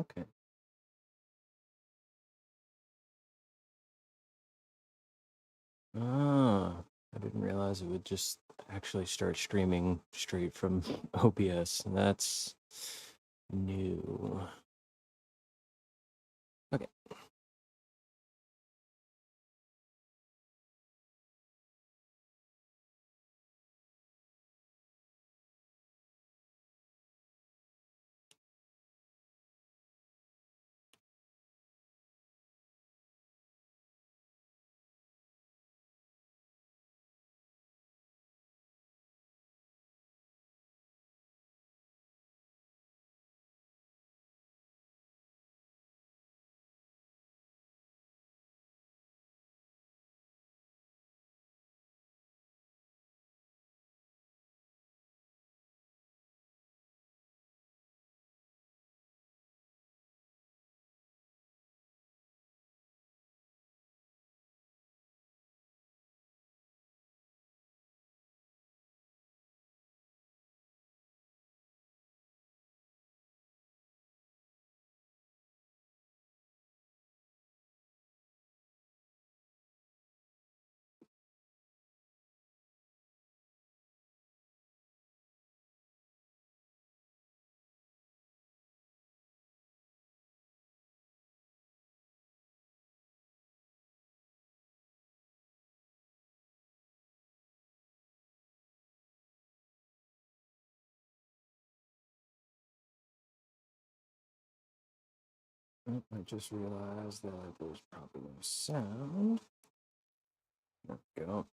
Okay. Ah, I didn't realize it would just actually start streaming straight from OBS. That's new. Okay. Oh, I just realized that there's probably no sound. There we go.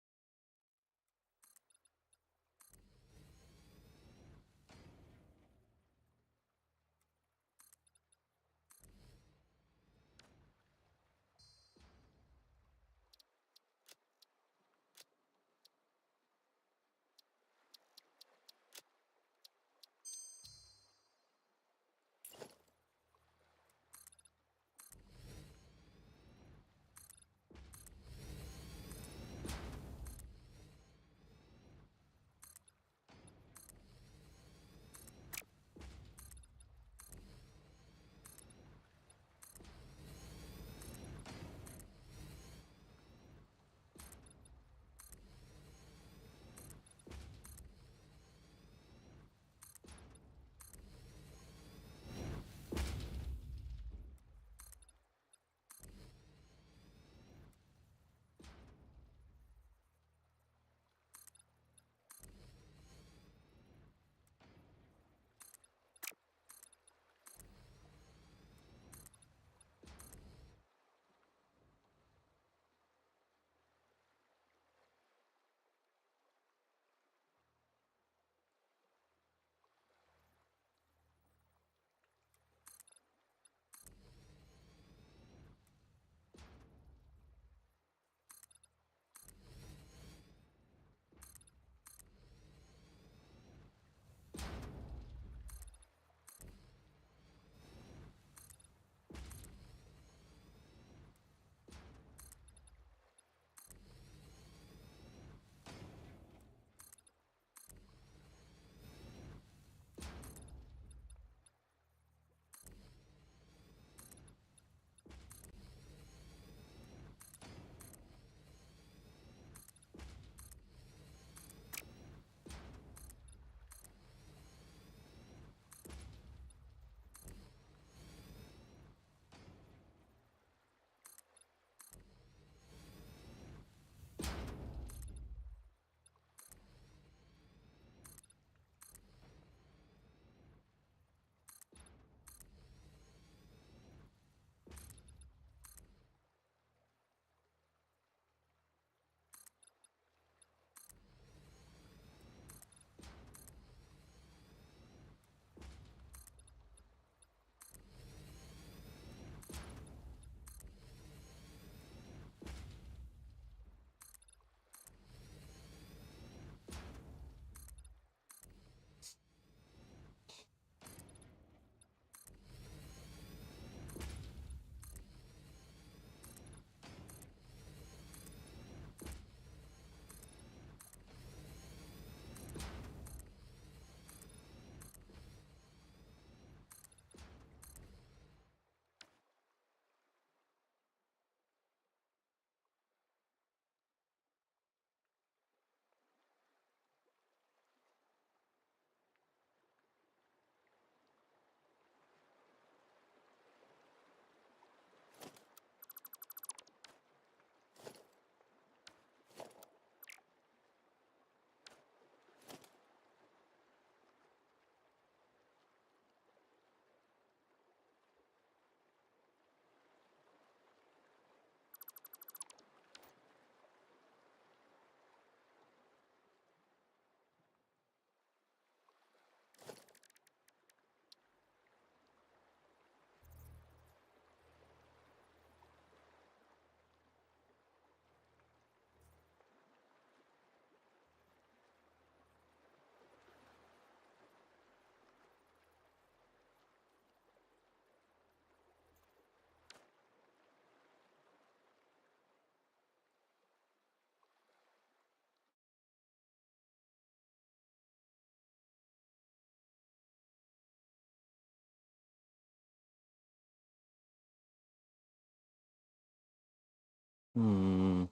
I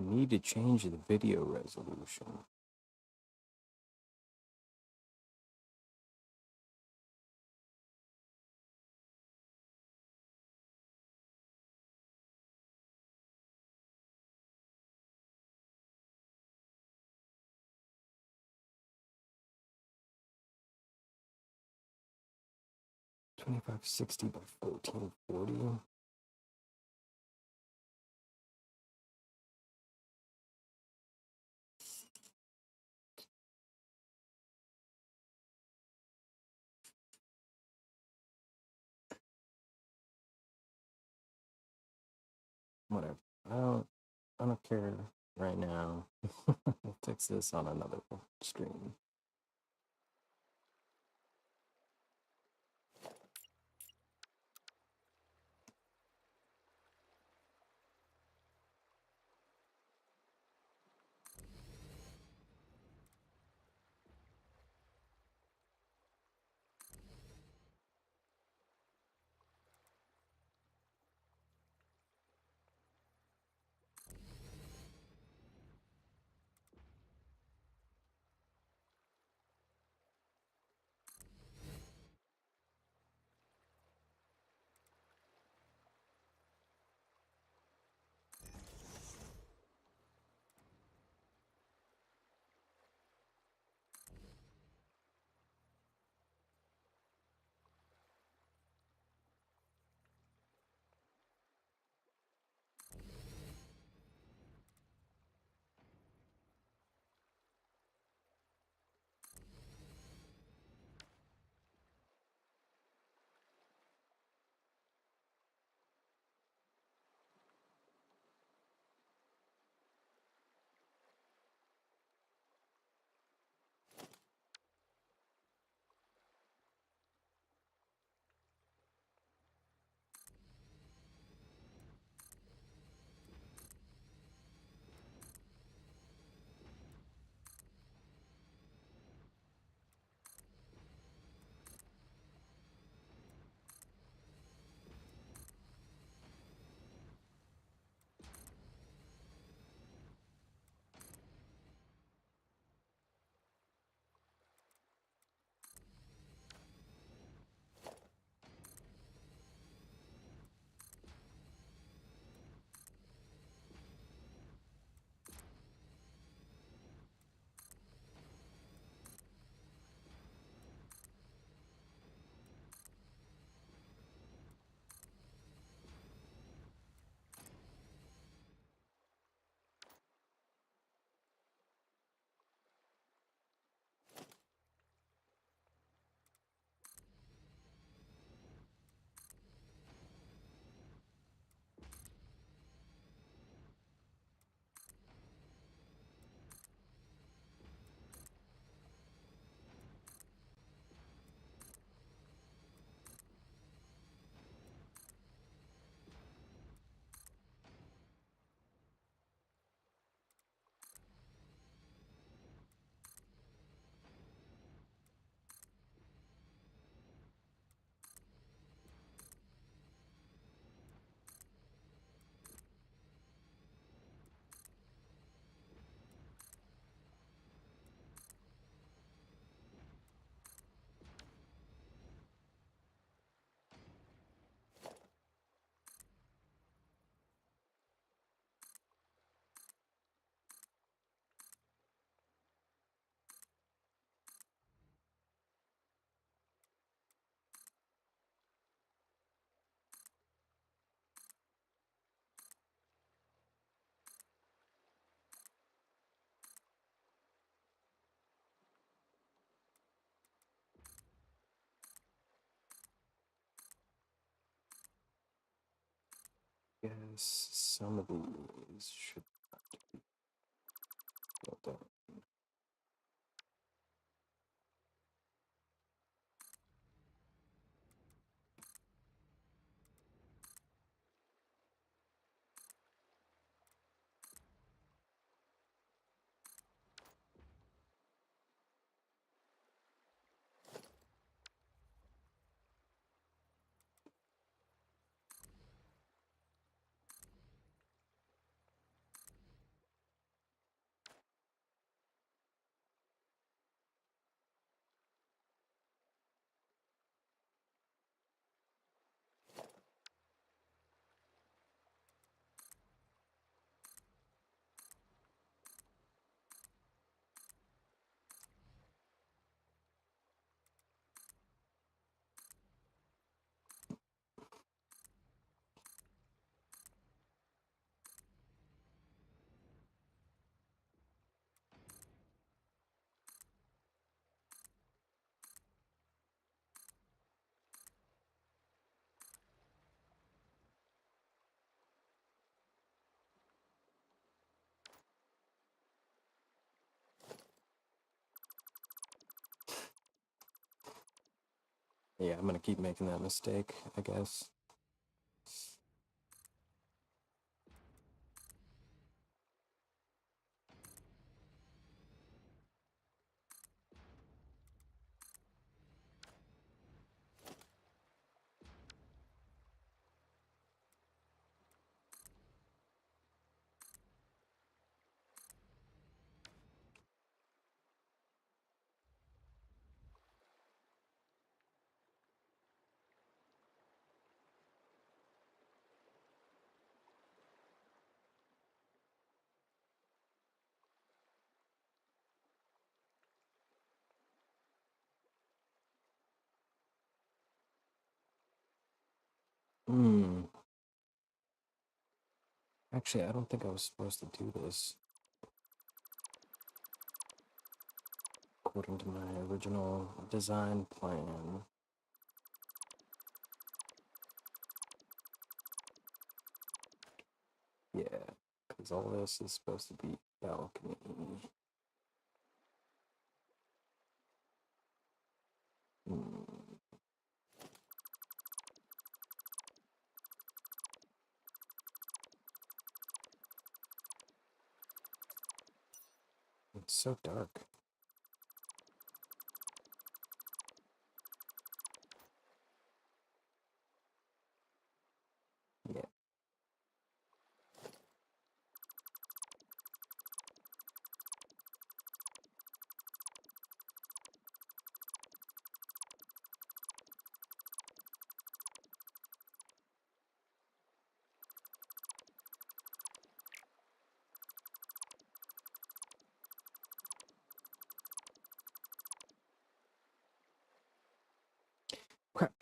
need to change the video resolution. Twenty-five sixty by 1440. Whatever. I don't care right now. We'll fix this on another stream. Guess some of these should go down. Yeah, I'm gonna keep making that mistake, I guess. Hmm. Actually, I don't think I was supposed to do this according to my original design plan. Yeah, because all this is supposed to be balcony. Hmm. It's so dark. Yeah. Crap.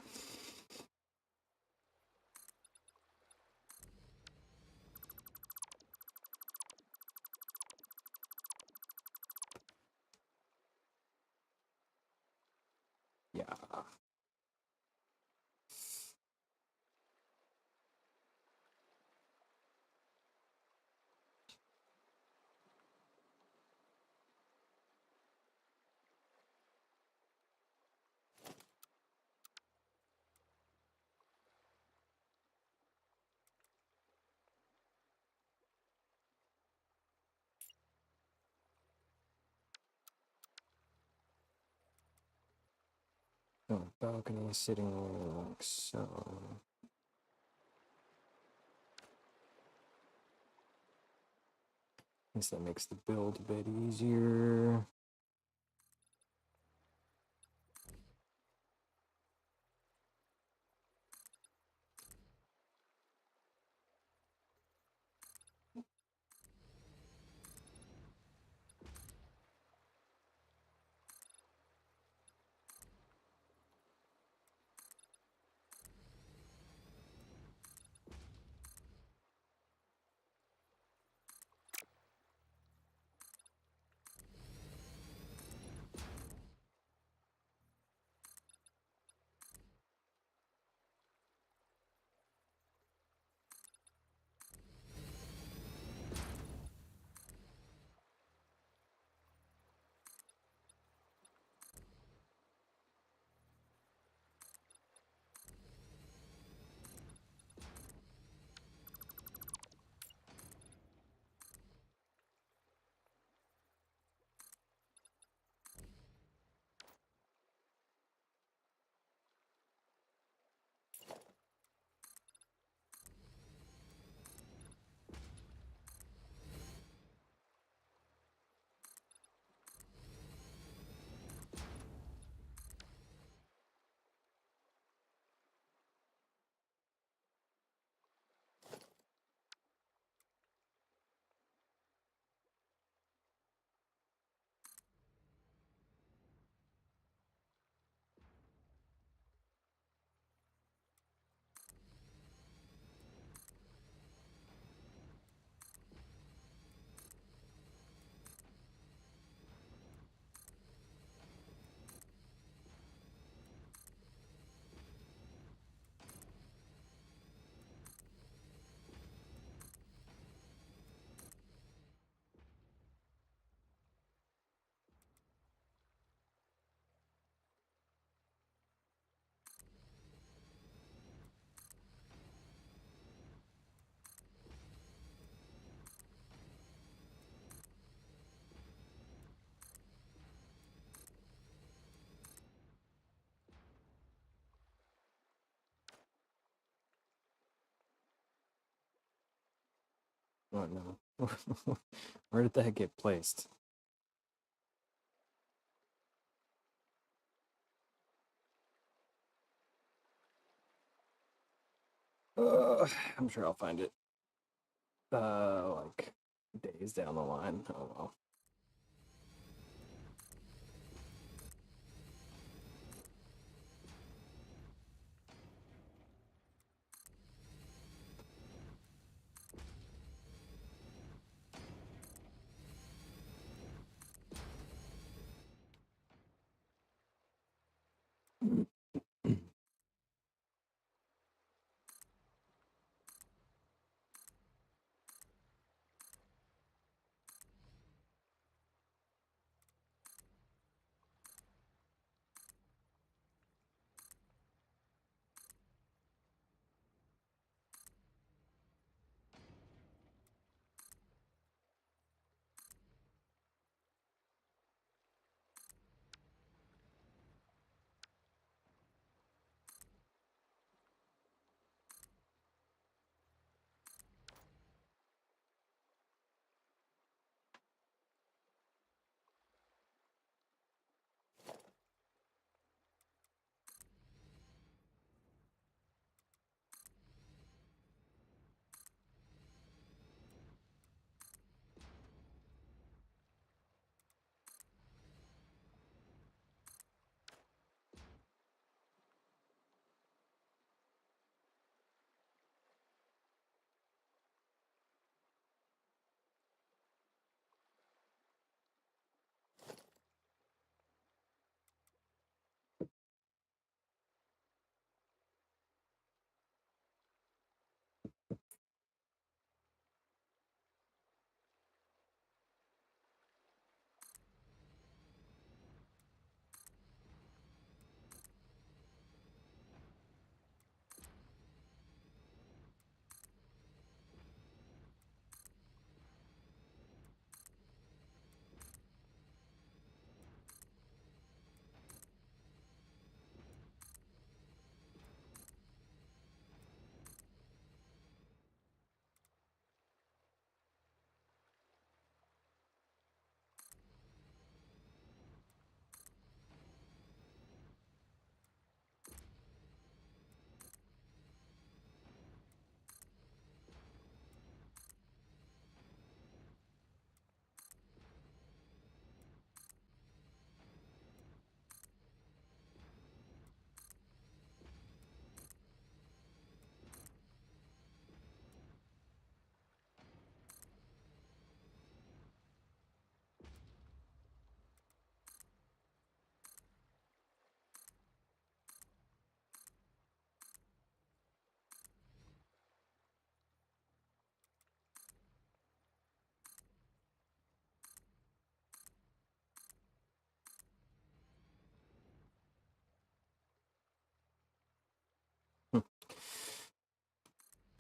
Yeah. Oh, balcony sitting area like so. Guess that makes the build a bit easier. Oh no. Where did that get placed? I'm sure I'll find it. Like days down the line. Oh well.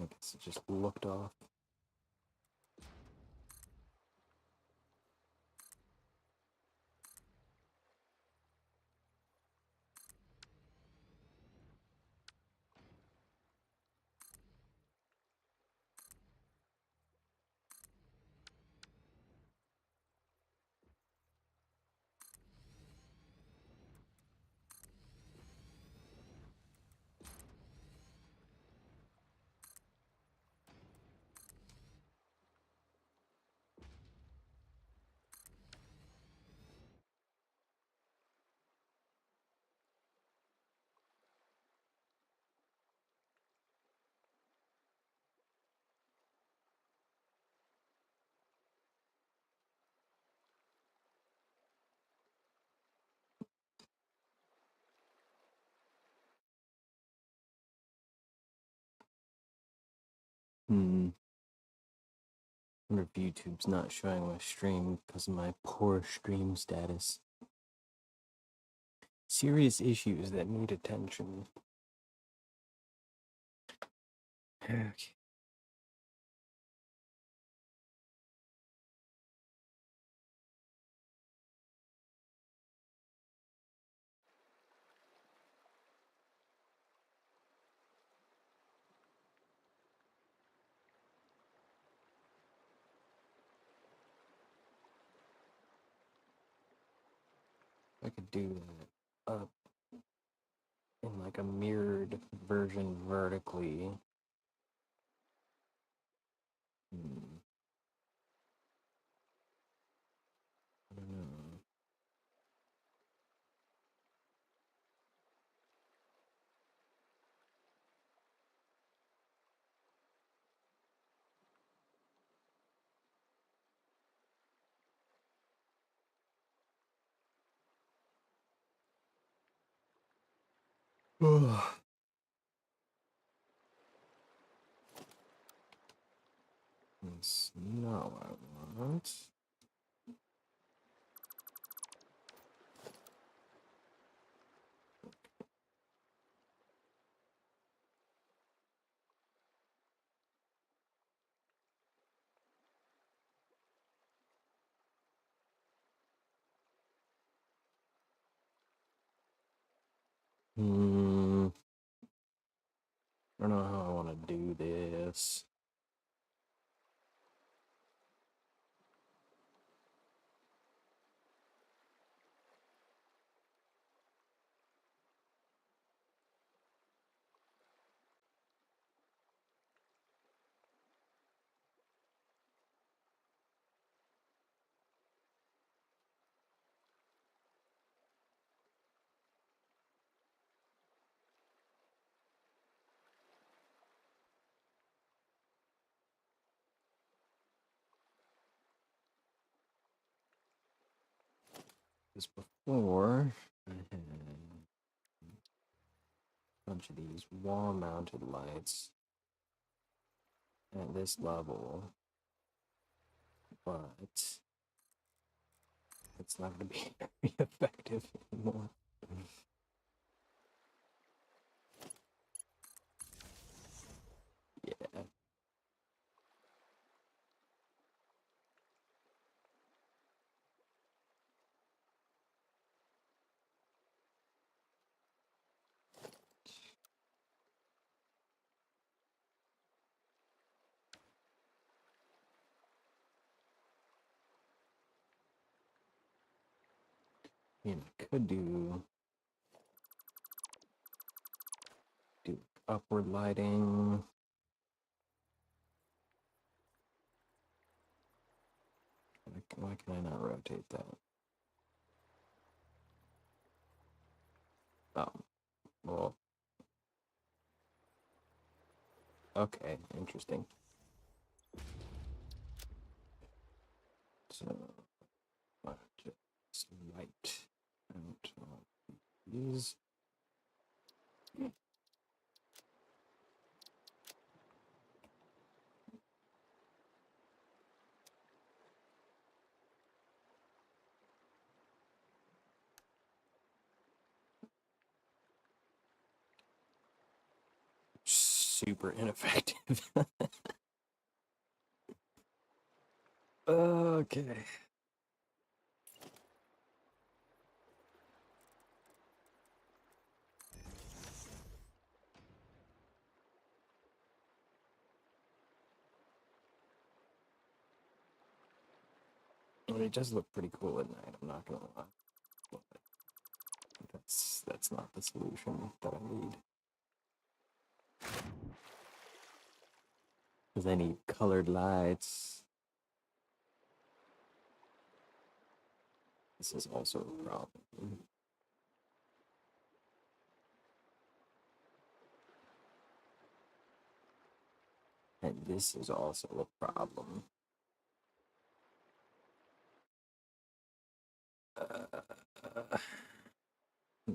I guess it just looked off. Hmm. I wonder if YouTube's not showing my stream because of my poor stream status. Serious issues that need attention. Okay. I could do that up in like a mirrored version vertically. I don't know. That's not what I want. I don't know how I want to do this. Because before, I had a bunch of these wall-mounted lights at this level, but it's not going to be very effective anymore. Yeah. I could do upward lighting. Why can I not rotate that? Oh, well, okay, interesting. So, just light out all these. Super ineffective. Okay. I mean, it does look pretty cool at night, I'm not gonna lie. But that's not the solution that I need. Because I need colored lights. This is also a problem. And this is also a problem. Hmm.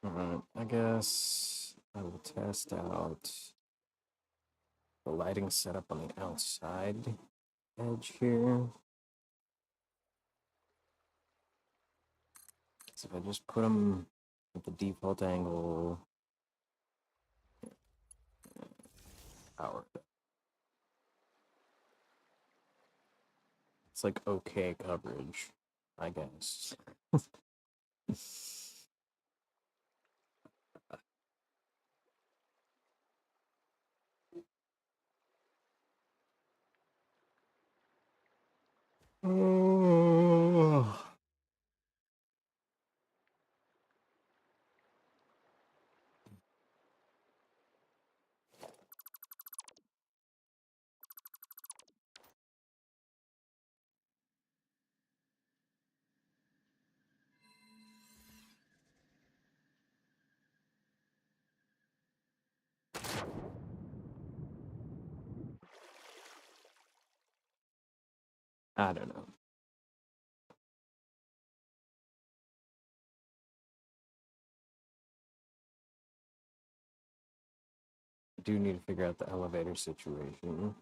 Alright, I guess I will test out the lighting setup on the outside edge here. So if I just put them at the default angle, power. It's like okay coverage, I guess. Oh. I don't know. I do need to figure out the elevator situation.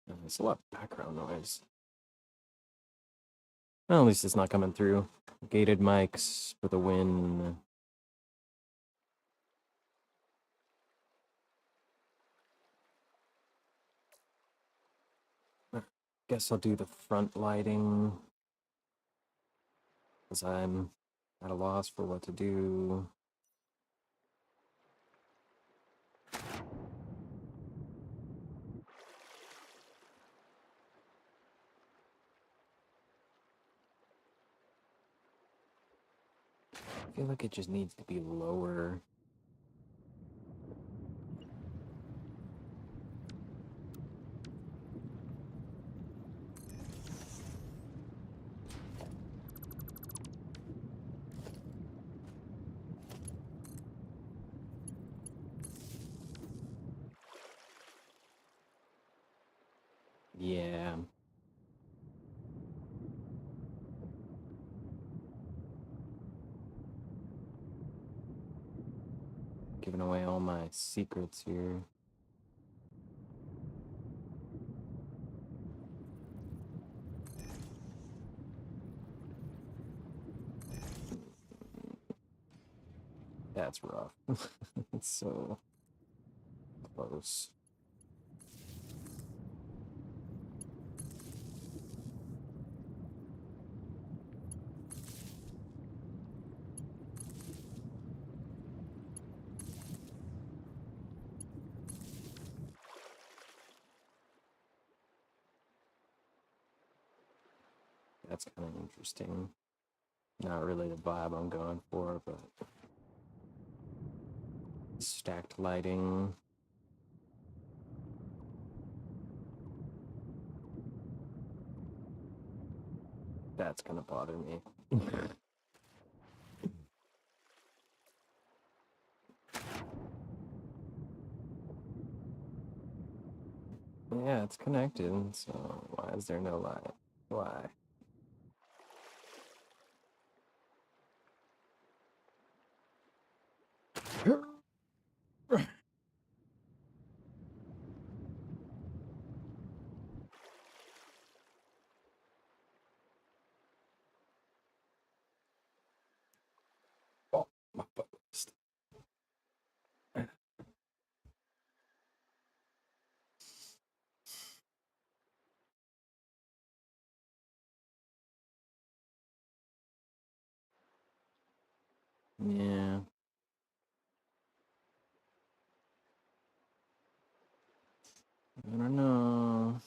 There's a lot of background noise. Well, at least it's not coming through. Gated mics for the win. Guess I'll do the front lighting, because I'm at a loss for what to do. I feel like it just needs to be lower. Yeah. Giving away all my secrets here. That's rough. It's so close. That's kind of interesting. Not really the vibe I'm going for, but stacked lighting. That's gonna bother me. Yeah, it's connected, so why is there no light? Why? Oh, my butt. Yeah. I don't know.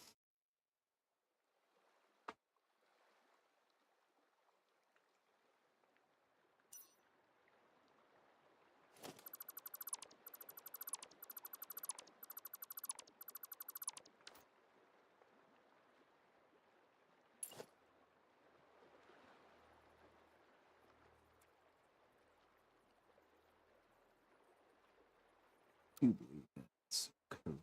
You believe that's correct?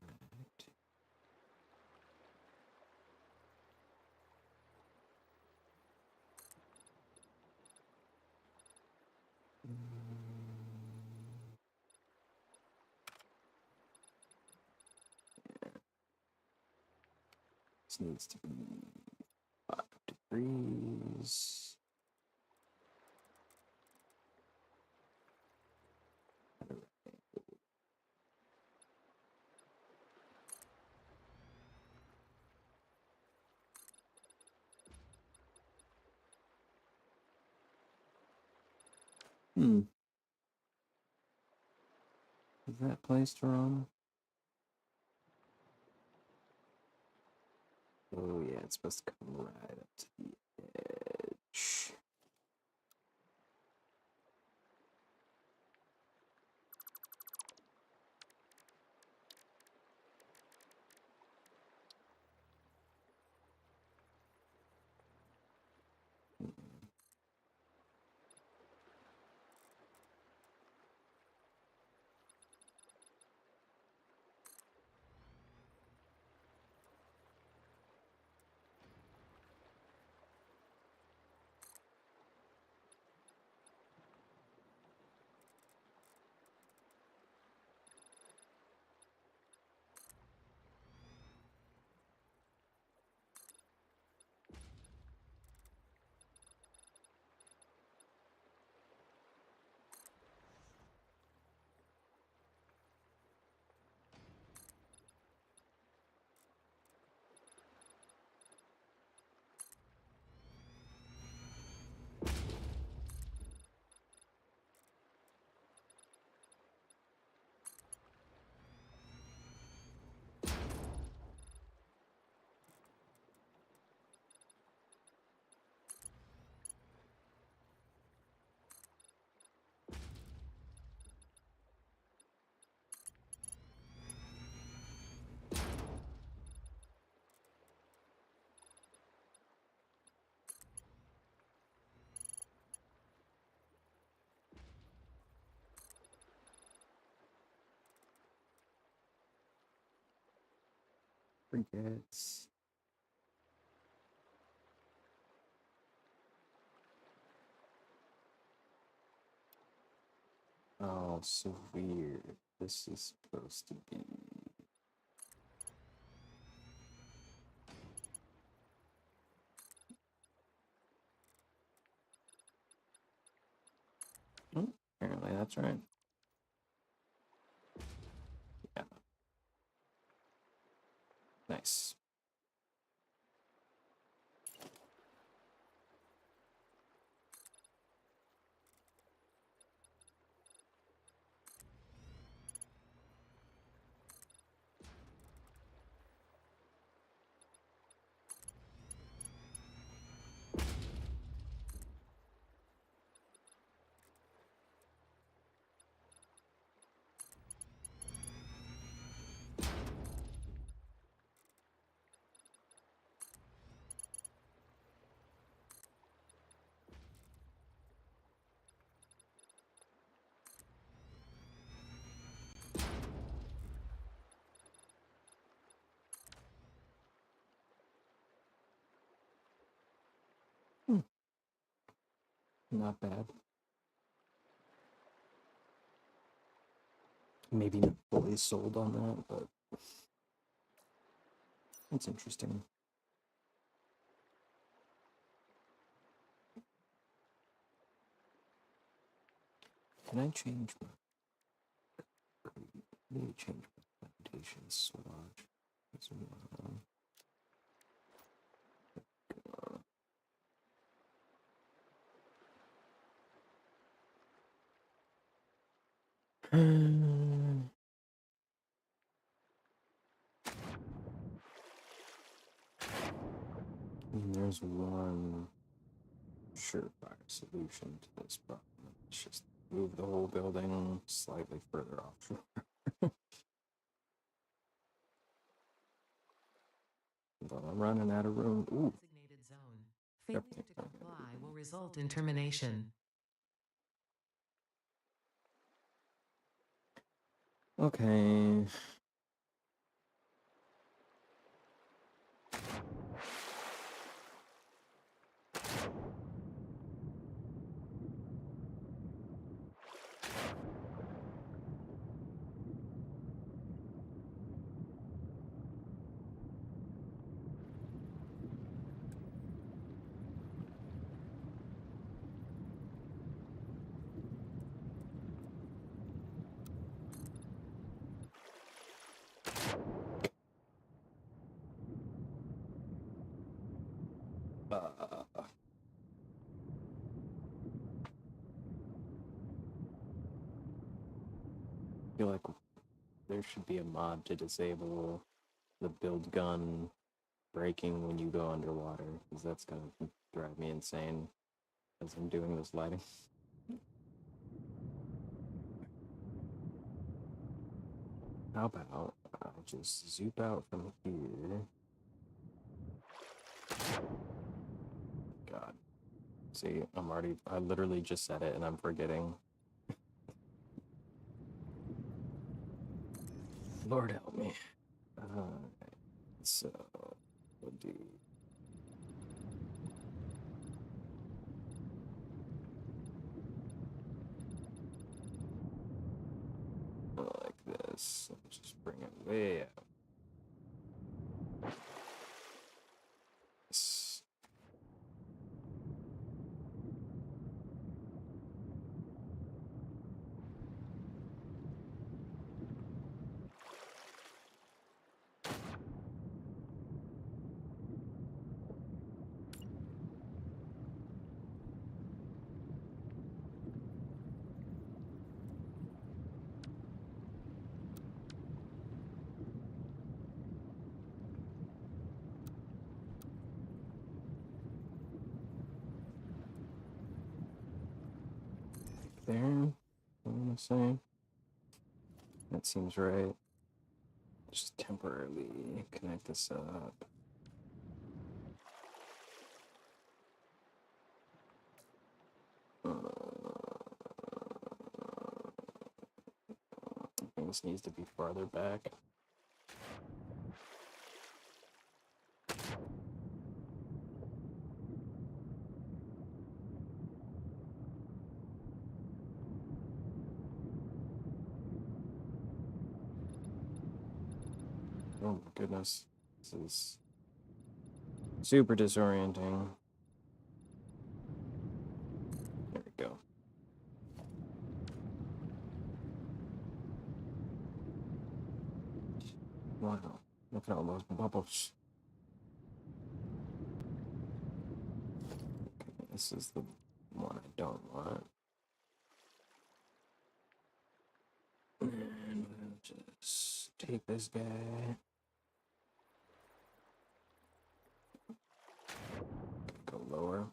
This needs to be 5 degrees. Is that placed wrong? Oh yeah, it's supposed to come right up to the edge. Forgets. Oh, so weird. This is supposed to be. Apparently that's right. Yeah. Nice. Not bad. Maybe not fully sold on that, but it's interesting. Can I change my... Maybe change my foundation swatch. There's one surefire solution to this problem. It's just move the whole building slightly further offshore. But I'm running out of room. Ooh. Designated zone. Failure to comply will result in termination. Okay. feel like there should be a mod to disable the build gun breaking when you go underwater, because that's gonna drive me insane as I'm doing this lighting. How about I just zoop out from here? God. See, I literally just said it and I'm forgetting. Lord help me. So, we'll do like this. Just bring it way out. Yes. There, I'm gonna say. That seems right. Just temporarily connect this up. I think this needs to be farther back. Oh my goodness. This is super disorienting. There we go. Wow. Look at all those bubbles. Okay, this is the one I don't want. And we'll just take this guy. Go lower.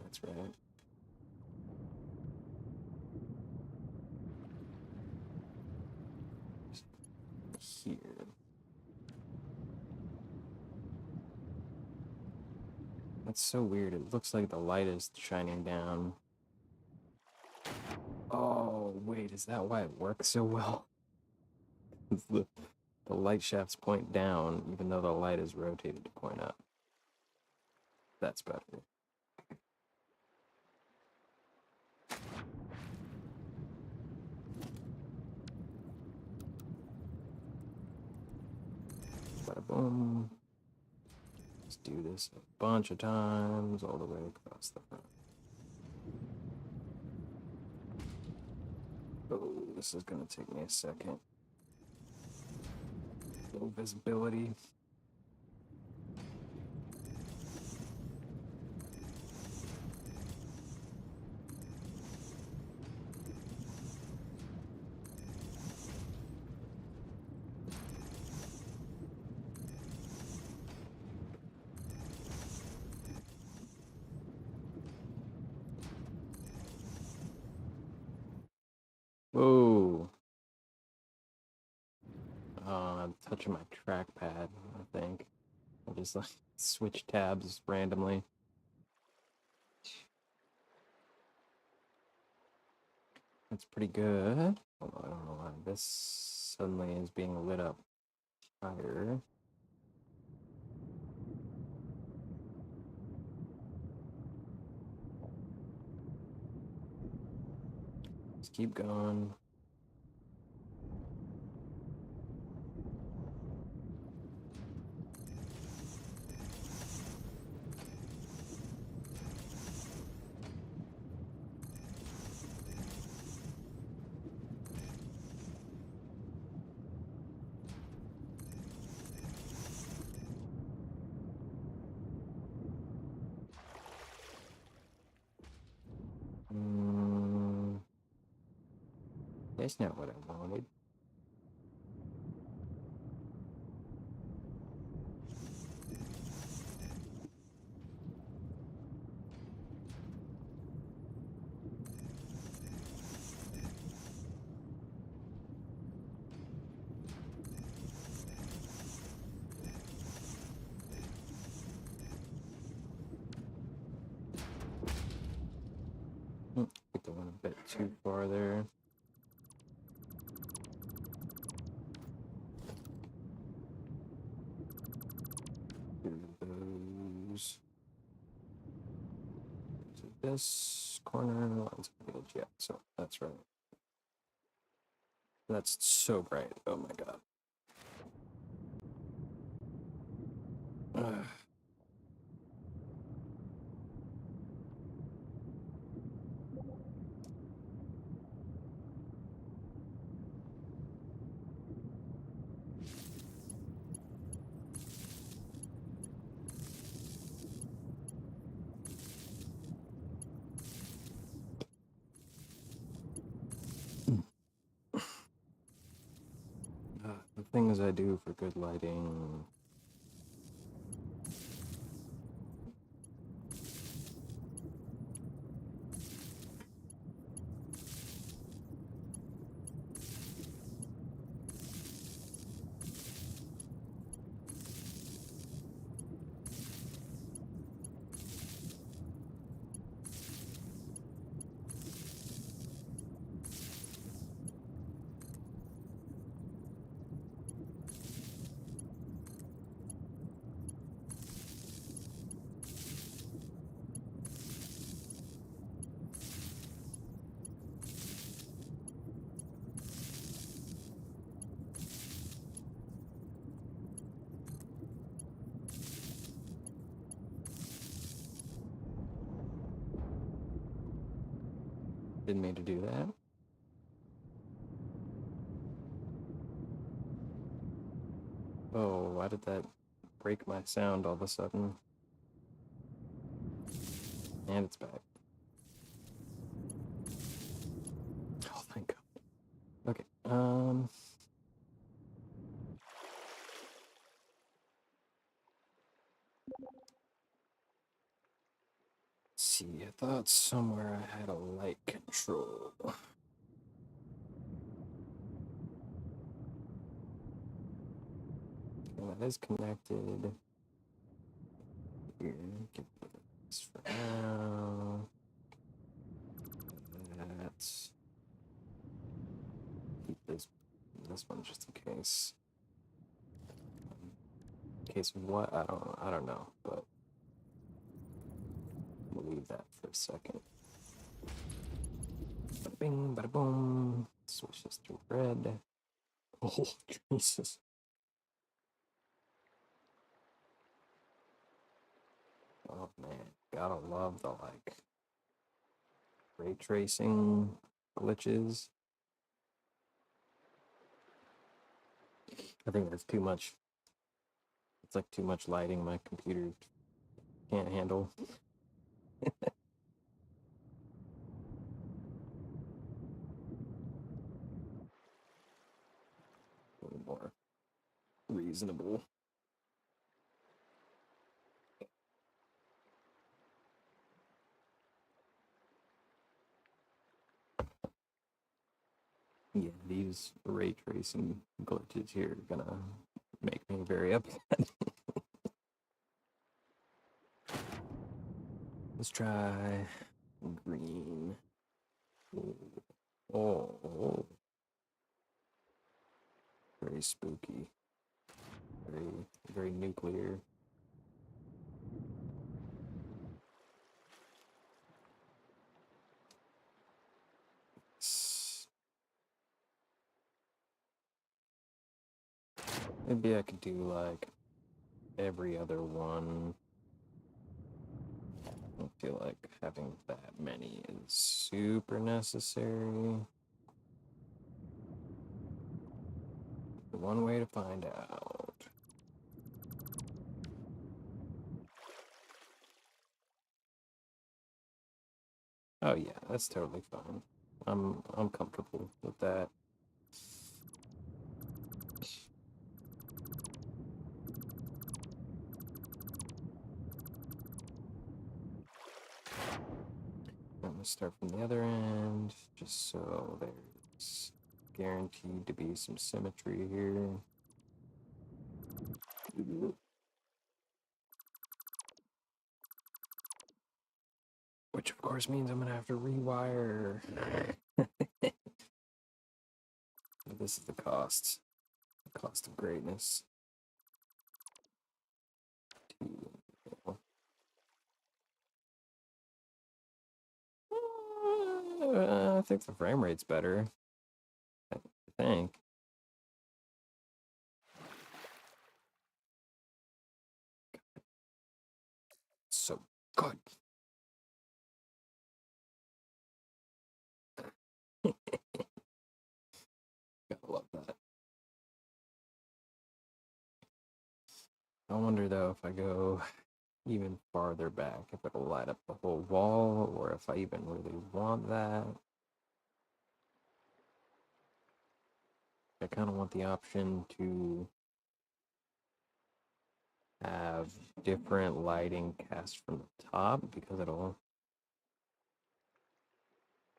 That's right. Here. That's so weird. It looks like the light is shining down. Oh, wait, is that why it works so well? the light shafts point down, even though the light is rotated to point up. That's better. Bada boom. Let's do this a bunch of times all the way across the front. Oh, this is gonna take me a second. Low visibility. Whoa. I'm touching my trackpad, I think. I just like switch tabs randomly. That's pretty good. Although I don't know why this suddenly is being lit up higher. Just keep going. That's not what I wanted. Going a bit too far there. Those. This corner lines field, yeah, so that's right. That's so bright. Oh my god. Ugh. The things I do for good lighting. Didn't mean to do that. Oh, why did that break my sound all of a sudden? And it's back. Oh, thank God. Okay, let's see, I thought somewhere I had a light control. And that is connected. Here, get this for now. That's keep this one just in case. In case of what? I don't know, but we'll leave that for a second. Bada bing, bada boom. Switch this to red. Oh, Jesus. Oh man, gotta love the like ray tracing glitches. I think that's too much. It's like too much lighting my computer can't handle. A little more reasonable. Yeah, these ray tracing glitches here are gonna make me very upset. Let's try green. Oh, very spooky. Very nuclear. Maybe I could do like every other one. I don't feel like having that many is super necessary. One way to find out. Oh yeah, that's totally fine. I'm comfortable with that. I'm gonna start from the other end, just so there's guaranteed to be some symmetry here. Which of course means I'm gonna have to rewire. This is the cost of greatness. I think the frame rate's better. I think. So good. Gotta love that. I wonder though if I go even farther back, if it'll light up the whole wall, or if I even really want that. I kind of want the option to have different lighting cast from the top, because it'll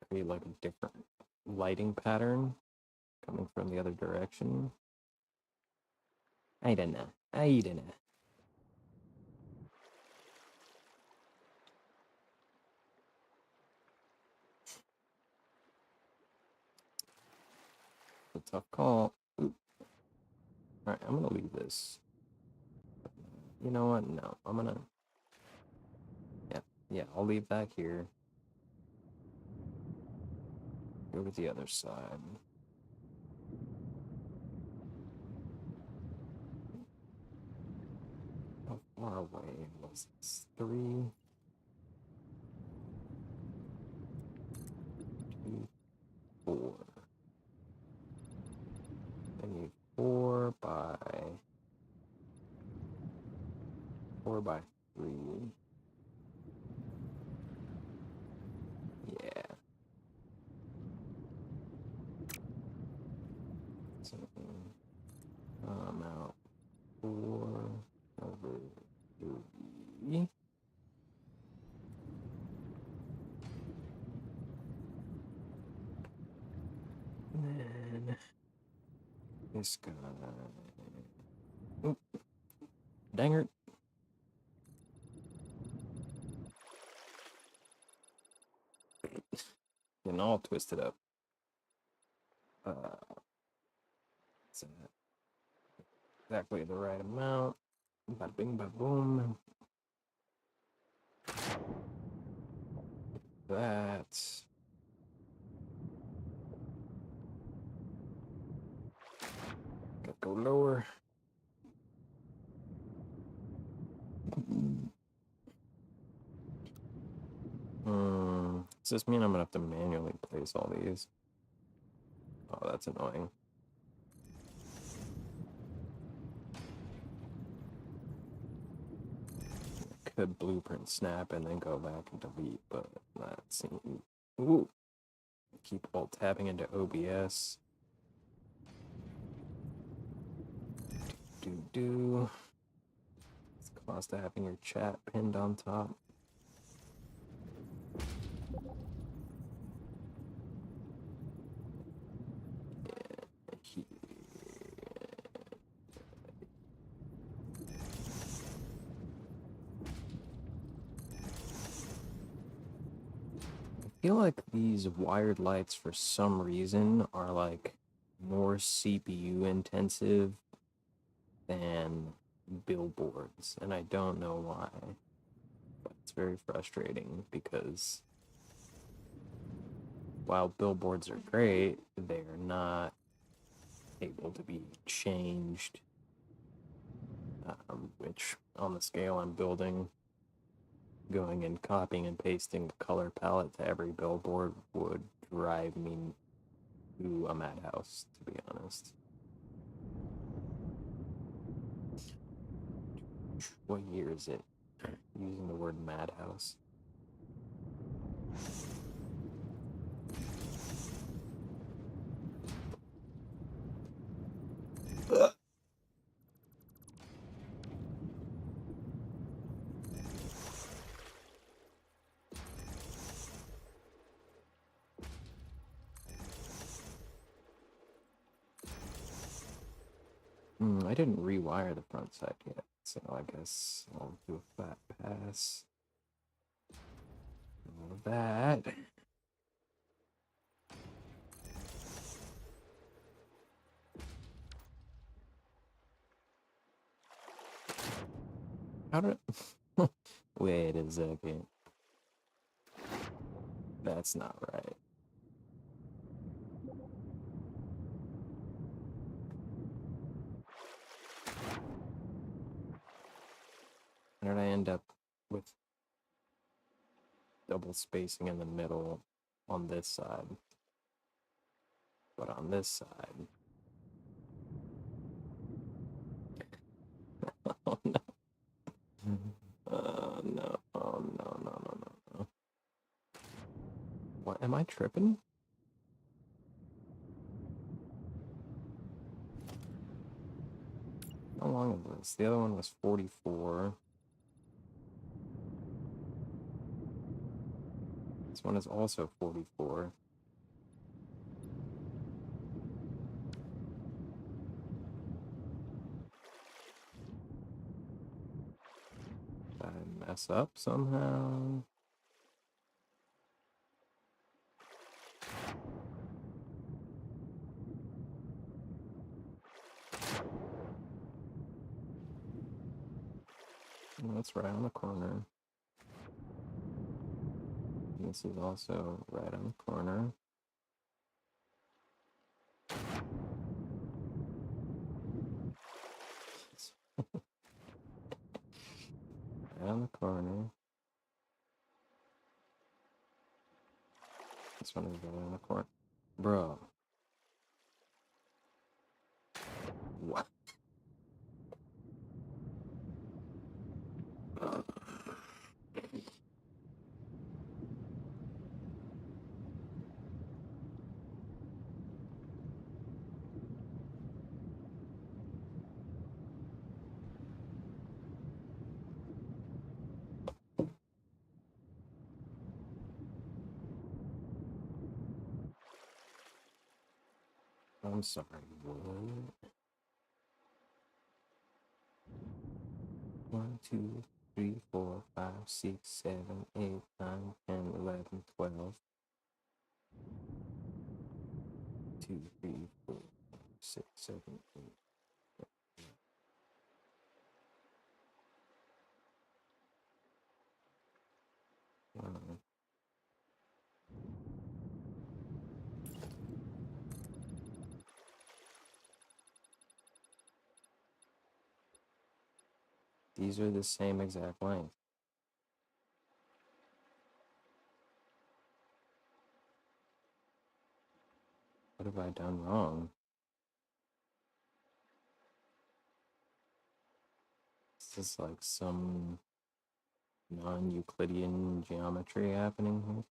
create like a different lighting pattern coming from the other direction. I don't know. A tough call. Oop. All right, I'm gonna leave this. You know what? No, I'm gonna. Yeah, I'll leave that here. Go to the other side. How far away was this? 3, 2, 4. I need 4 by 3. Yeah. So I'm out 4 over 3. And then this guy. Oop. Danger. Getting all twisted up. It's exactly the right amount. Bada bing, bada boom. That. Gotta go lower. Does this mean I'm gonna have to manually place all these? Oh, that's annoying. I could blueprint snap and then go back and delete, but that seems. Ooh. Keep alt tabbing into OBS. It's the cost of having your chat pinned on top. I feel like these wired lights for some reason are like more CPU intensive than billboards, and I don't know why, but it's very frustrating because while billboards are great, they're not able to be changed, which on the scale I'm building, going and copying and pasting the color palette to every billboard would drive me to a madhouse, to be honest. What year is it? Using the word madhouse. I didn't rewire the front side yet, so I guess I'll do a flat pass. All of that. How did Wait a second. That's not right. How did I end up with double spacing in the middle on this side? But on this side. Oh no. No. Oh no. What, am I tripping? How long is this? The other one was 44. This one is also 44. Did I mess up somehow? That's right on the corner. And this is also right on the corner. Right on the corner. This one is right on the corner. Bro. What? I'm sorry. What? 1, 2, 3, 4, 5, 6, 7, 8, 9, 10, 11, 12. 2, 3, 4, 5, 6, 7, 8. These are the same exact length. What have I done wrong? Is this like some non-Euclidean geometry happening here?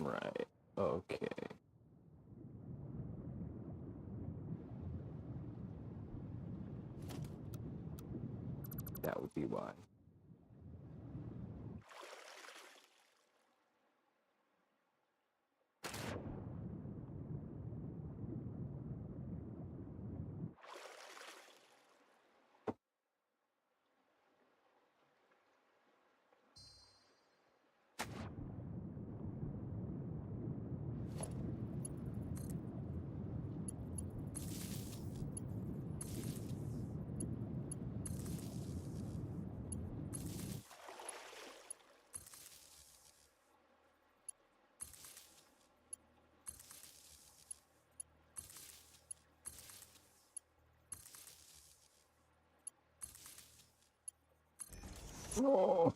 Right. Okay. That would be why. Oh.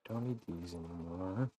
don't need these anymore.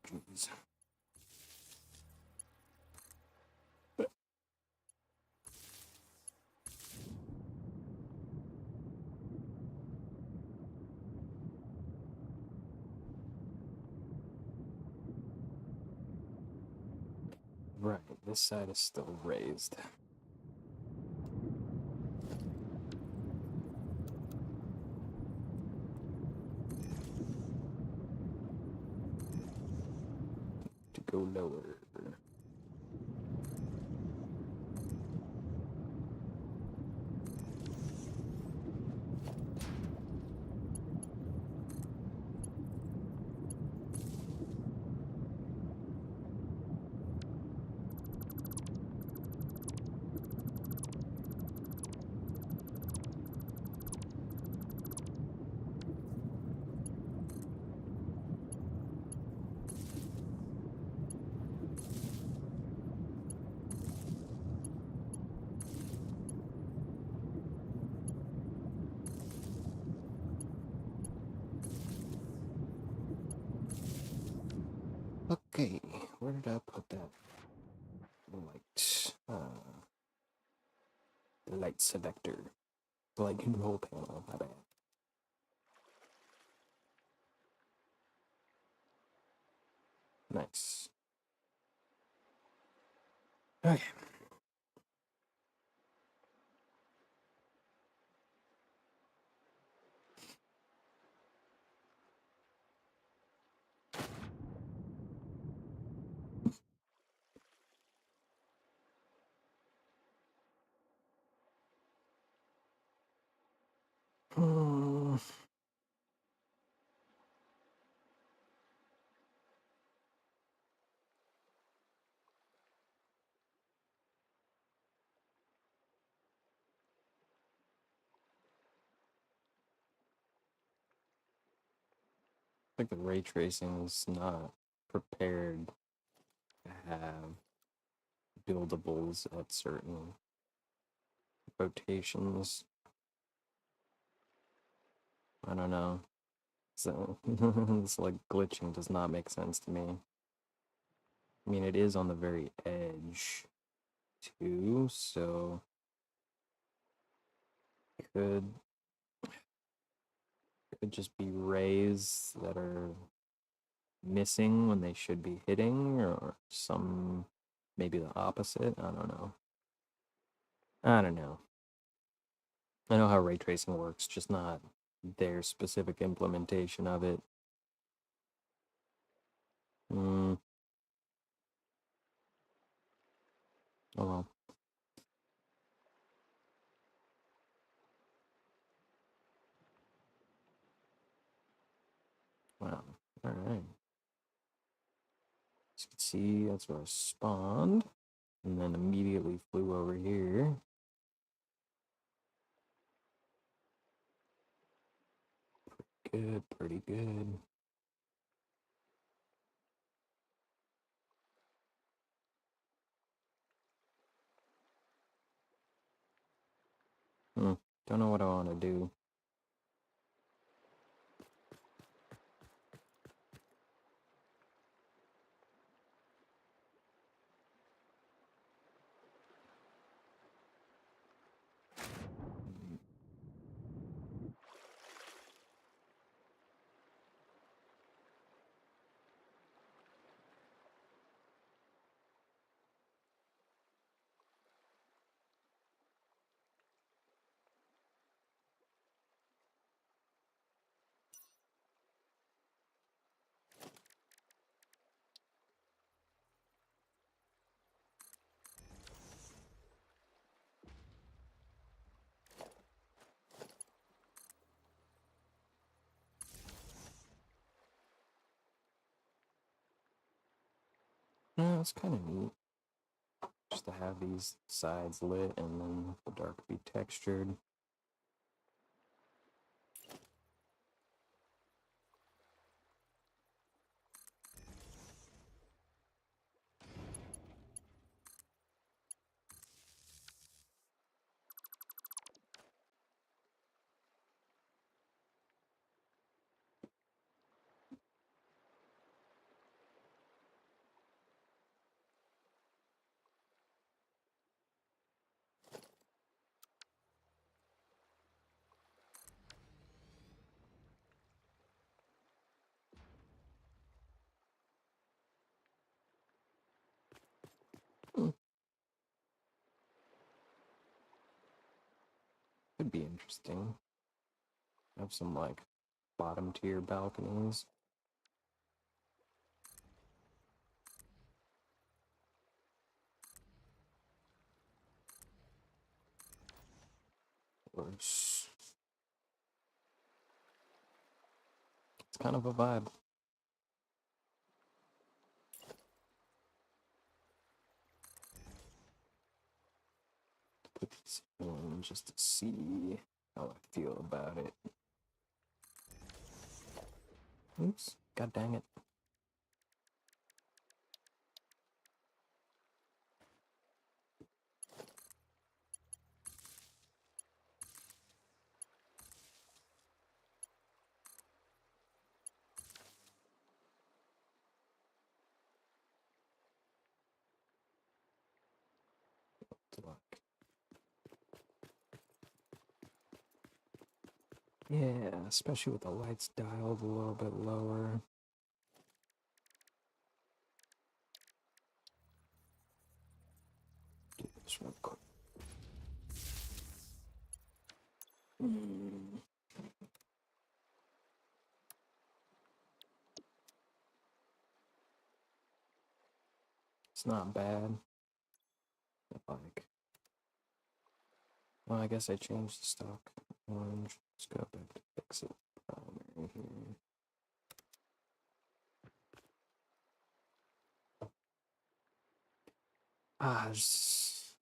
Jeez. Right, this side is still raised. To go lower. Okay, where did I put that light? The light selector. The light control panel, my bad. Nice. Okay. Hmm. I think the ray tracing is not prepared to have buildables at certain rotations. I don't know. So this like glitching does not make sense to me. I mean, it is on the very edge too, so could just be rays that are missing when they should be hitting, or some maybe the opposite. I don't know. I don't know. I know how ray tracing works, just not their specific implementation of it. Oh well. Wow. All right. As you can see, that's where I spawned, and then immediately flew over here. Good, pretty good. Don't know what I want to do. Yeah, it's kind of neat just to have these sides lit and then the dark be textured. Hmm. Could be interesting. Have some like bottom tier balconies. It's kind of a vibe. Put these in just to see how I feel about it. Oops, god dang it. Luck. Yeah, especially with the lights dialed a little bit lower. Do this real quick. It's not bad. Like, well, I guess I changed the stock orange. Let's go back to fix it primary here.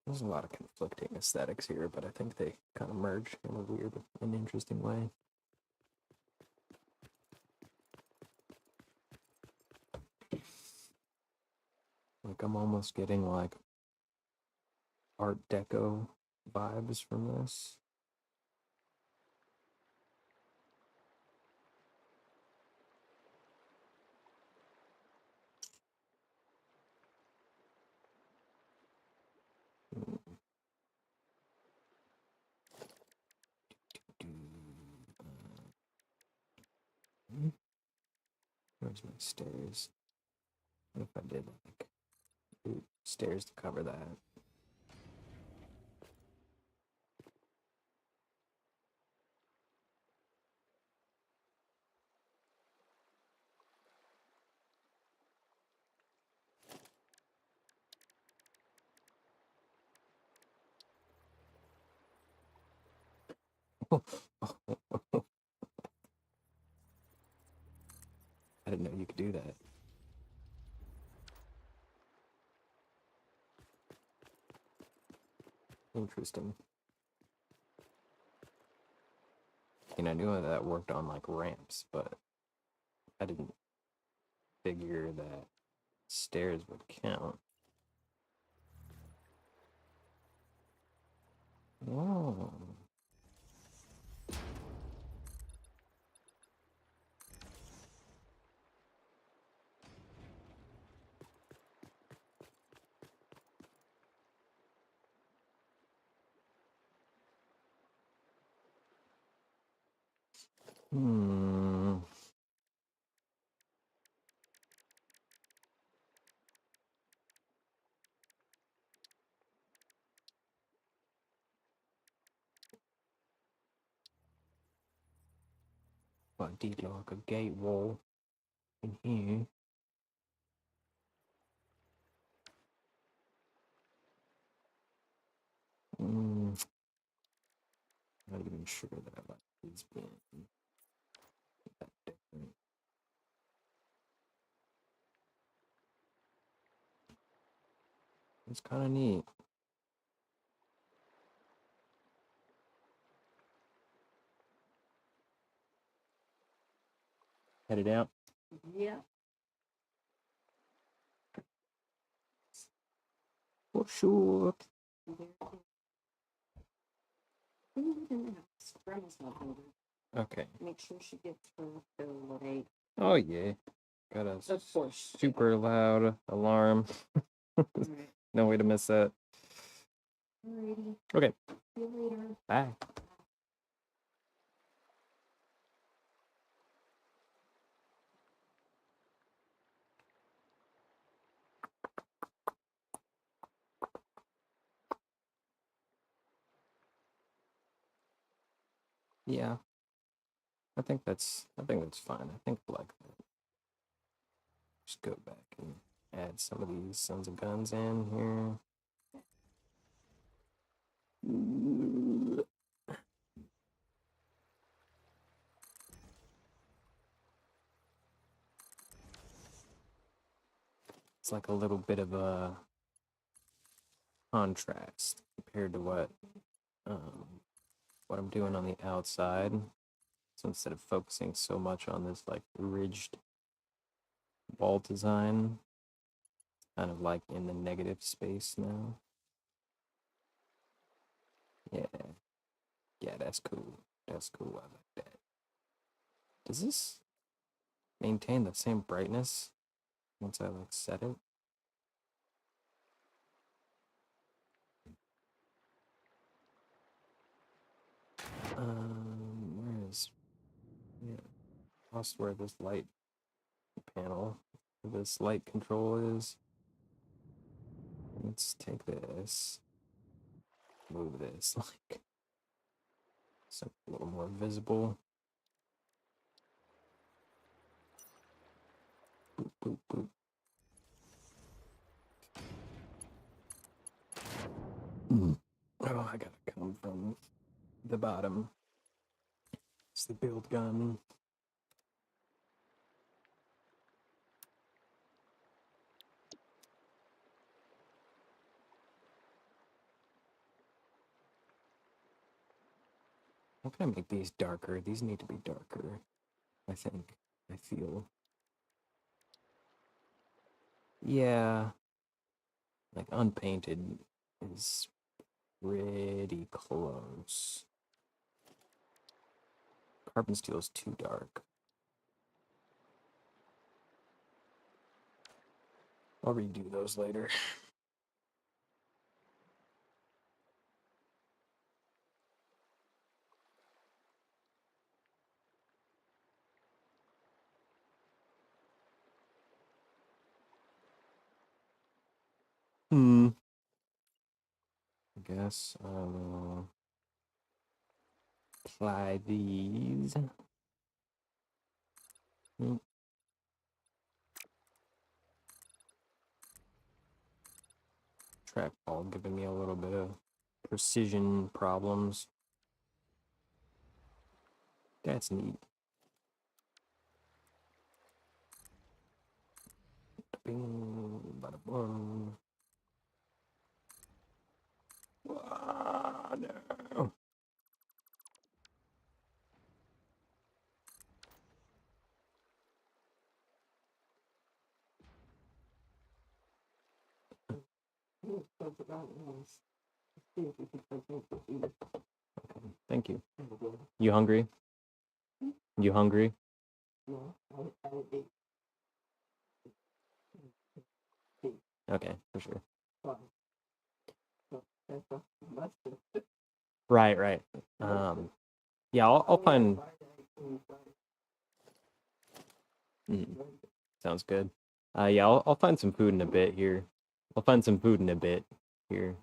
There's a lot of conflicting aesthetics here, but I think they kind of merge in a weird and interesting way. Like, I'm almost getting like Art Deco vibes from this. Where's my stairs? What if I did like stairs to cover that? I didn't know you could do that. Interesting. I knew that worked on like ramps, but I didn't figure that stairs would count. Whoa. Hmm. I did like a gate wall in here. Not even sure that I like these being that different. It's kind of neat. Headed out. Yeah. For sure. Grandma's not hungry. Okay. Make sure she gets her fill at 8. Oh yeah. Got a Of course. super loud alarm. Alright. No way to miss that. Alrighty. Okay. See you later. Bye. Yeah. I think that's fine. I think I like that. Just go back and add some of these sons of guns in here. It's like a little bit of a contrast compared to what I'm doing on the outside. So instead of focusing so much on this like ridged wall design, kind of like in the negative space now. Yeah. Yeah, that's cool. That's cool. I like that. Does this maintain the same brightness once I like set it? Where is, yeah, lost where this light panel, this light control is. Let's take this, move this like so a little more visible. Boop, boop, boop. Oh, I gotta come from the bottom. It's the build gun. How can I make these darker? These need to be darker, I think. I feel. Yeah. Like unpainted is pretty close. Carbon steel is too dark. I'll redo those later. I guess I'll apply these. Trackball giving me a little bit of precision problems. That's neat. Bing, bada boom. Ah, no. Okay, thank you. You hungry? You hungry? Okay, for sure. Right, right. Yeah, I'll find. Sounds good. Yeah, I'll find some food in a bit here. I'll find some food in a bit here.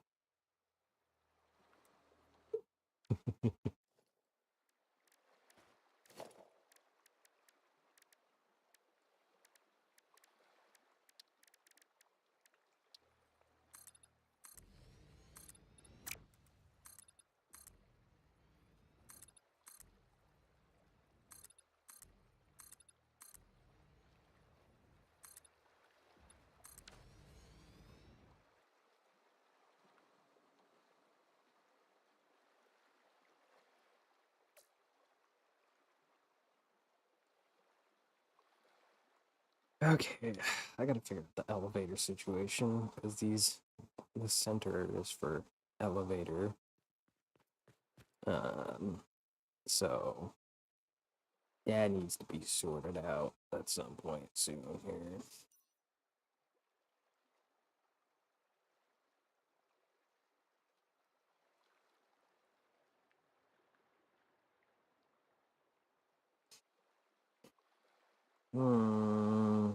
Okay, I gotta figure out the elevator situation because the center is for elevator. So that needs to be sorted out at some point soon here. Hmm.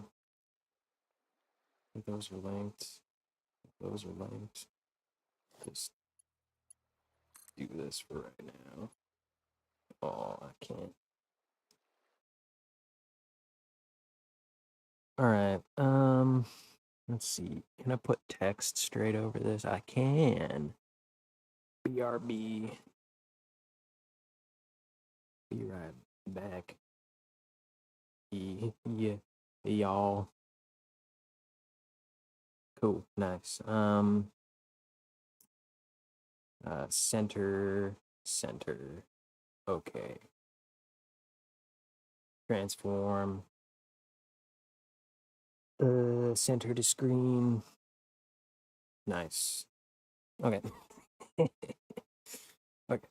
Those are linked. Those are linked. Just do this for right now. Oh, I can't. All right. Let's see. Can I put text straight over this? I can. BRB. Be right back. Yeah. Y'all. Cool. Nice. Center. Center. Okay. Transform. Center to screen. Nice. Okay. Okay.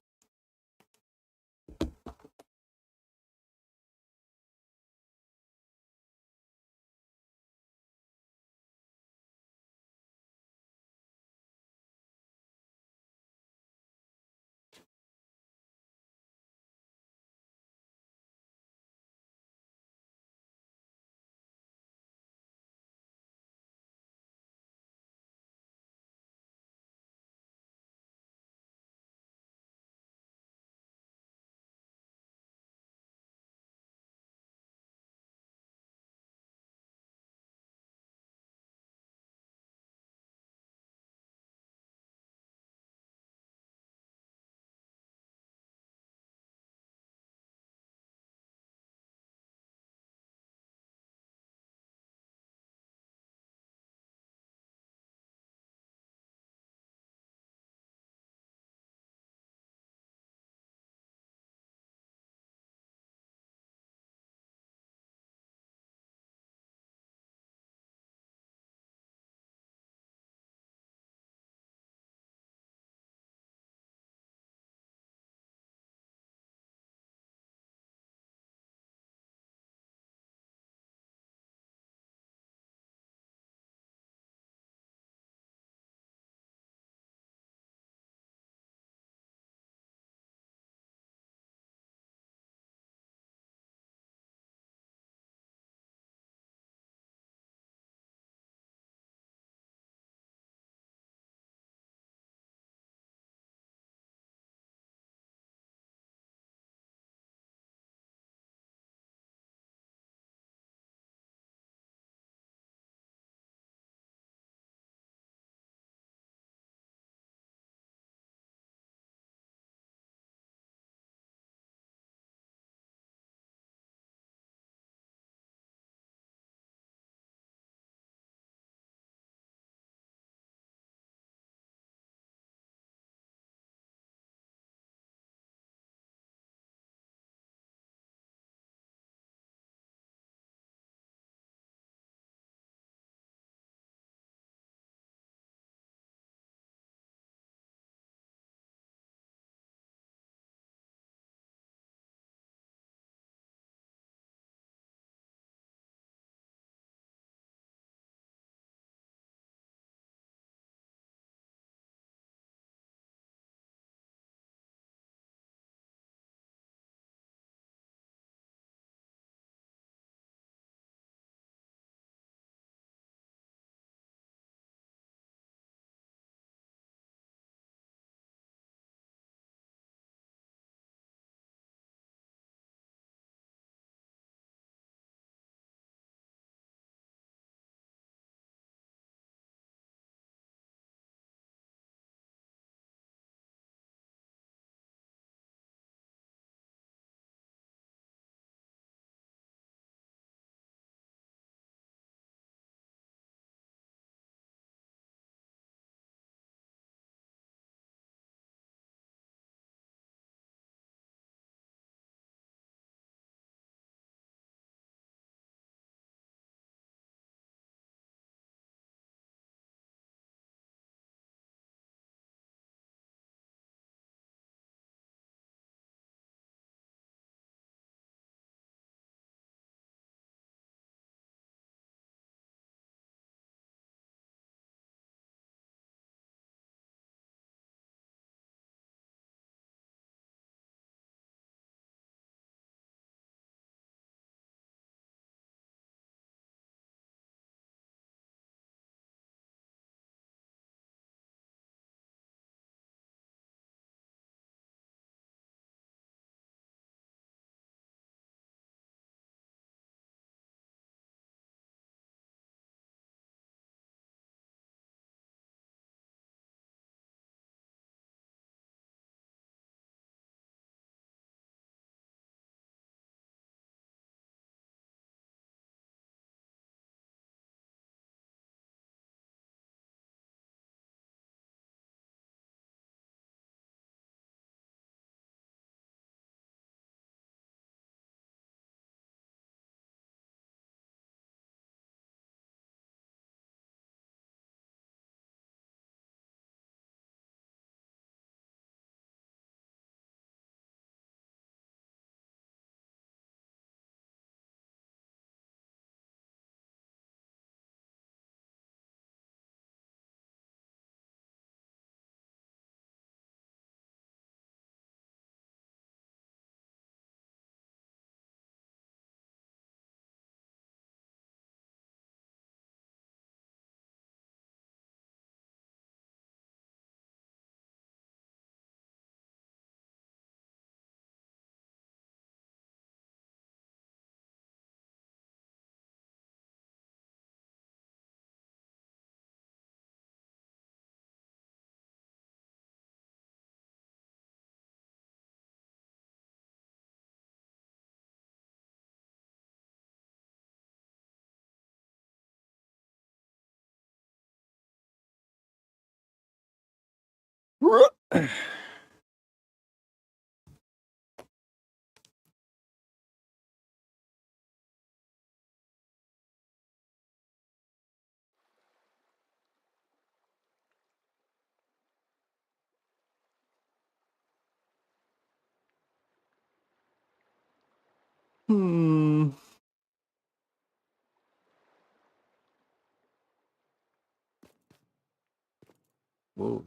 Whoa,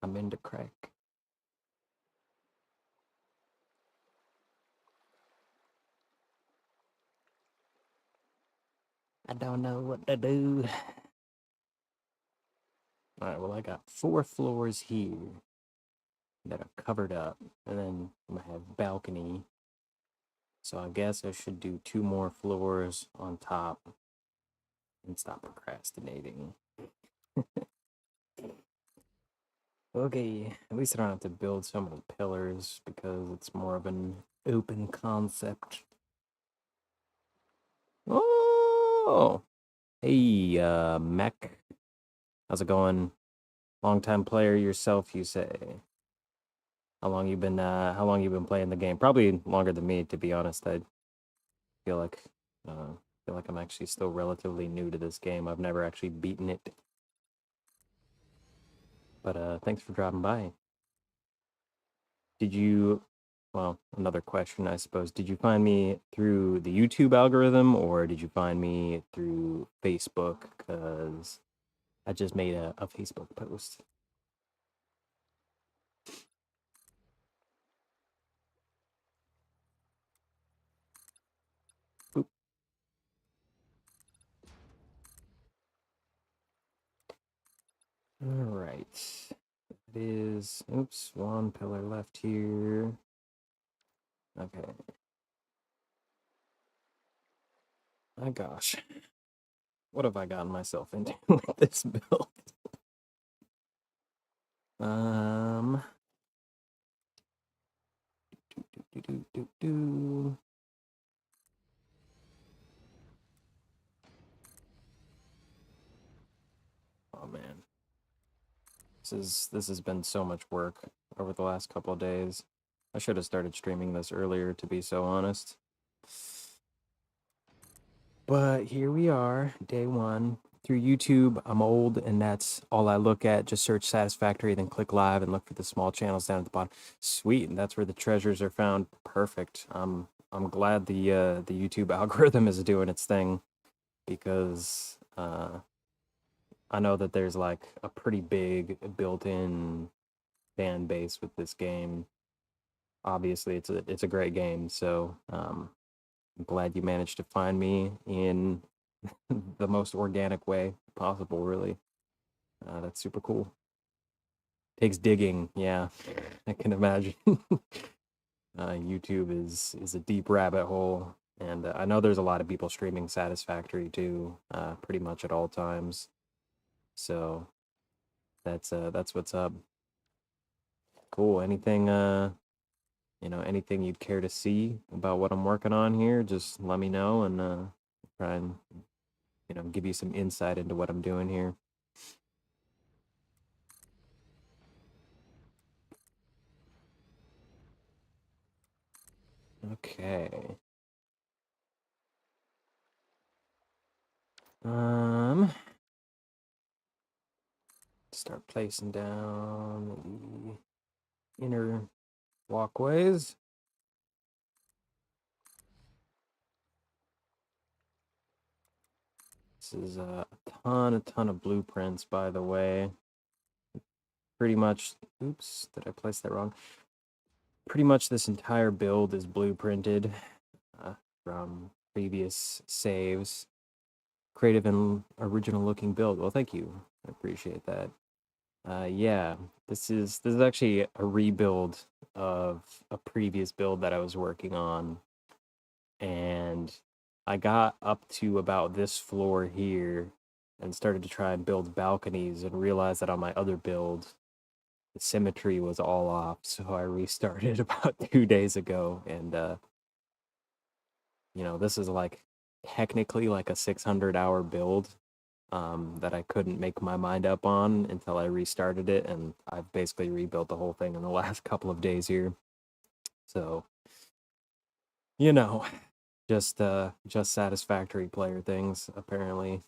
I'm into crack. I don't know what to do. All right, well, I got 4 floors here that are covered up, and then I'm gonna have balcony. So I guess I should do 2 more floors on top and stop procrastinating. Okay, at least I don't have to build so many pillars because it's more of an open concept. Oh, hey, Mech. How's it going? Long time player yourself, you say? How long you been playing the game? Probably longer than me, to be honest. I feel like, feel like I'm actually still relatively new to this game. I've never actually beaten it. But thanks for dropping by. Did you, well, another question, I suppose. Did you find me through the YouTube algorithm or did you find me through Facebook? Because I just made a Facebook post. Oop. All right. It is, oops, 1 pillar left here. Okay. My gosh. What have I gotten myself into with this build? Um, do. Oh man, this has been so much work over the last couple of days. I should have started streaming this earlier, to be so honest. But here we are, day 1. Through YouTube, I'm old, and that's all I look at. Just search Satisfactory, then click live, and look for the small channels down at the bottom. Sweet, and that's where the treasures are found. Perfect. I'm glad the YouTube algorithm is doing its thing, because I know that there's like a pretty big built-in fan base with this game. Obviously, it's a great game, so I'm glad you managed to find me in the most organic way possible, really. That's super cool. Takes digging, yeah, I can imagine. YouTube is a deep rabbit hole, and I know there's a lot of people streaming Satisfactory too, pretty much at all times. So that's what's up. Cool. Anything anything you'd care to see about what I'm working on here, just let me know and try and give you some insight into what I'm doing here. Okay. Start placing down the inner walkways. This is a ton of blueprints, by the way. Pretty much, oops, did I place that wrong? Pretty much this entire build is blueprinted from previous saves. Creative and original looking build. Well, thank you. I appreciate that. Yeah, this is actually a rebuild of a previous build that I was working on, and I got up to about this floor here and started to try and build balconies and realized that on my other build the symmetry was all off, so I restarted about 2 days ago, and this is like technically like a 600-hour build that I couldn't make my mind up on until I restarted it, and I've basically rebuilt the whole thing in the last couple of days here. So, you know, just satisfactory player things, apparently.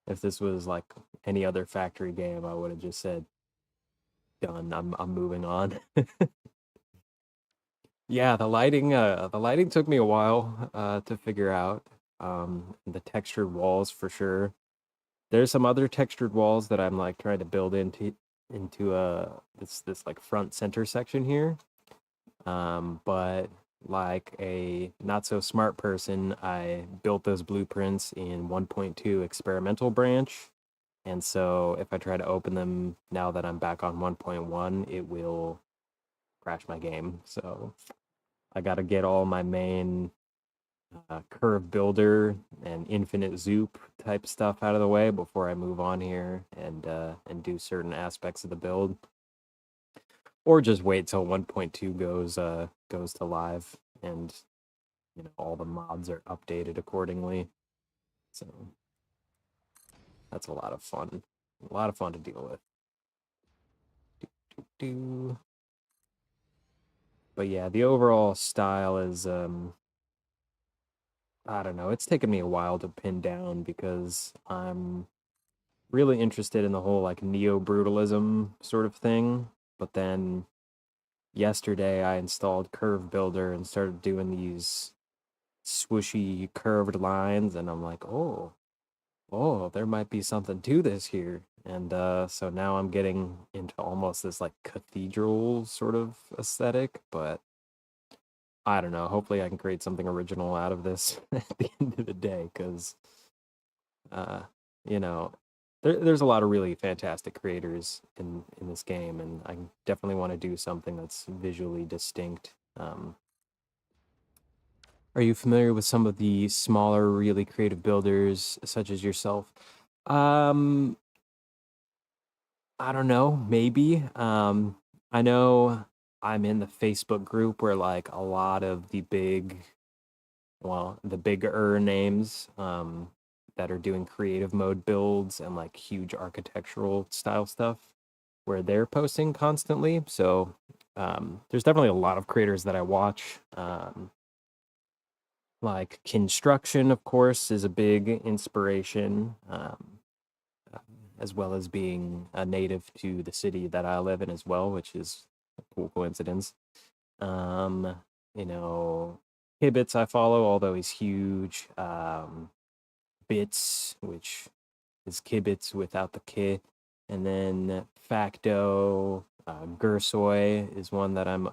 If this was like any other factory game, I would have just said, done, I'm moving on. Yeah, the lighting took me a while to figure out. The textured walls for sure. there's some other textured walls that I'm like trying to build into this like front center section here. But like a not so smart person, I built those blueprints in 1.2 experimental branch. And so if I try to open them now that I'm back on 1.1, it will crash my game. So I got to get all my main curve builder and infinite zoop type stuff out of the way before I move on here and do certain aspects of the build, or just wait till 1.2 goes to live and all the mods are updated accordingly. So that's a lot of fun to deal with. But yeah, the overall style is I don't know, it's taken me a while to pin down because I'm really interested in the whole like neo-brutalism sort of thing. But then yesterday I installed Curve Builder and started doing these swooshy curved lines, and I'm like, oh, there might be something to this here. And so now I'm getting into almost this like cathedral sort of aesthetic, but I don't know. Hopefully I can create something original out of this at the end of the day, because uh, you know, there's a lot of really fantastic creators in this game, and I definitely want to do something that's visually distinct. Are you familiar with some of the smaller, really creative builders such as yourself? Um, I don't know, maybe. I know I'm in the Facebook group where like a lot of the bigger names that are doing creative mode builds and like huge architectural style stuff where they're posting constantly. So there's definitely a lot of creators that I watch. Like Construction, of course, is a big inspiration, as well as being a native to the city that I live in as well, which is a cool coincidence. Um, you know, Hibbits I follow, although he's huge. Bits, which is Kibitz without the K. And then Facto, Gersoy is one that I'm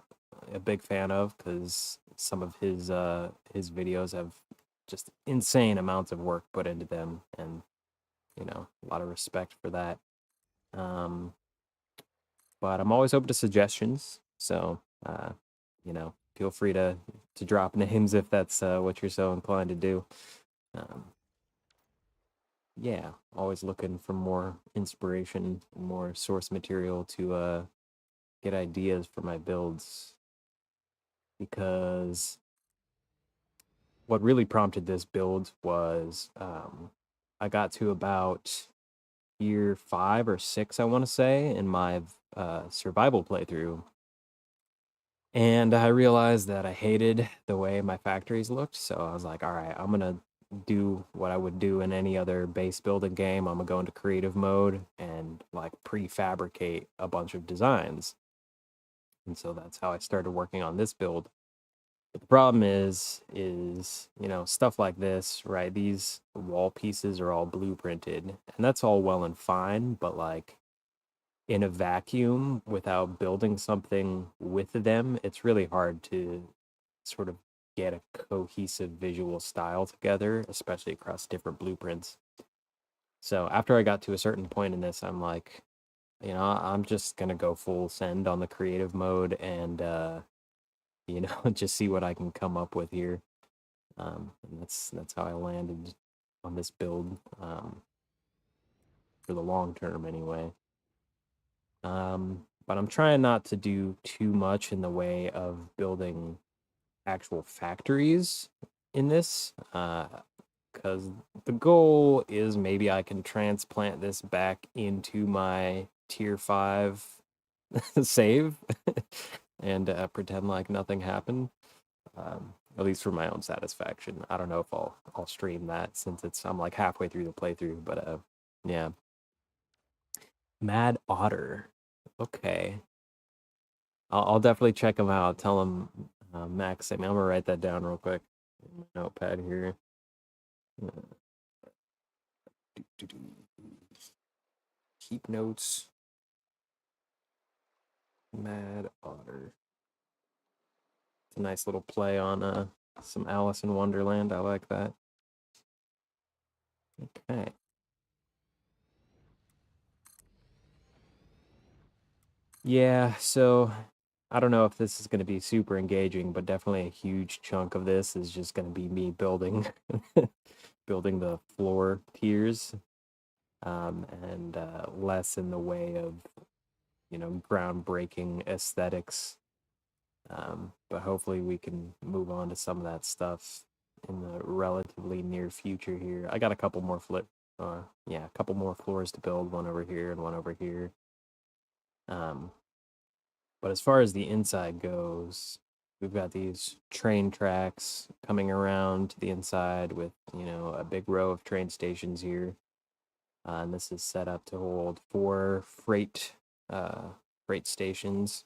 a big fan of because some of his videos have just insane amounts of work put into them, and a lot of respect for that. Um, but I'm always open to suggestions, so feel free to drop names if that's what you're so inclined to do. Um, yeah, always looking for more inspiration, more source material to get ideas for my builds, because what really prompted this build was I got to about year 5 or 6, I want to say, in my survival playthrough, and I realized that I hated the way my factories looked. So I was like, all right, I'm gonna do what I would do in any other base building game. I'm gonna go into creative mode and like prefabricate a bunch of designs. And so that's how I started working on this build. But the problem is stuff like this, right? These wall pieces are all blueprinted, and that's all well and fine, but like in a vacuum without building something with them, it's really hard to sort of get a cohesive visual style together, especially across different blueprints. So after I got to a certain point in this, I'm like, I'm just gonna go full send on the creative mode and just see what I can come up with here. And that's how I landed on this build, for the long term anyway. But I'm trying not to do too much in the way of building actual factories in this, because the goal is maybe I can transplant this back into my tier 5 save and pretend like nothing happened, at least for my own satisfaction. I don't know if I'll stream that since I'm like halfway through the playthrough, but yeah. Mad Otter. Okay. I'll definitely check him out. Tell him Max sent me. I'm gonna write that down real quick. Notepad here. Keep notes. Mad Otter. It's a nice little play on some Alice in Wonderland. I like that. Okay. Yeah, so I don't know if this is going to be super engaging, but definitely a huge chunk of this is just going to be me building building the floor tiers, and less in the way of, groundbreaking aesthetics. But hopefully we can move on to some of that stuff in the relatively near future here. I got a couple more a couple more floors to build, one over here and one over here. But as far as the inside goes, we've got these train tracks coming around to the inside with, a big row of train stations here. And this is set up to hold 4 freight stations.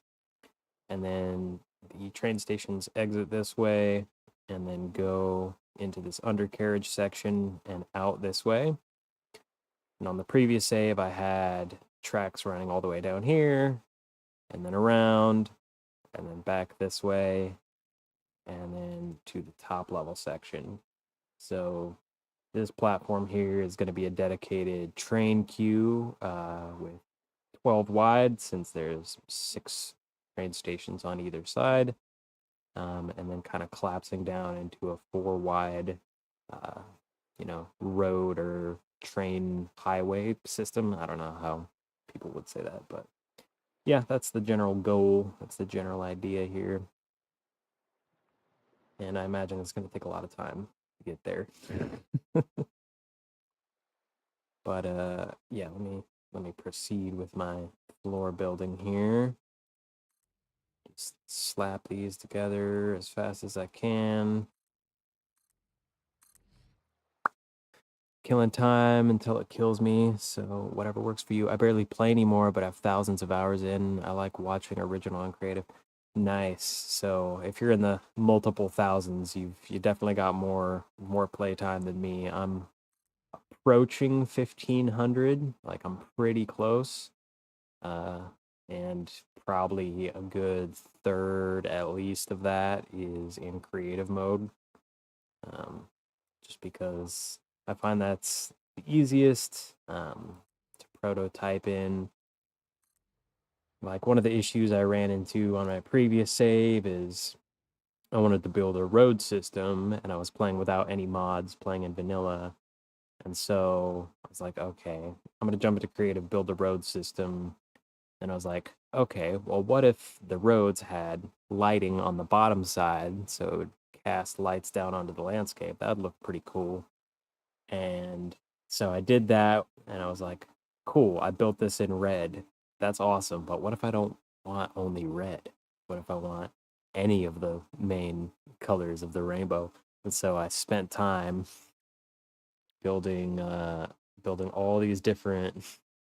And then the train stations exit this way and then go into this undercarriage section and out this way. And on the previous save, I had tracks running all the way down here and then around and then back this way and then to the top level section. So this platform here is going to be a dedicated train queue with 12 wide, since there's 6 train stations on either side, and then kind of collapsing down into a 4 wide, road or train highway system. I don't know how people would say that, but yeah, that's the general goal. That's the general idea here. And I imagine it's going to take a lot of time to get there. But yeah, let me proceed with my floor building here. Just slap these together as fast as I can. Killing time until it kills me, so whatever works for you. I barely play anymore, but I have thousands of hours in. I like watching original and creative. Nice. So if you're in the multiple thousands, you definitely got more play time than me. I'm approaching 1500, like I'm pretty close. And probably a good third at least of that is in creative mode. Just because I find that's the easiest to prototype in. Like, one of the issues I ran into on my previous save is I wanted to build a road system and I was playing without any mods, playing in vanilla. And so I was like, okay, I'm going to jump into creative, build a road system. And I was like, okay, well, what if the roads had lighting on the bottom side, so it would cast lights down onto the landscape? That would look pretty cool. And so I did that, and I was like, cool, I built this in red. That's awesome. But what if I don't want only red? What if I want any of the main colors of the rainbow? And so I spent time building all these different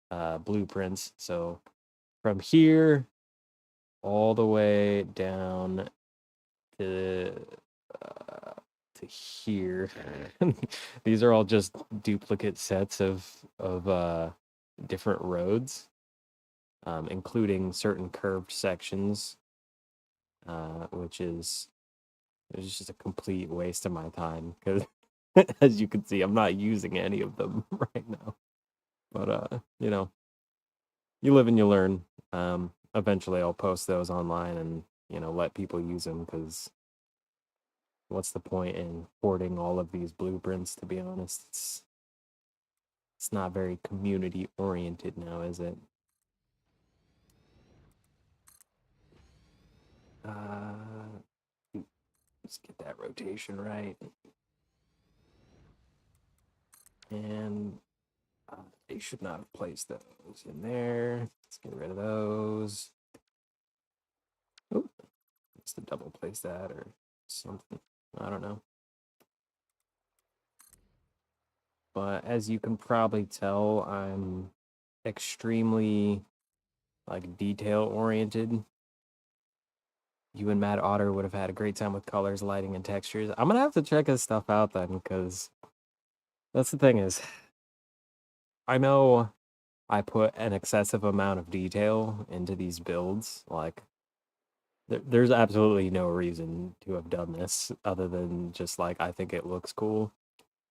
blueprints. So from here all the way down to here. These are all just duplicate sets of different roads, including certain curved sections, which is just a complete waste of my time because, as you can see, I'm not using any of them right now. But you live and you learn. Eventually, I'll post those online and let people use them, because what's the point in hoarding all of these blueprints? To be honest, it's not very community oriented now, is it? Let's get that rotation right. And they should not have placed those in there. Let's get rid of those. Oh, let's double place that or something. I don't know. But as you can probably tell, I'm extremely detail oriented. You and Matt Otter would have had a great time with colors, lighting, and textures. I'm gonna have to check his stuff out then, because that's the thing is, I know I put an excessive amount of detail into these builds. Like, there's absolutely no reason to have done this other than just like I think it looks cool.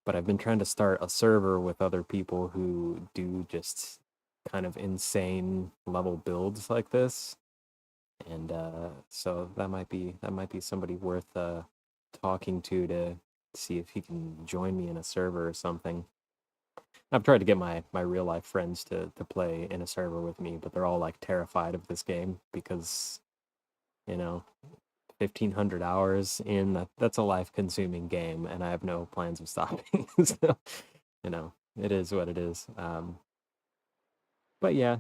But I've been trying to start a server with other people who do just kind of insane level builds like this. And so that might be somebody worth talking to see if he can join me in a server or something. I've tried to get my real life friends to play in a server with me, but they're all like terrified of this game because, you know, 1,500 hours in that's a life consuming game, and I have no plans of stopping. So, it is what it is. But yeah,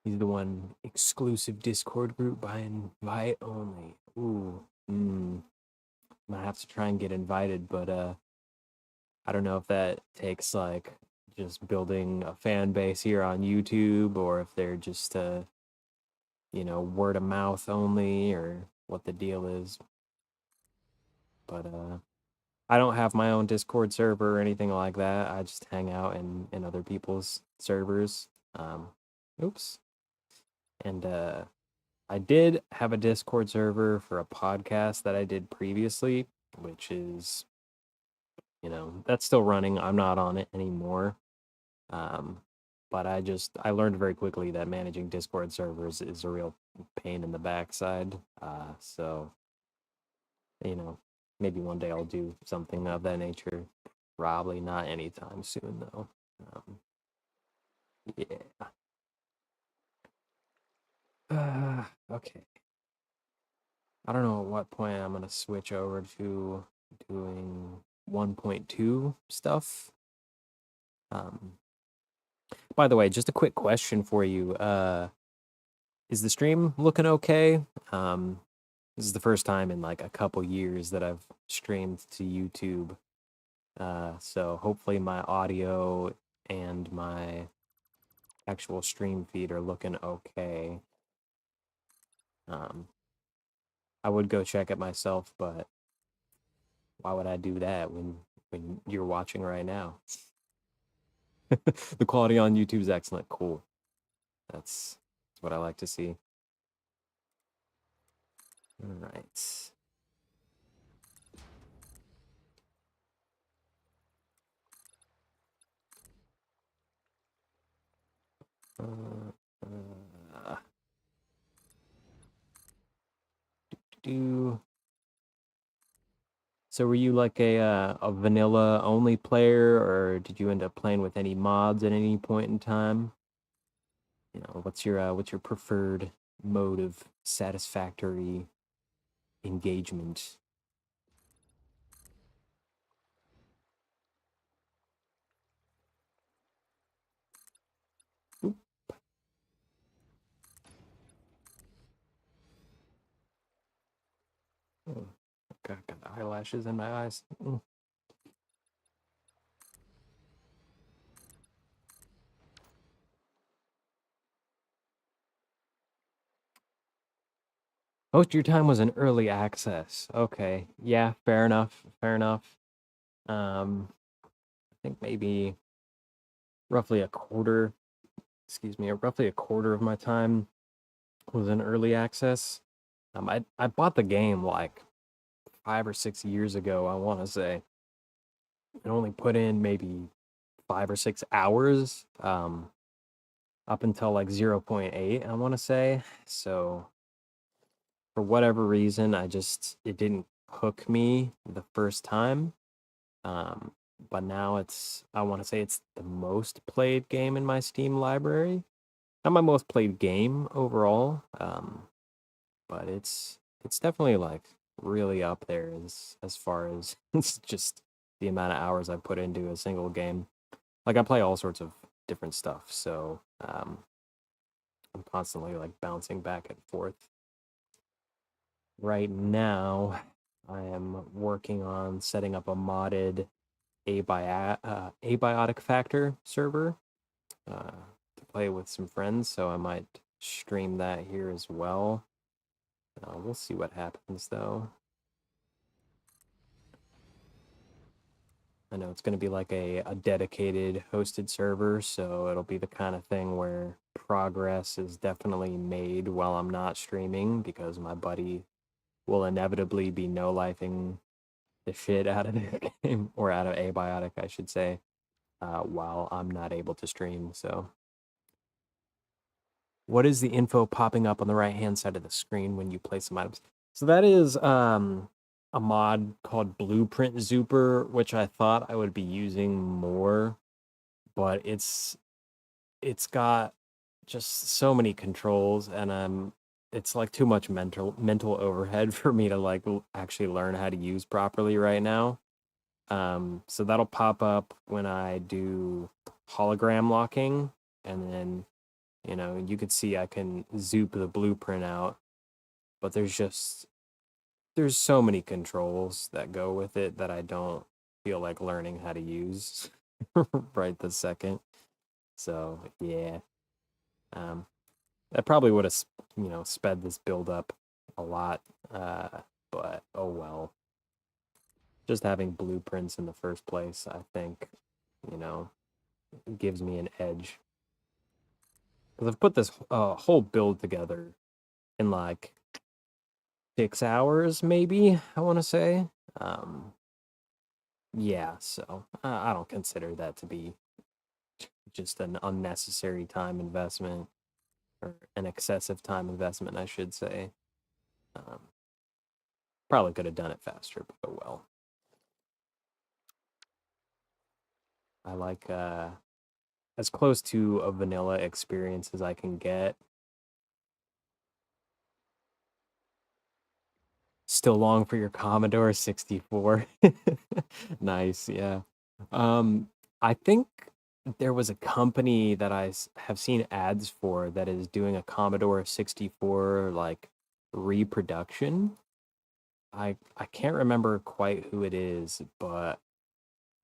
he's the one exclusive Discord group by invite only. Ooh, I'm gonna have to try and get invited, but I don't know if that takes like just building a fan base here on YouTube or if they're just word of mouth only or what the deal is. But I don't have my own Discord server or anything like that. I just hang out in other people's servers. Um, oops. And I did have a Discord server for a podcast that I did previously, which is, that's still running. I'm not on it anymore. Um, but I learned very quickly that managing Discord servers is a real pain in the backside. So, you know, maybe one day I'll do something of that nature. Probably not anytime soon, though. Yeah. Okay. I don't know at what point I'm gonna switch over to doing 1.2 stuff. Um, by the way, just a quick question for you. Is the stream looking okay? This is the first time in like a couple years that I've streamed to YouTube. So hopefully my audio and my actual stream feed are looking okay. Um, I would go check it myself, but why would I do that when you're watching right now? The quality on YouTube is excellent. Cool. That's what I like to see. All right. Uh, do So were you like a vanilla only player, or did you end up playing with any mods at any point in time? What's your preferred mode of satisfactory engagement? Oop, oh, got the eyelashes in my eyes. Most of your time was in early access. Okay, yeah, fair enough. Fair enough. I think maybe roughly a quarter. Excuse me, roughly a quarter of my time was in early access. I bought the game like 5 or 6 years ago, I want to say. I only put in maybe 5 or 6 hours, up until like 0.8, I want to say. So for whatever reason, it didn't hook me the first time. Um, but now I want to say it's the most played game in my Steam library. Not my most played game overall, but it's definitely like really up there as far as it's just the amount of hours I put into a single game. Like I play all sorts of different stuff, so I'm constantly like bouncing back and forth. Right now, I am working on setting up a modded abiotic factor server to play with some friends, so I might stream that here as well. We'll see what happens though. I know it's going to be like a dedicated hosted server, so it'll be the kind of thing where progress is definitely made while I'm not streaming because my buddy will inevitably be no-lifing the shit out of the game, or out of Abiotic, I should say, while I'm not able to stream. So, what is the info popping up on the right-hand side of the screen when you place some items? So that is a mod called Blueprint Zuper, which I thought I would be using more, but it's got just so many controls, and it's like too much mental overhead for me to like actually learn how to use properly right now. So that'll pop up when I do hologram locking, and then you could see I can zoop the blueprint out, but there's so many controls that go with it that I don't feel like learning how to use right this second. So yeah, um, that probably would have sped this build up a lot, but oh well. Just having blueprints in the first place, I think, you know, gives me an edge. Because I've put this whole build together in like 6 hours, maybe, I want to say. Yeah, so I don't consider that to be just an unnecessary time investment, or an excessive time investment, I should say. Um, Probably could have done it faster, but oh well. I like as close to a vanilla experience as I can get. Still long for your Commodore 64. Nice, yeah. I think there was a company that have seen ads for that is doing a Commodore 64 like reproduction. I can't remember quite who it is, but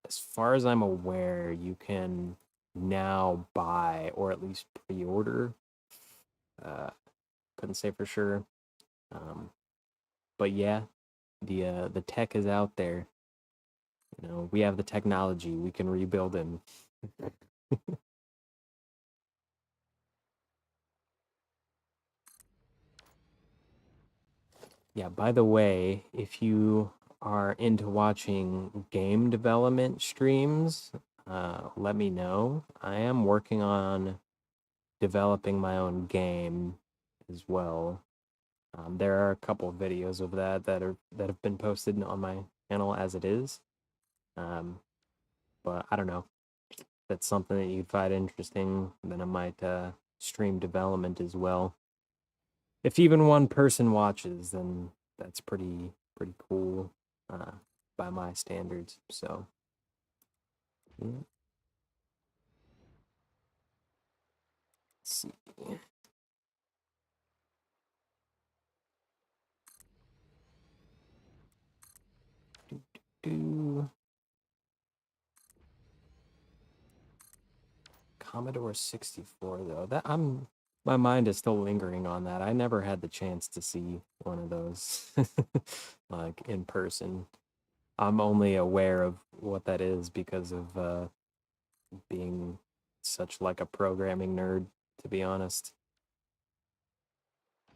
as far as I'm aware, you can now buy or at least pre-order. Couldn't say for sure. Um, but yeah, the tech is out there. We have the technology. We can rebuild him. Yeah, by the way, if you are into watching game development streams, let me know. I am working on developing my own game as well. There are a couple of videos of that have been posted on my channel as it is. But I don't know. If that's something that you'd find interesting, then I might stream development as well. If even one person watches, then that's pretty cool by my standards. So yeah. Let's see. Do Commodore 64 though. My mind is still lingering on that. I never had the chance to see one of those like in person. I'm only aware of what that is because of being such like a programming nerd, to be honest.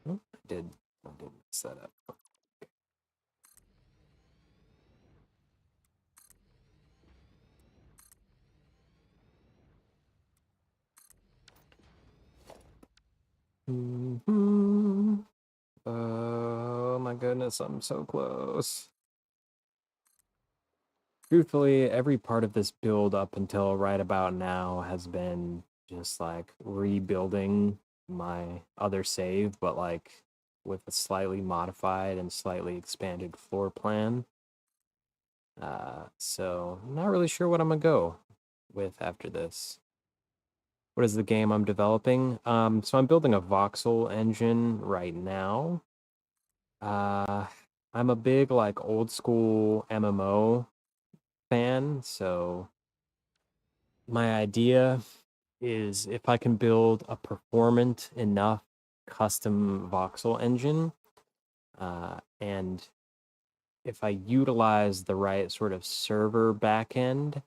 Oh, I did mess that up. Oh my goodness, I'm so close. Truthfully, every part of this build up until right about now has been just like rebuilding my other save, but like with a slightly modified and slightly expanded floor plan. So I'm not really sure what I'm gonna go with after this. What is the game I'm developing? So I'm building a voxel engine right now. Uh, I'm a big like old school MMO fan, so my idea is if I can build a performant enough custom voxel engine, and if I utilize the right sort of server backend,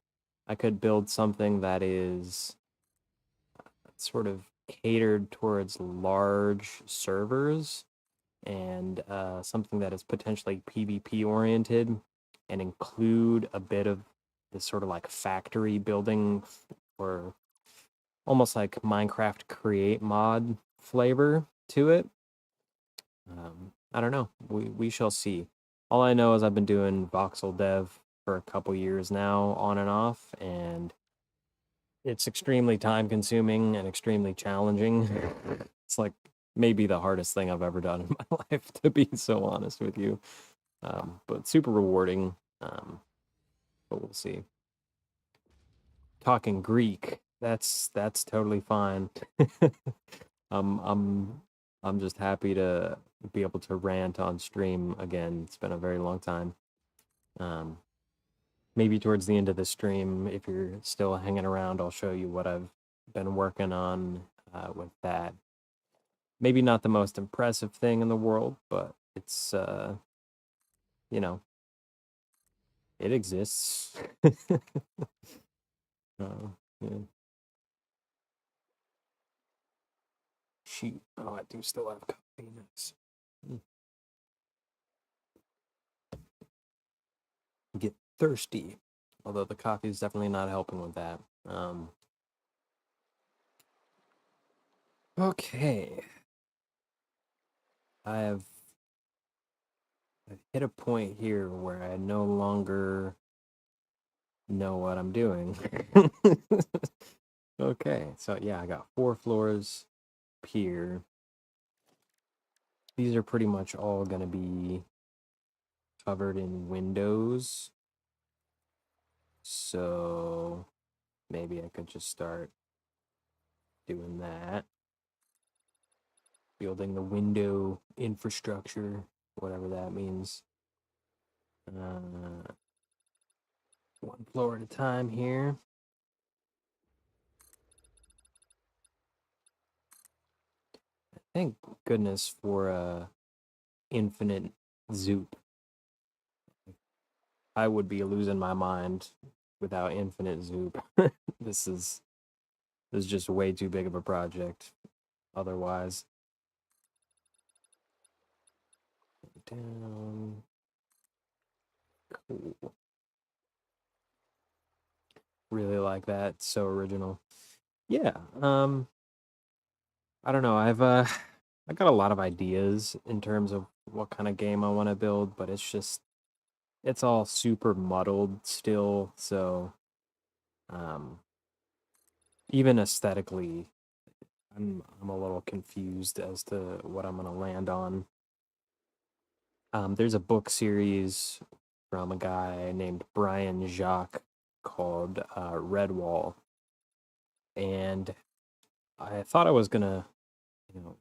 I could build something that is sort of catered towards large servers and something that is potentially PvP oriented and include a bit of this sort of like factory building or almost like Minecraft create mod flavor to it. I don't know. We shall see. All I know is I've been doing voxel dev for a couple years now, on and off, and it's extremely time consuming and extremely challenging. It's like maybe the hardest thing I've ever done in my life, to be so honest with you. But super rewarding. But we'll see. Talking Greek, that's totally fine. um, I'm I'm just happy to be able to rant on stream again. It's been a very long time. Um, Maybe towards the end of the stream, if you're still hanging around, I'll show you what I've been working on with that. Maybe not the most impressive thing in the world, but it's you know, it exists. Yeah. Shoot. Oh, I do still have coffee. Nice. Get thirsty. Although the coffee is definitely not helping with that. Okay. I've hit a point here where I no longer know what I'm doing. Okay, so yeah, I got 4 floors here. These are pretty much all gonna be covered in windows. So maybe I could just start doing that. Building the window infrastructure, whatever that means. 1 floor at a time here. Thank goodness for infinite zoop. I would be losing my mind without infinite zoop. This is just way too big of a project otherwise. Down. Cool. Really like that. It's so original. Yeah. I don't know. I got a lot of ideas in terms of what kind of game I want to build, but it's all super muddled still, so um even aesthetically I'm a little confused as to what I'm gonna land on. There's a book series from a guy named Brian Jacques called Redwall, and I thought I was gonna,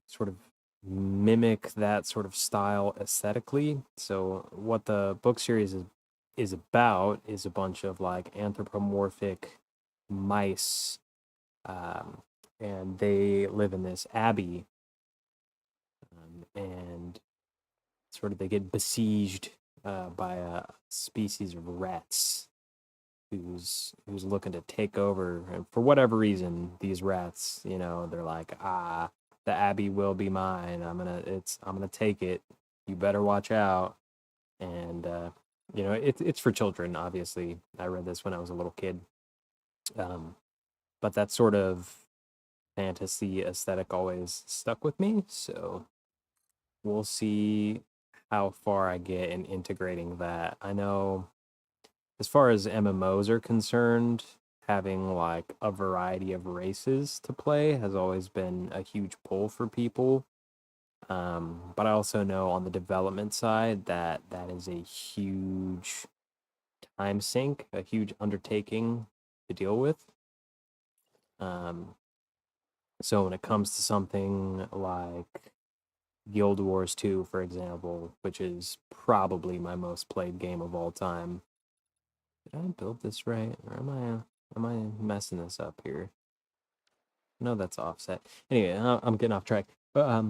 sort of mimic that sort of style aesthetically. So what the book series is about is a bunch of like anthropomorphic mice, um, and they live in this abbey, and sort of they get besieged by a species of rats who's looking to take over. And for whatever reason, these rats, they're like, the abbey will be mine. I'm gonna take it. You better watch out. And it's for children. Obviously, I read this when I was a little kid. But that sort of fantasy aesthetic always stuck with me. So we'll see how far I get in integrating that. I know as far as MMOs are concerned, having like a variety of races to play has always been a huge pull for people. But I also know on the development side that that is a huge time sink, a huge undertaking to deal with. Um, so when it comes to something like Guild Wars 2, for example, which is probably my most played game of all time. Did I build this right, or am I messing this up here? No, that's offset. Anyway, I'm getting off track. But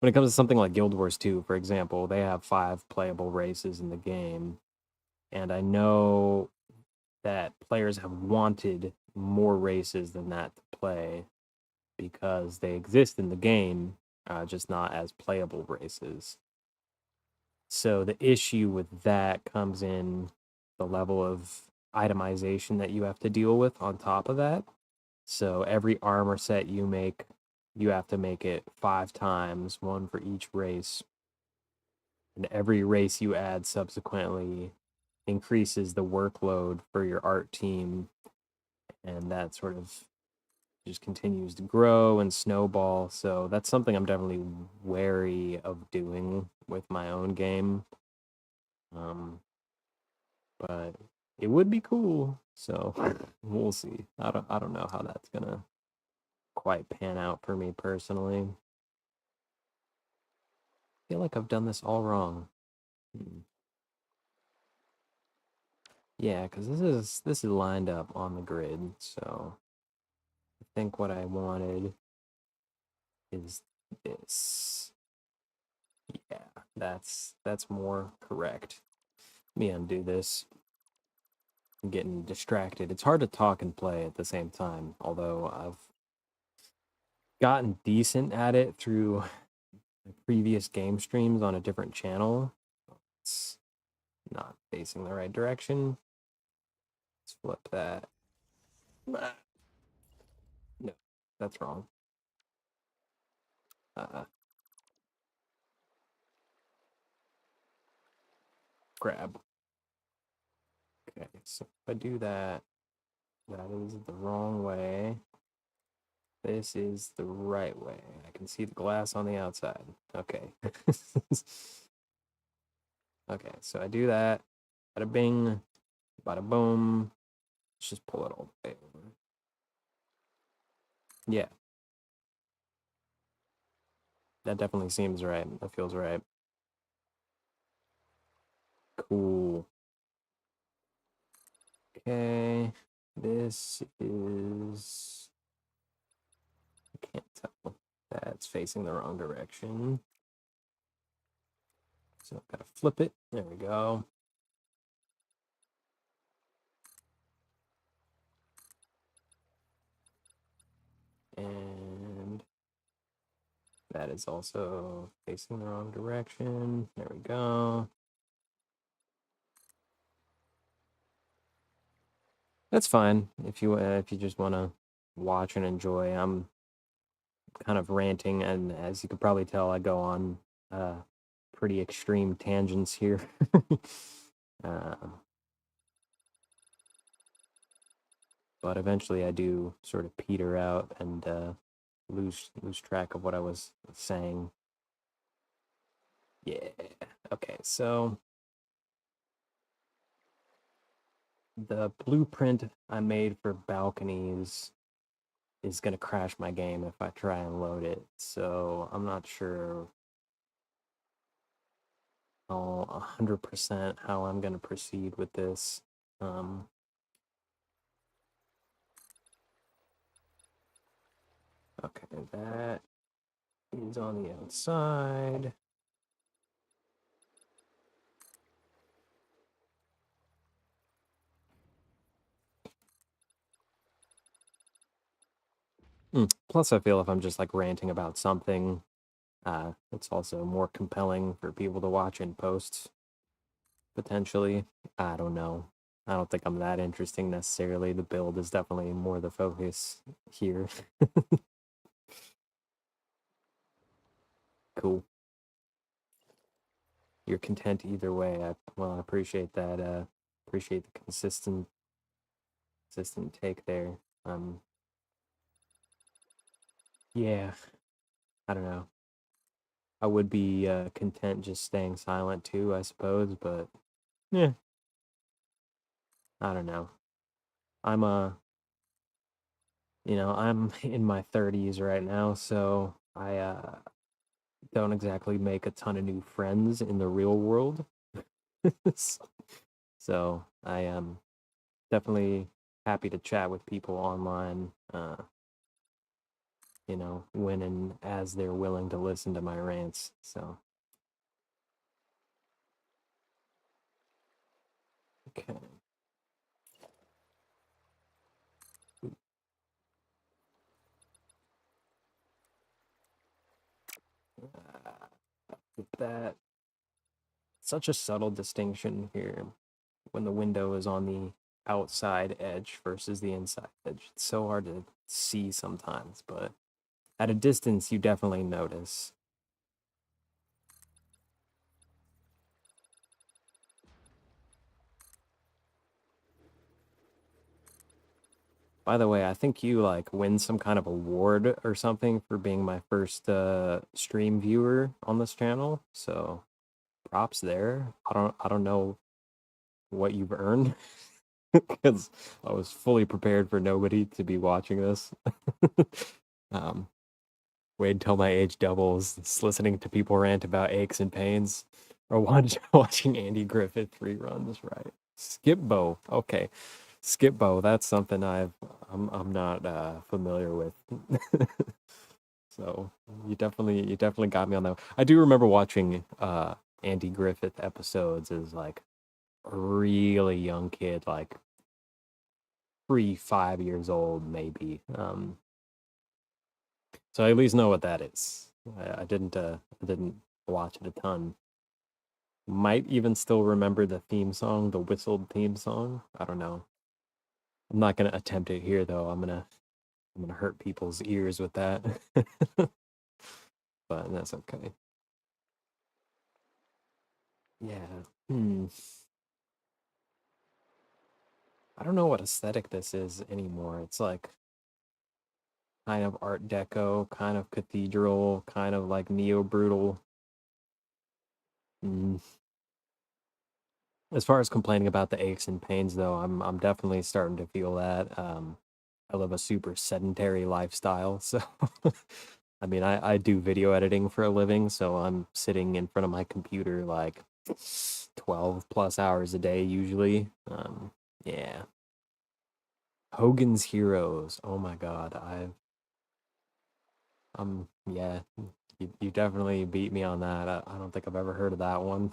when it comes to something like Guild Wars 2, for example, they have 5 playable races in the game, and I know that players have wanted more races than that to play because they exist in the game, just not as playable races. So the issue with that comes in the level of itemization that you have to deal with on top of that. So every armor set you make, you have to make it 5 times, one for each race. And every race you add subsequently increases the workload for your art team, and that sort of just continues to grow and snowball. So that's something I'm definitely wary of doing with my own game. But it would be cool. So we'll see. I don't know how that's gonna quite pan out for me personally. I feel like I've done this all wrong. Yeah, because this is lined up on the grid, so I think what I wanted is this. Yeah, that's more correct. Let me undo this. I'm getting distracted. It's hard to talk and play at the same time, although I've gotten decent at it through previous game streams on a different channel. It's not facing the right direction. Let's flip that. No, that's wrong. Grab. Okay, so if I do that, that is the wrong way. This is the right way. I can see the glass on the outside. Okay. Okay, so I do that. Bada bing, bada boom. Let's just pull it all the way over. Yeah. That definitely seems right. That feels right. Cool. Okay. This is... I can't tell. That's facing the wrong direction. So I've got to flip it. There we go. And that is also facing the wrong direction. There we go. That's fine if you just want to watch and enjoy. I'm kind of ranting, and as you can probably tell, I go on pretty extreme tangents here. uh, but eventually, I do sort of peter out and lose track of what I was saying. Yeah. Okay. So the blueprint I made for balconies is going to crash my game if I try and load it. So I'm not sure 100% how I'm going to proceed with this. Okay, that is on the outside. Plus, I feel if I'm just like ranting about something, it's also more compelling for people to watch in post, potentially. I don't know. I don't think I'm that interesting necessarily. The build is definitely more the focus here. Cool. You're content either way. I appreciate that. Appreciate the consistent take there. Yeah, I don't know. I would be content just staying silent too, I suppose, but yeah, I don't know. I'm I'm in my 30s right now, so I don't exactly make a ton of new friends in the real world. So I am definitely happy to chat with people online. you know, when and as they're willing to listen to my rants. So, okay. With that, such a subtle distinction here when the window is on the outside edge versus the inside edge. It's so hard to see sometimes, but at a distance, you definitely notice. By the way, I think you like win some kind of award or something for being my first stream viewer on this channel. So props there. I don't know what you've earned because I was fully prepared for nobody to be watching this. um, wait until my age doubles, just listening to people rant about aches and pains, or watching Andy Griffith reruns. Right? Skip Bow. Okay. Skip bow, that's something I'm not familiar with. So you definitely got me on that. I do remember watching Andy Griffith episodes as like a really young kid, like 3, 5 years old maybe. So I at least know what that is. I didn't watch it a ton. Might even still remember the theme song, the whistled theme song. I don't know. I'm not gonna attempt it here though. I'm gonna hurt people's ears with that. But that's okay. Yeah. I don't know what aesthetic this is anymore. It's like kind of Art Deco, kind of cathedral, kind of like neo-brutal. Mm. As far as complaining about the aches and pains, though, I'm definitely starting to feel that. I live a super sedentary lifestyle, so I mean, I do video editing for a living, so I'm sitting in front of my computer like 12 plus hours a day usually. Yeah. Hogan's Heroes. Oh my God. Yeah, you definitely beat me on that. I don't think I've ever heard of that one.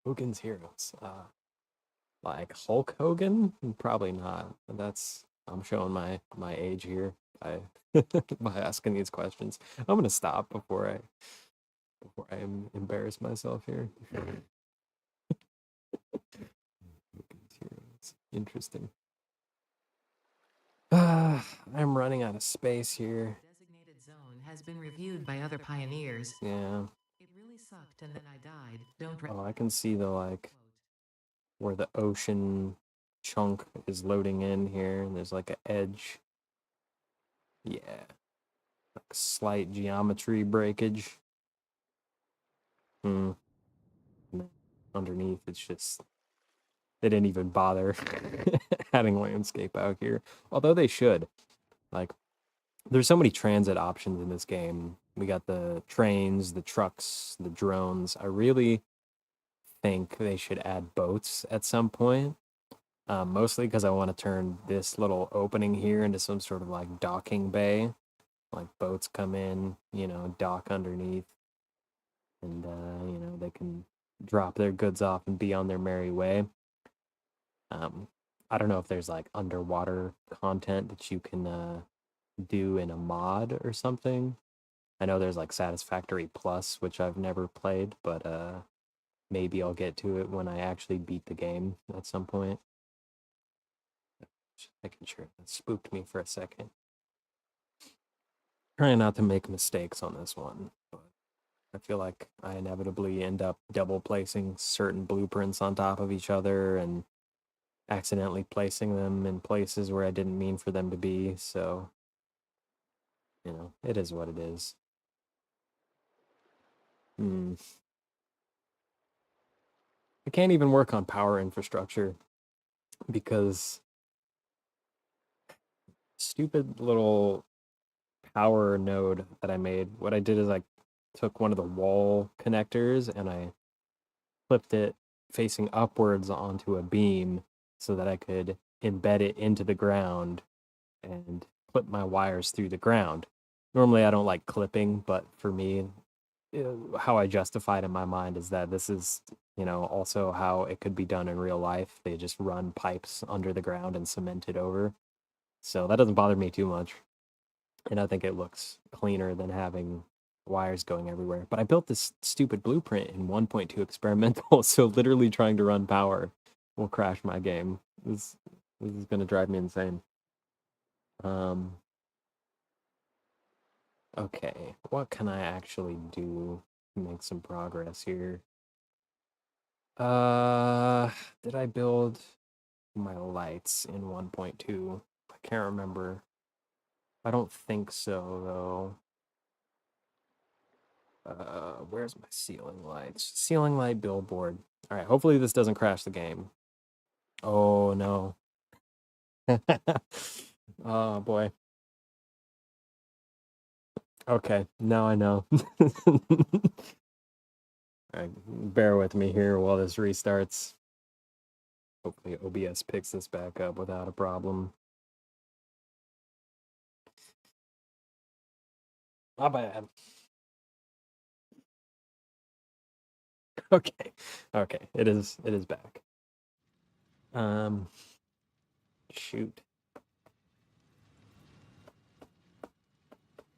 Hogan's Heroes. Like Hulk Hogan? Probably not. I'm showing my age here. I by asking these questions. I'm gonna stop before I embarrass myself here. Interesting. I'm running out of space here. Designated zone has been reviewed by other pioneers. Yeah. It really sucked and then I died. Don't Oh, I can see the like where the ocean chunk is loading in here, and there's like an edge. Yeah. Like slight geometry breakage. Hmm. Underneath, it's just they didn't even bother adding landscape out here. Although they should. Like, there's so many transit options in this game. We got the trains, the trucks, the drones. I really think they should add boats at some point. Mostly because I want to turn this little opening here into some sort of like docking bay. Like boats come in, dock underneath, and they can drop their goods off and be on their merry way. I don't know if there's like underwater content that you can do in a mod or something. I know there's like Satisfactory Plus, which I've never played, but maybe I'll get to it when I actually beat the game at some point. Just making sure. That spooked me for a second. Trying not to make mistakes on this one, but I feel like I inevitably end up double placing certain blueprints on top of each other and accidentally placing them in places where I didn't mean for them to be. So, it is what it is. I can't even work on power infrastructure because stupid little power node that I made. What I did is I took one of the wall connectors and I flipped it facing upwards onto a beam so that I could embed it into the ground and clip my wires through the ground. Normally, I don't like clipping, but for me, how I justify it in my mind is that this is, also how it could be done in real life. They just run pipes under the ground and cement it over. So that doesn't bother me too much. And I think it looks cleaner than having wires going everywhere. But I built this stupid blueprint in 1.2 experimental, so literally trying to run power will crash my game. This is gonna drive me insane. Okay, what can I actually do to make some progress here? Did I build my lights in 1.2? I can't remember. I don't think so, though. Where's my ceiling lights? Ceiling light billboard. All right, hopefully this doesn't crash the game. Oh, no. Oh, boy. Okay, now I know. All right, bear with me here while this restarts. Hopefully OBS picks this back up without a problem. My bad. Okay. Okay. It is back. Shoot.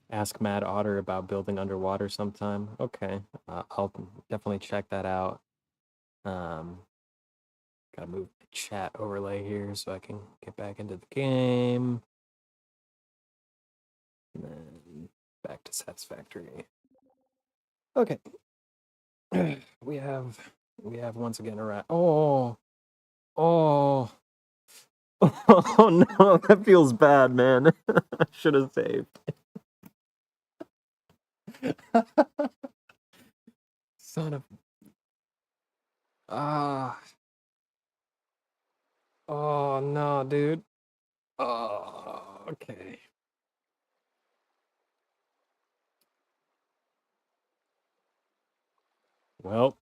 Ask Mad Otter about building underwater sometime. Okay. I'll definitely check that out. Gotta move the chat overlay here so I can get back into the game. And then back to Satisfactory. Okay. We have once again around. Oh. Oh. Oh no, that feels bad, man. I should have saved. Son of. Ah. Oh no, dude. Oh, okay. Well,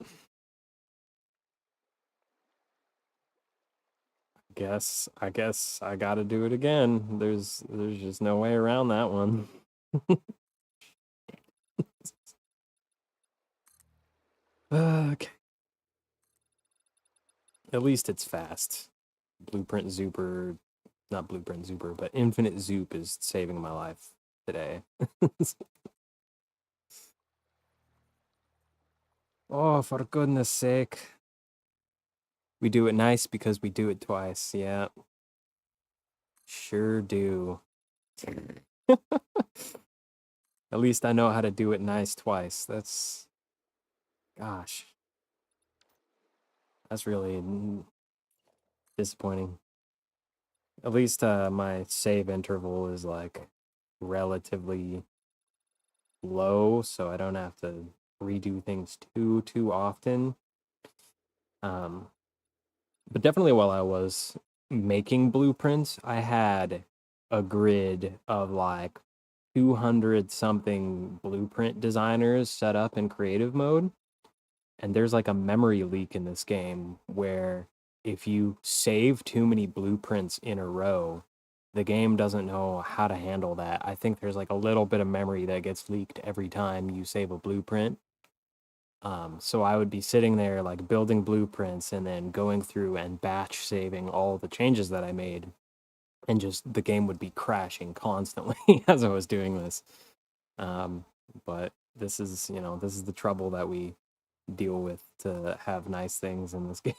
I guess I gotta do it again. There's just no way around that one. Okay. At least it's fast. Blueprint Zuper, not Blueprint Zuper, but Infinite Zoop is saving my life today. Oh, for goodness sake. We do it nice because we do it twice. Yeah. Sure do. At least I know how to do it nice twice. Gosh. That's really disappointing. At least my save interval is like relatively low, so I don't have to redo things too often. But definitely while I was making blueprints, I had a grid of like 200 something blueprint designers set up in creative mode. And there's like a memory leak in this game where if you save too many blueprints in a row, the game doesn't know how to handle that. I think there's like a little bit of memory that gets leaked every time you save a blueprint. So I would be sitting there like building blueprints and then going through and batch saving all the changes that I made. And just the game would be crashing constantly as I was doing this. But this is, this is the trouble that we deal with to have nice things in this game.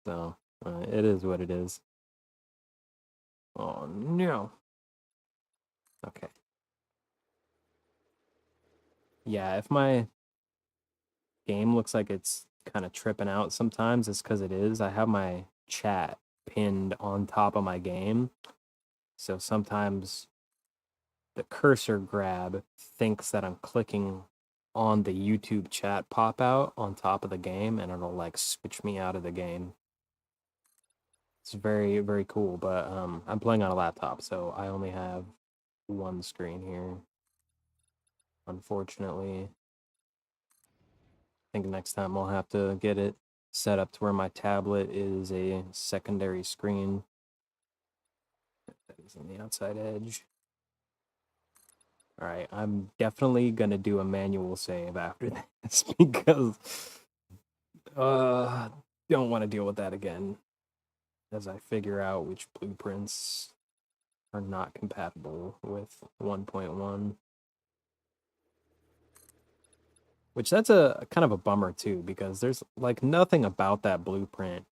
So it is what it is. Oh no. Okay. Yeah, if my game looks like it's kind of tripping out sometimes, it's because it is. I have my chat pinned on top of my game. So sometimes the cursor grab thinks that I'm clicking on the YouTube chat pop out on top of the game and it'll like switch me out of the game. It's very, very cool, but I'm playing on a laptop, so I only have one screen here. Unfortunately. I think next time I'll have to get it set up to where my tablet is a secondary screen. That Using the outside edge. All right, I'm definitely gonna do a manual save after this because don't want to deal with that again as I figure out which blueprints are not compatible with 1.1. Which that's a kind of a bummer too, because there's like nothing about that blueprint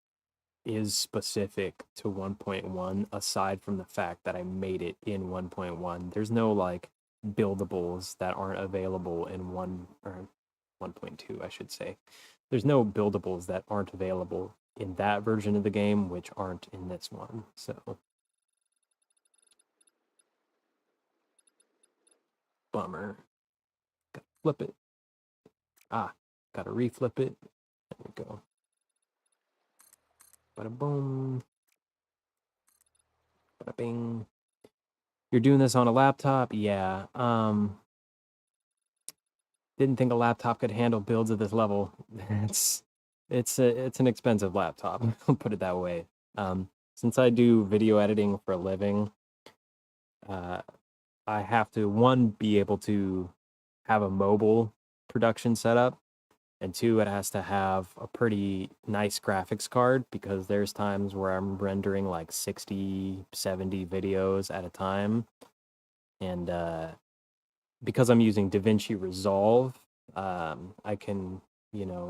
is specific to 1.1 aside from the fact that I made it in 1.1. There's no like buildables that aren't available in 1 or 1.2, I should say. There's no buildables that aren't available in that version of the game which aren't in this one. So bummer. Gotta flip it. Gotta reflip it. There we go. Bada boom. Bada bing. You're doing this on a laptop? Yeah. Didn't think a laptop could handle builds of this level. It's an expensive laptop. I'll put it that way. Since I do video editing for a living, I have to, one, be able to have a mobile production setup, and two, it has to have a pretty nice graphics card because there's times where I'm rendering like 60, 70 videos at a time. And because I'm using DaVinci Resolve, I can,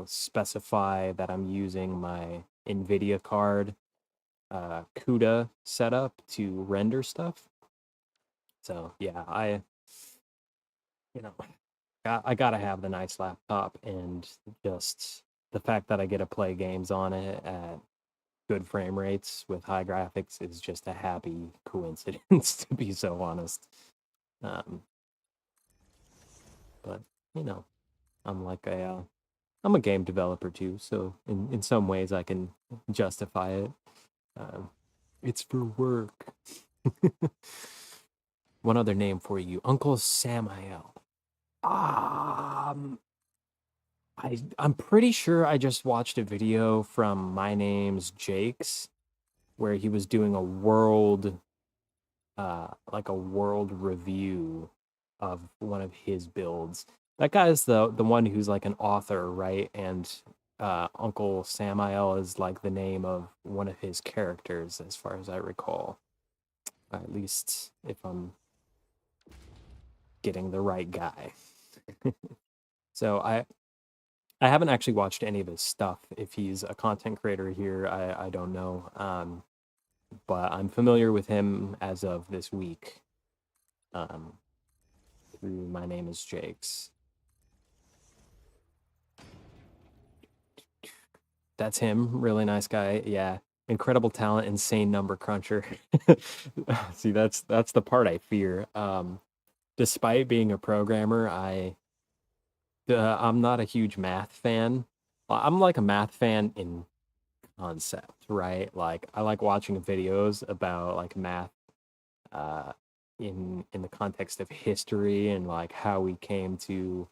specify that I'm using my NVIDIA card CUDA setup to render stuff. So yeah, you know, I gotta have the nice laptop, and just the fact that I get to play games on it at good frame rates with high graphics is just a happy coincidence, to be so honest. But I'm like I'm a game developer too, so in some ways I can justify it. It's for work. One other name for you, Uncle Samael. I'm pretty sure I just watched a video from My Name's Jake's where he was doing a world review of one of his builds. That guy's the one who's like an author, right? And Uncle Samael is like the name of one of his characters, as far as I recall. At least if I'm getting the right guy. So I haven't actually watched any of his stuff. If he's a content creator here, I don't know. But I'm familiar with him as of this week. Through My Name is Jake's. That's him. Really nice guy. Yeah. Incredible talent, insane number cruncher. See, that's the part I fear. Despite being a programmer, I'm not a huge math fan. I'm like a math fan in concept, right? Like I like watching videos about like math uh in the context of history and like how we came to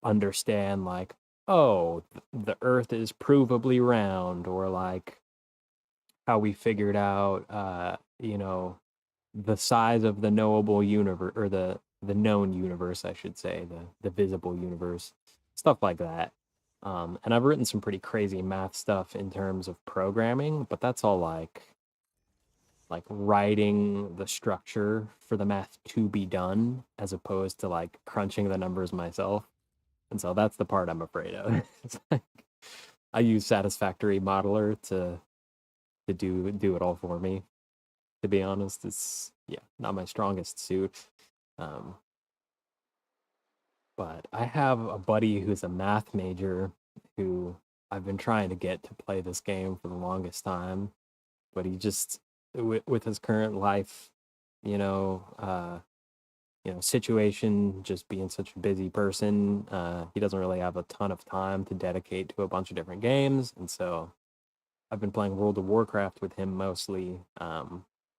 understand like, oh, the earth is provably round, or like how we figured out the size of the knowable universe, or the known universe, I should say, the visible universe, stuff like that. And I've written some pretty crazy math stuff in terms of programming, but that's all like writing the structure for the math to be done as opposed to like crunching the numbers myself. And so that's the part I'm afraid of. It's like, I use Satisfactory modeler to do it all for me. To be honest, it's not my strongest suit. But I have a buddy who's a math major who I've been trying to get to play this game for the longest time, but he just with his current life, situation, just being such a busy person, he doesn't really have a ton of time to dedicate to a bunch of different games, and so I've been playing World of Warcraft with him mostly, up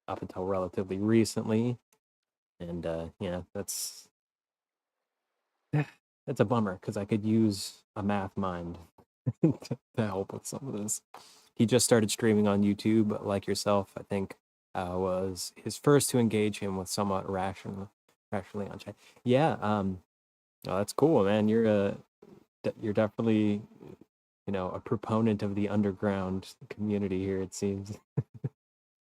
until relatively recently, and that's it's a bummer because I could use a math mind to help with some of this. He just started streaming on YouTube, like yourself, I think was his first to engage him with somewhat rationally on chat. Yeah, oh, that's cool, man. You're definitely, a proponent of the underground community here, it seems.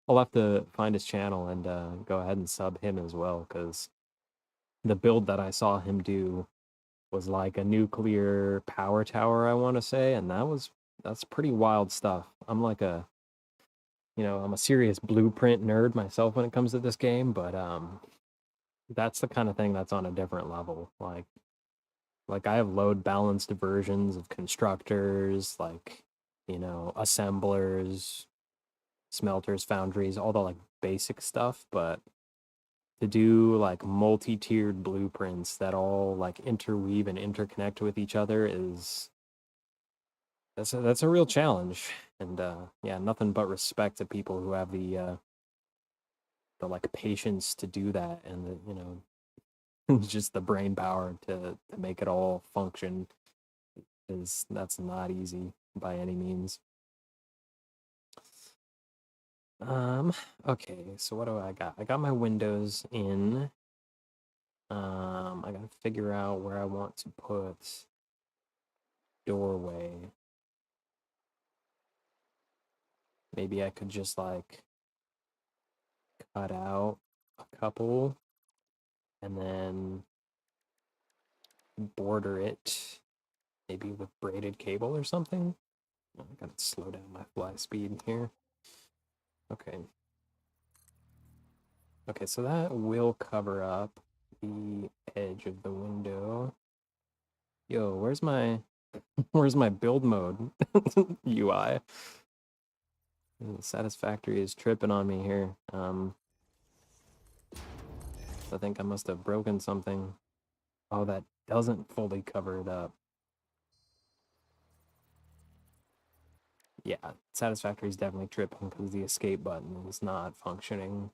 I'll have to find his channel and go ahead and sub him as well, because the build that I saw him do was like a nuclear power tower, I want to say, and that's pretty wild stuff. I'm a serious blueprint nerd myself when it comes to this game, but that's the kind of thing that's on a different level. Like I have load balanced versions of constructors, like, assemblers, smelters, foundries, all the like basic stuff, but to do like multi-tiered blueprints that all like interweave and interconnect with each other that's a real challenge. And yeah, nothing but respect to people who have the like patience to do that, and just the brain power to make it all function, is that's not easy by any means. Okay, so what do I got? I got my windows in. I gotta figure out where I want to put doorway. Maybe I could just like cut out a couple and then border it, maybe with braided cable or something. I gotta slow down my fly speed here. Okay. Okay, so that will cover up the edge of the window. Yo, where's my build mode UI? Satisfactory is tripping on me here. I think I must have broken something. Oh, that doesn't fully cover it up. Yeah, Satisfactory is definitely tripping because the escape button is not functioning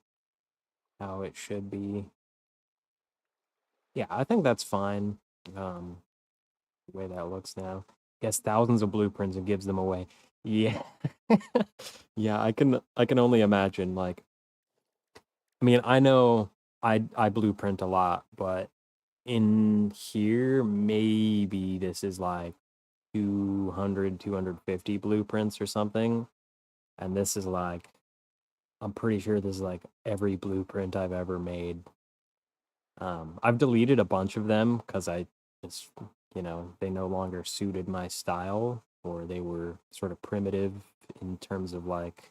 how it should be. Yeah, I think that's fine. The way that looks now. Yes, thousands of blueprints and gives them away. Yeah. Yeah, I can only imagine. Like, I mean, I know I blueprint a lot, but in here, maybe this is like 200, 250 blueprints or something. And this is like, I'm pretty sure this is like every blueprint I've ever made. I've deleted a bunch of them because it's, they no longer suited my style, or they were sort of primitive in terms of like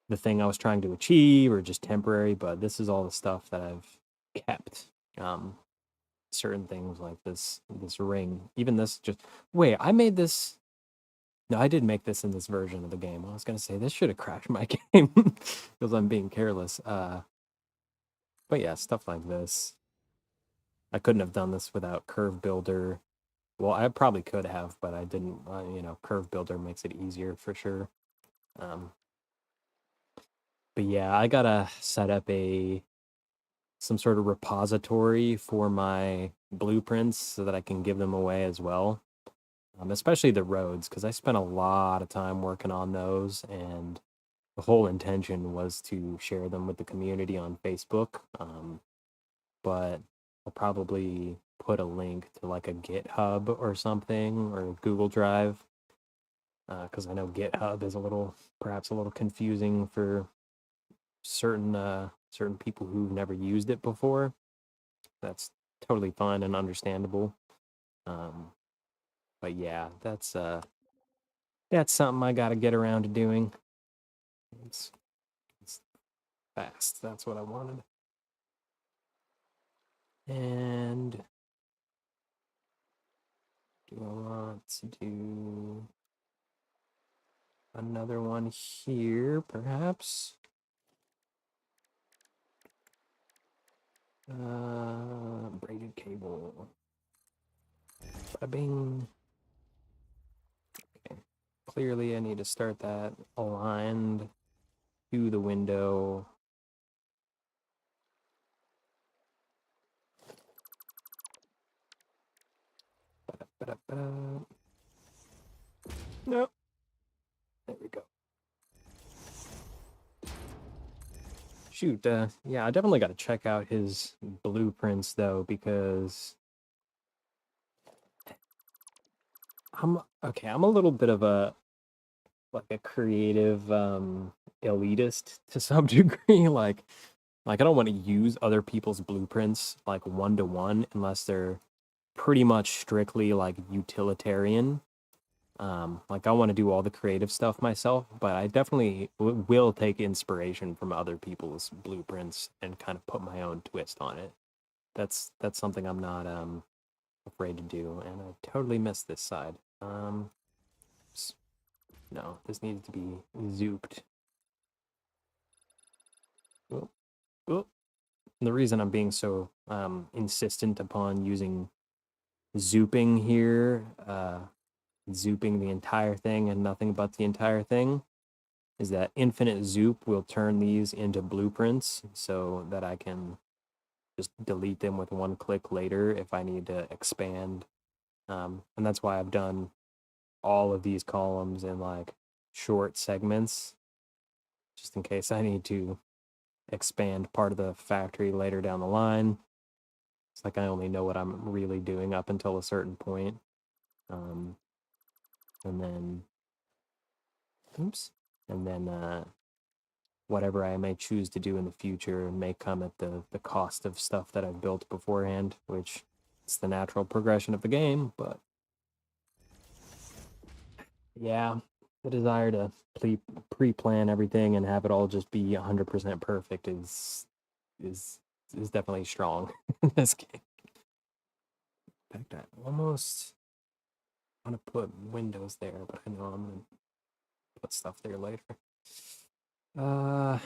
the thing I was trying to achieve, or just temporary. But this is all the stuff that I've kept. Certain things like this ring, even this, just wait, I made this. No, I did make this in this version of the game. I was gonna say this should have crashed my game because I'm being careless. But yeah, stuff like this. I couldn't have done this without Curve Builder. Well, I probably could have, but I didn't. Curve Builder makes it easier for sure. But yeah, I gotta set up some sort of repository for my blueprints so that I can give them away as well. Especially the roads, because I spent a lot of time working on those, and the whole intention was to share them with the community on Facebook. But I'll probably put a link to like a GitHub or something, or Google Drive, because I know GitHub is perhaps a little confusing for certain people who've never used it before. That's totally fine and understandable. But yeah, that's something I got to get around to doing. It's fast. That's what I wanted. And do I want to do another one here, perhaps? Braided cable. Bada bing. Okay. Clearly, I need to start that aligned to the window. Ba-da-ba-da-ba-da. Nope. There we go. shoot, yeah, I definitely got to check out his blueprints though, because I'm a little bit of a creative elitist to some degree. Like I don't want to use other people's blueprints like one to one unless they're pretty much strictly like utilitarian. Like I want to do all the creative stuff myself, but I definitely will take inspiration from other people's blueprints and kind of put my own twist on it. That's something I'm not afraid to do, and I totally missed this side. No, this needs to be zooped. Oh, oh. The reason I'm being so insistent upon using zooping here, zooping the entire thing and nothing but the entire thing, is that infinite zoop will turn these into blueprints so that I can just delete them with one click later if I need to expand. And that's why I've done all of these columns in like short segments, just in case I need to expand part of the factory later down the line. It's like I only know what I'm really doing up until a certain point. And then, oops, and then whatever I may choose to do in the future may come at the cost of stuff that I've built beforehand, which is the natural progression of the game. But yeah, the desire to pre-plan everything and have it all just be 100% perfect is definitely strong in this game. In fact, I almost want to put windows there, but I know I'm gonna put stuff there later. I'm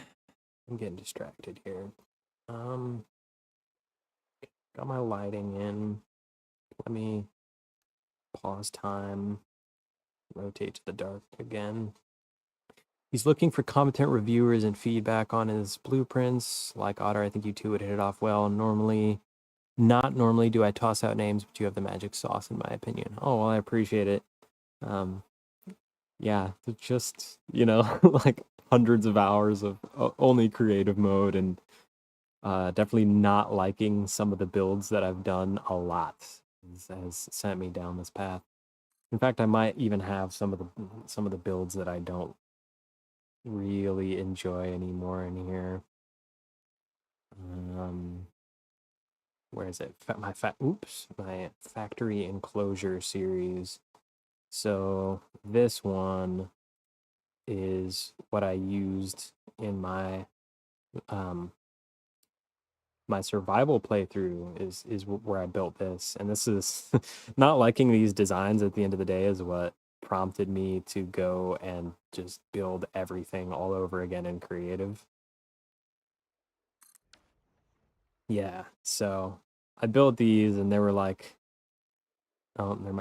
getting distracted here. Got my lighting in. Let me pause time, rotate to the dark again. He's looking for competent reviewers and feedback on his blueprints. Like Otter, I think you two would hit it off well. Not normally do I toss out names, but you have the magic sauce, in my opinion. Oh, well, I appreciate it. Yeah, just, like hundreds of hours of only creative mode, and definitely not liking some of the builds that I've done a lot has sent me down this path. In fact, I might even have some of the builds that I don't really enjoy anymore in here. Where is it? My factory enclosure series. So this one is what I used in my my survival playthrough is where I built this, and this is not liking these designs at the end of the day is what prompted me to go and just build everything all over again in creative. Yeah, so I built these and they were like, oh, I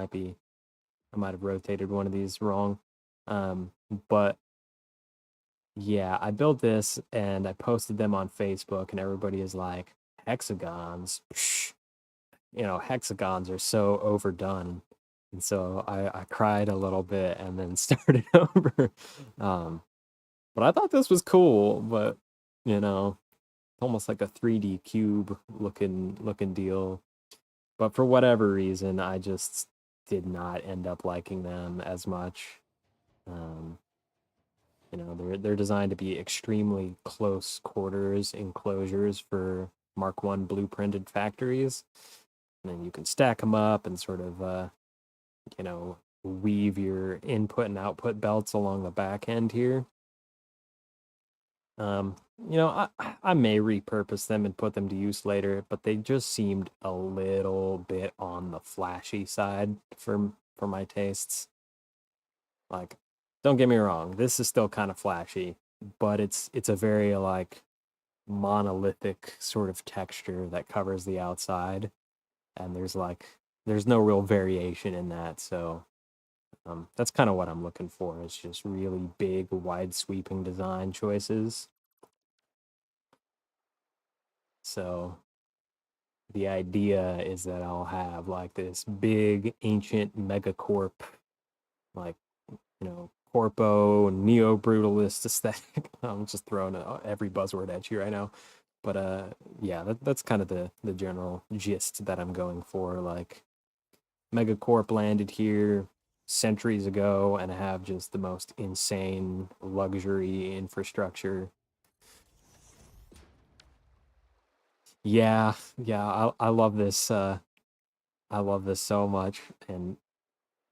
might have rotated one of these wrong. But yeah, I built this and I posted them on Facebook, and everybody is like, hexagons, psh, hexagons are so overdone. And so I cried a little bit and then started over. But I thought this was cool, but almost like a 3D cube looking deal. But for whatever reason, I just did not end up liking them as much. They're designed to be extremely close quarters enclosures for Mark One blueprinted factories. And then you can stack them up and sort of, weave your input and output belts along the back end here. I may repurpose them and put them to use later, but they just seemed a little bit on the flashy side for my tastes. Like, don't get me wrong, this is still kind of flashy, but it's a very like monolithic sort of texture that covers the outside, and there's no real variation in that, so that's kind of what I'm looking for. It's just really big, wide sweeping design choices. So the idea is that I'll have like this big ancient megacorp, like, Corpo, neo-brutalist aesthetic. I'm just throwing every buzzword at you right now. But yeah, that's kind of the general gist that I'm going for. Like, Megacorp landed here centuries ago and have just the most insane luxury infrastructure. Yeah, I love this. I love this so much. And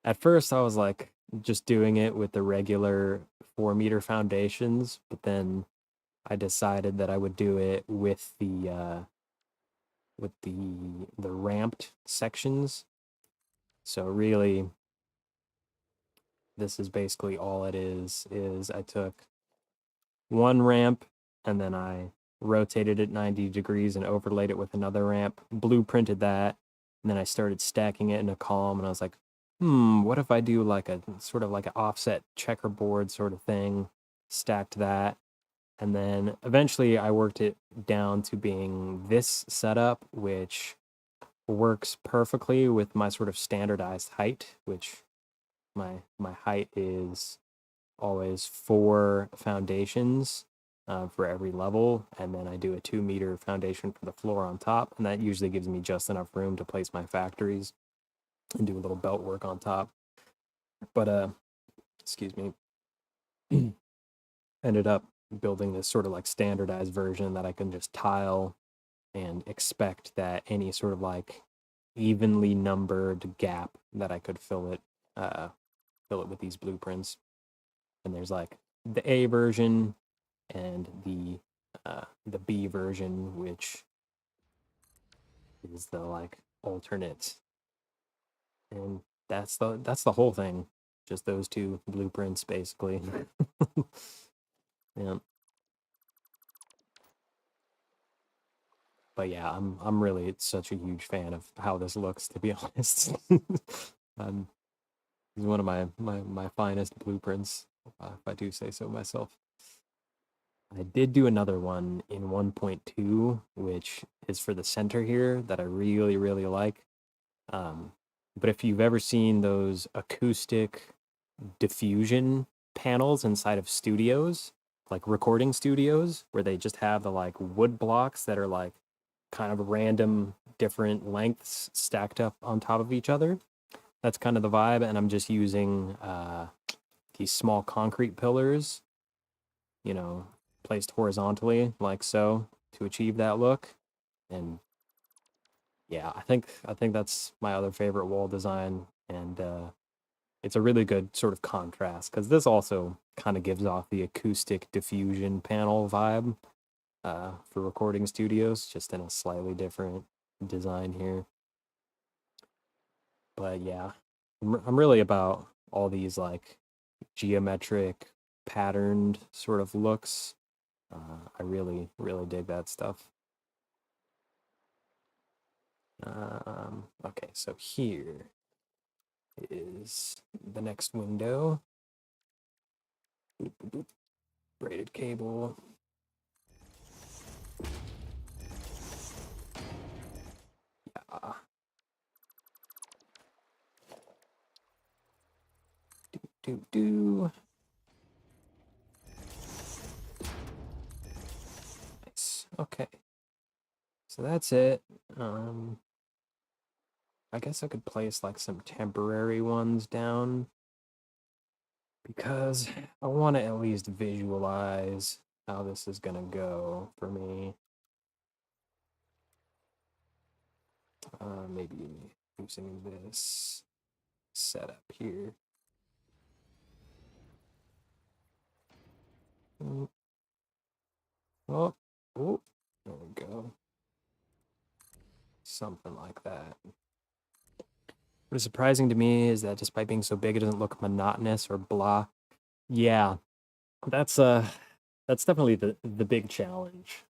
at first, I was like just doing it with the regular 4 meter foundations, but then I decided that I would do it with the ramped sections. So really, this is basically all it is I took one ramp and then I rotated it 90 degrees and overlaid it with another ramp, blueprinted that, and then I started stacking it in a column and I was like, what if I do like a sort of like an offset checkerboard sort of thing, stacked that, and then eventually I worked it down to being this setup, which works perfectly with my sort of standardized height, which my height is always 4 foundations for every level, and then I do a 2 meter foundation for the floor on top, and that usually gives me just enough room to place my factories and do a little belt work on top. But excuse me, ended up building this sort of like standardized version that I can just tile and expect that any sort of like evenly numbered gap that I could fill it with these blueprints. And there's like the A version and the B version, which is the like alternate. And that's the whole thing. Just those two blueprints basically. Yeah. But yeah, I'm really such a huge fan of how this looks, to be honest. um, it's one of my finest blueprints, if I do say so myself. I did do another one in 1.2, which is for the center here that I really, really like. But if you've ever seen those acoustic diffusion panels inside of studios, like recording studios, where they just have the like wood blocks that are like kind of random different lengths stacked up on top of each other, that's kind of the vibe. And I'm just using these small concrete pillars, placed horizontally like so to achieve that look. And yeah, I think that's my other favorite wall design, and it's a really good sort of contrast because this also kind of gives off the acoustic diffusion panel vibe for recording studios, just in a slightly different design here. But yeah, I'm really about all these like geometric patterned sort of looks. I really, really dig that stuff. Okay, so here is the next window. Boop, boop, boop. Braided cable. Yeah. Do. Nice. Okay. So that's it. I guess I could place like some temporary ones down because I want to at least visualize how this is gonna go for me. Maybe using this setup here. Oh, oh, there we go. Something like that. What is surprising to me is that despite being so big, it doesn't look monotonous or blah. Yeah, that's definitely the big challenge.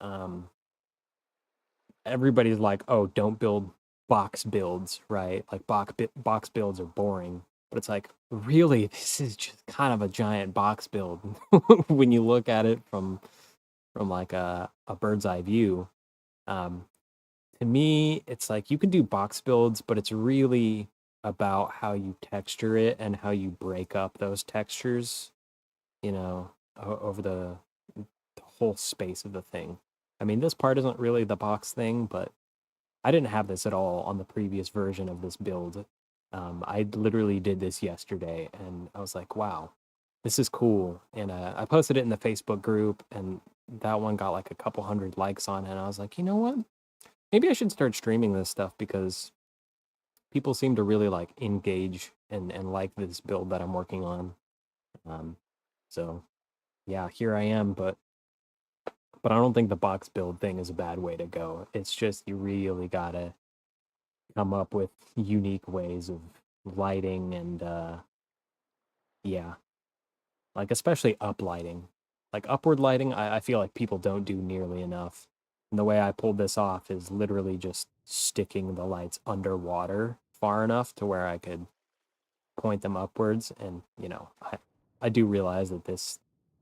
Everybody's like, oh, don't build box builds, right? Like box builds are boring. But it's like, really, this is just kind of a giant box build when you look at it from like a bird's eye view. Um, to me, it's like you can do box builds, but it's really about how you texture it and how you break up those textures you know, over the whole space of the thing. I mean, this part isn't really the box thing, but I didn't have this at all on the previous version of this build. I literally did this yesterday, and I was like, wow, this is cool. And I posted it in the Facebook group, and that one got like a couple hundred likes on it. And I was like, you know what? Maybe I should start streaming this stuff because people seem to really like engage and like this build that I'm working on. Um, so yeah, here I am, but I don't think the box build thing is a bad way to go. It's just you really gotta come up with unique ways of lighting and yeah, like especially up lighting. Like upward lighting, I feel like people don't do nearly enough. And the way I pulled this off is literally just sticking the lights underwater far enough to where I could point them upwards. And, you know, I do realize that this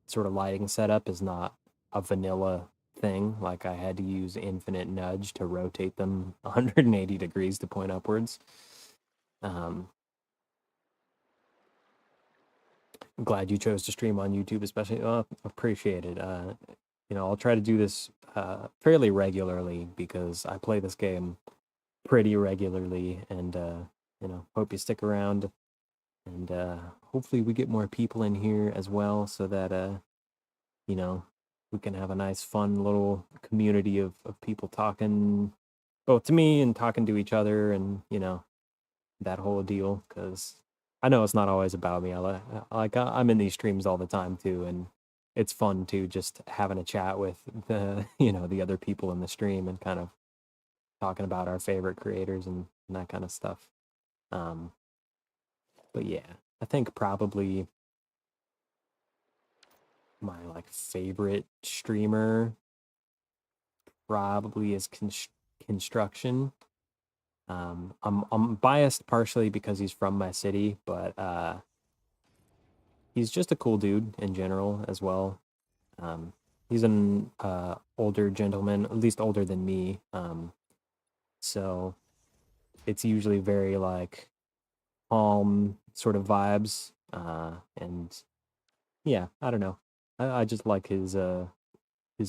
sort of lighting setup is not a vanilla thing. Like I had to use infinite nudge to rotate them 180 degrees to point upwards. Um, I'm glad you chose to stream on YouTube, especially. Appreciate it. You know, I'll try to do this fairly regularly because I play this game pretty regularly, and you know, hope you stick around, and hopefully we get more people in here as well, so that you know, we can have a nice, fun little community of people talking both to me and talking to each other, and you know, that whole deal. Because I know it's not always about me. I'm in these streams all the time too, and it's fun too, just having a chat with the you know the other people in the stream and kind of talking about our favorite creators and that kind of stuff. Um, but yeah, I think probably my like favorite streamer probably is construction. I'm biased partially because he's from my city, but he's just a cool dude in general as well. Um, he's an older gentleman, at least older than me. So it's usually very like calm sort of vibes. And yeah, I don't know. I just like his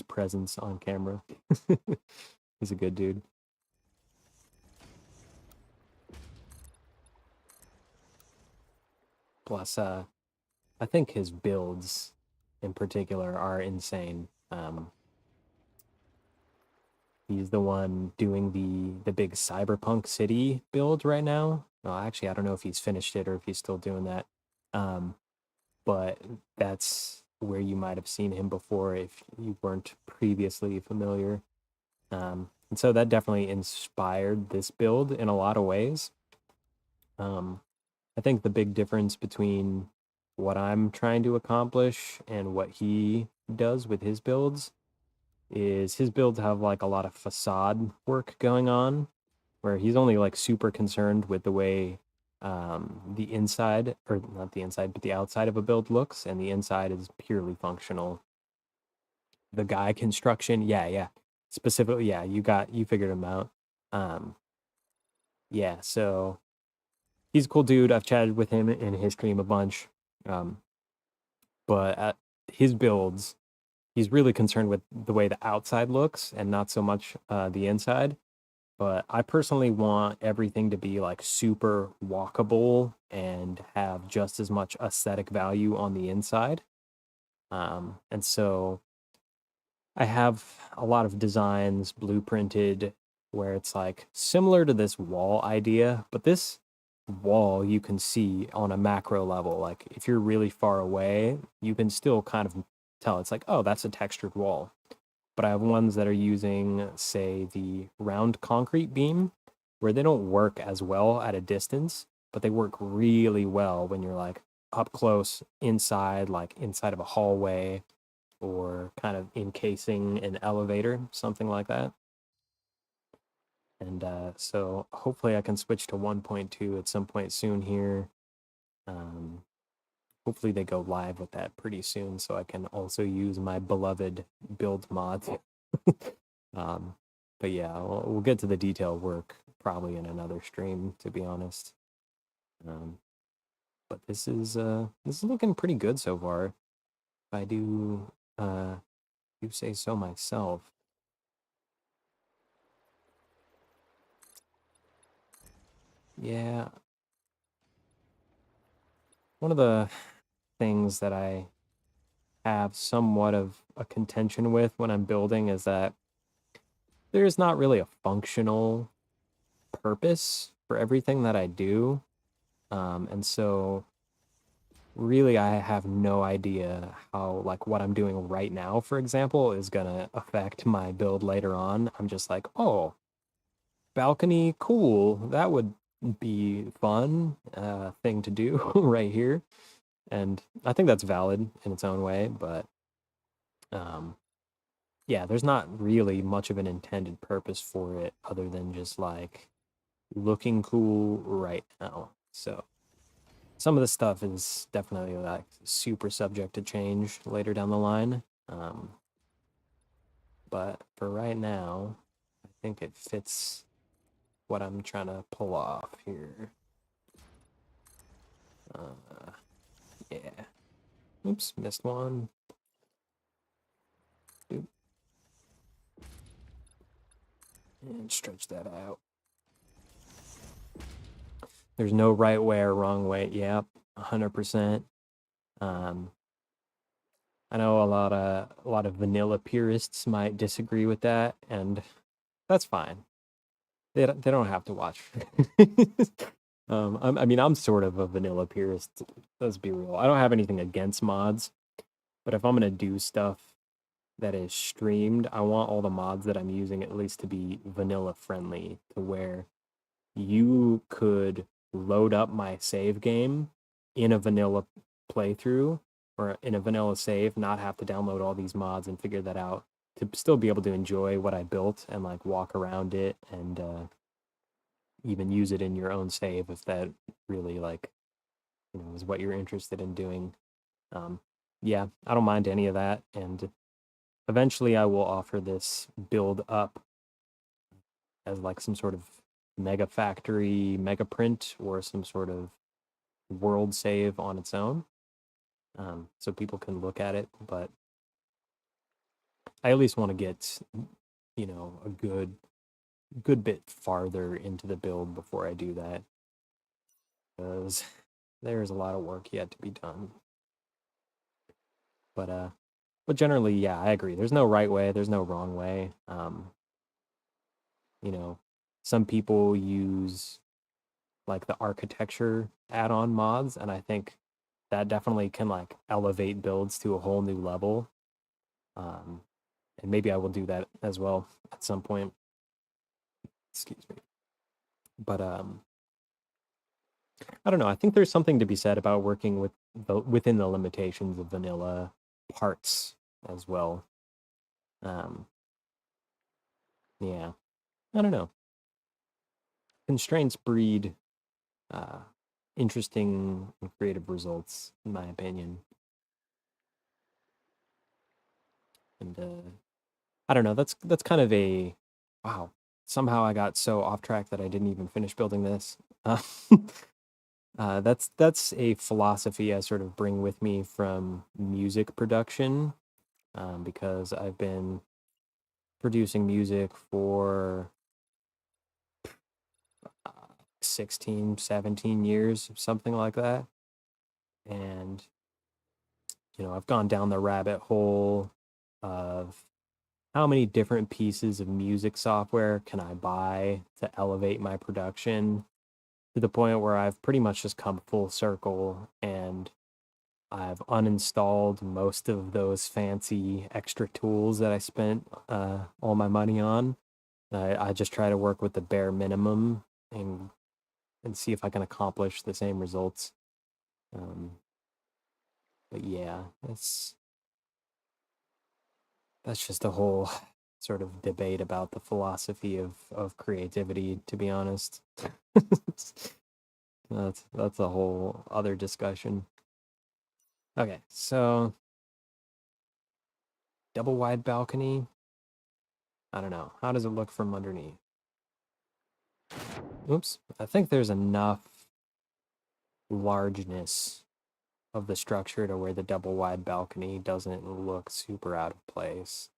presence on camera. He's a good dude. Plus, I think his builds in particular are insane. He's the one doing the big cyberpunk city build right now. Well, actually, I don't know if he's finished it or if he's still doing that. Um, but that's where you might have seen him before if you weren't previously familiar. And so that definitely inspired this build in a lot of ways. I think the big difference between what I'm trying to accomplish and what he does with his builds is his builds have like a lot of facade work going on, where he's only like super concerned with the way the inside, or not the inside, but the outside of a build looks, and the inside is purely functional. The guy construction, yeah, specifically, yeah, you figured him out. Um, yeah, so he's a cool dude. I've chatted with him in his stream a bunch, um, but at his builds, he's really concerned with the way the outside looks and not so much the inside. But I personally want everything to be like super walkable and have just as much aesthetic value on the inside. And so I have a lot of designs blueprinted where it's like similar to this wall idea, but this wall you can see on a macro level. Like if you're really far away, you can still kind of tell it's like, oh, that's a textured wall. But I have ones that are using, say, the round concrete beam, where they don't work as well at a distance, but they work really well when you're like up close, inside, like inside of a hallway, or kind of encasing an elevator, something like that. And so hopefully I can switch to 1.2 at some point soon here. Um, hopefully they go live with that pretty soon so I can also use my beloved build mods. um, but yeah, we'll get to the detail work probably in another stream, to be honest. But this is looking pretty good so far. I do say so myself. Yeah. One of the things that I have somewhat of a contention with when I'm building is that there's not really a functional purpose for everything that I do. And so really I have no idea how like what I'm doing right now, for example, is gonna affect my build later on. I'm just like, oh, balcony, cool. That would be fun thing to do right here. And I think that's valid in its own way, but um yeah, there's not really much of an intended purpose for it other than just like looking cool right now. So some of the stuff is definitely like super subject to change later down the line. But for right now, I think it fits what I'm trying to pull off here. Yeah. Oops, missed one. Oop. And stretch that out. There's no right way or wrong way. Yep, 100%. I know a lot of vanilla purists might disagree with that, and that's fine. They don't have to watch. I mean, I'm sort of a vanilla purist. Let's be real. I don't have anything against mods, but if I'm gonna do stuff that is streamed, I want all the mods that I'm using at least to be vanilla friendly, to where you could load up my save game in a vanilla playthrough or in a vanilla save, not have to download all these mods and figure that out, to still be able to enjoy what I built and like walk around it and even use it in your own save if that really like, you know, is what you're interested in doing. Um, yeah, I don't mind any of that. And eventually I will offer this build up as like some sort of mega factory, mega print, or some sort of world save on its own. So people can look at it, but I at least want to get, you know, a good bit farther into the build before I do that, because there's a lot of work yet to be done. But generally, yeah, I agree. There's no right way, there's no wrong way. You know, some people use like the architecture add-on mods, and I think that definitely can like elevate builds to a whole new level. Um, and maybe I will do that as well at some point. Excuse me. But I don't know. I think there's something to be said about working with within the limitations of vanilla parts as well. Um, yeah, I don't know. Constraints breed uh, interesting and creative results, in my opinion. And I don't know. That's kind of a wow. Somehow I got so off track that I didn't even finish building this. Uh, that's a philosophy I sort of bring with me from music production, because I've been producing music for 16, 17 years, something like that. And, you know, I've gone down the rabbit hole of how many different pieces of music software can I buy to elevate my production, to the point where I've pretty much just come full circle and I've uninstalled most of those fancy extra tools that I spent all my money on. I just try to work with the bare minimum and see if I can accomplish the same results. Um, but yeah, that's just a whole sort of debate about the philosophy of creativity, to be honest. That's a whole other discussion. Okay, so double wide balcony. I don't know. How does it look from underneath? Oops. I think there's enough largeness of the structure to where the double wide balcony doesn't look super out of place.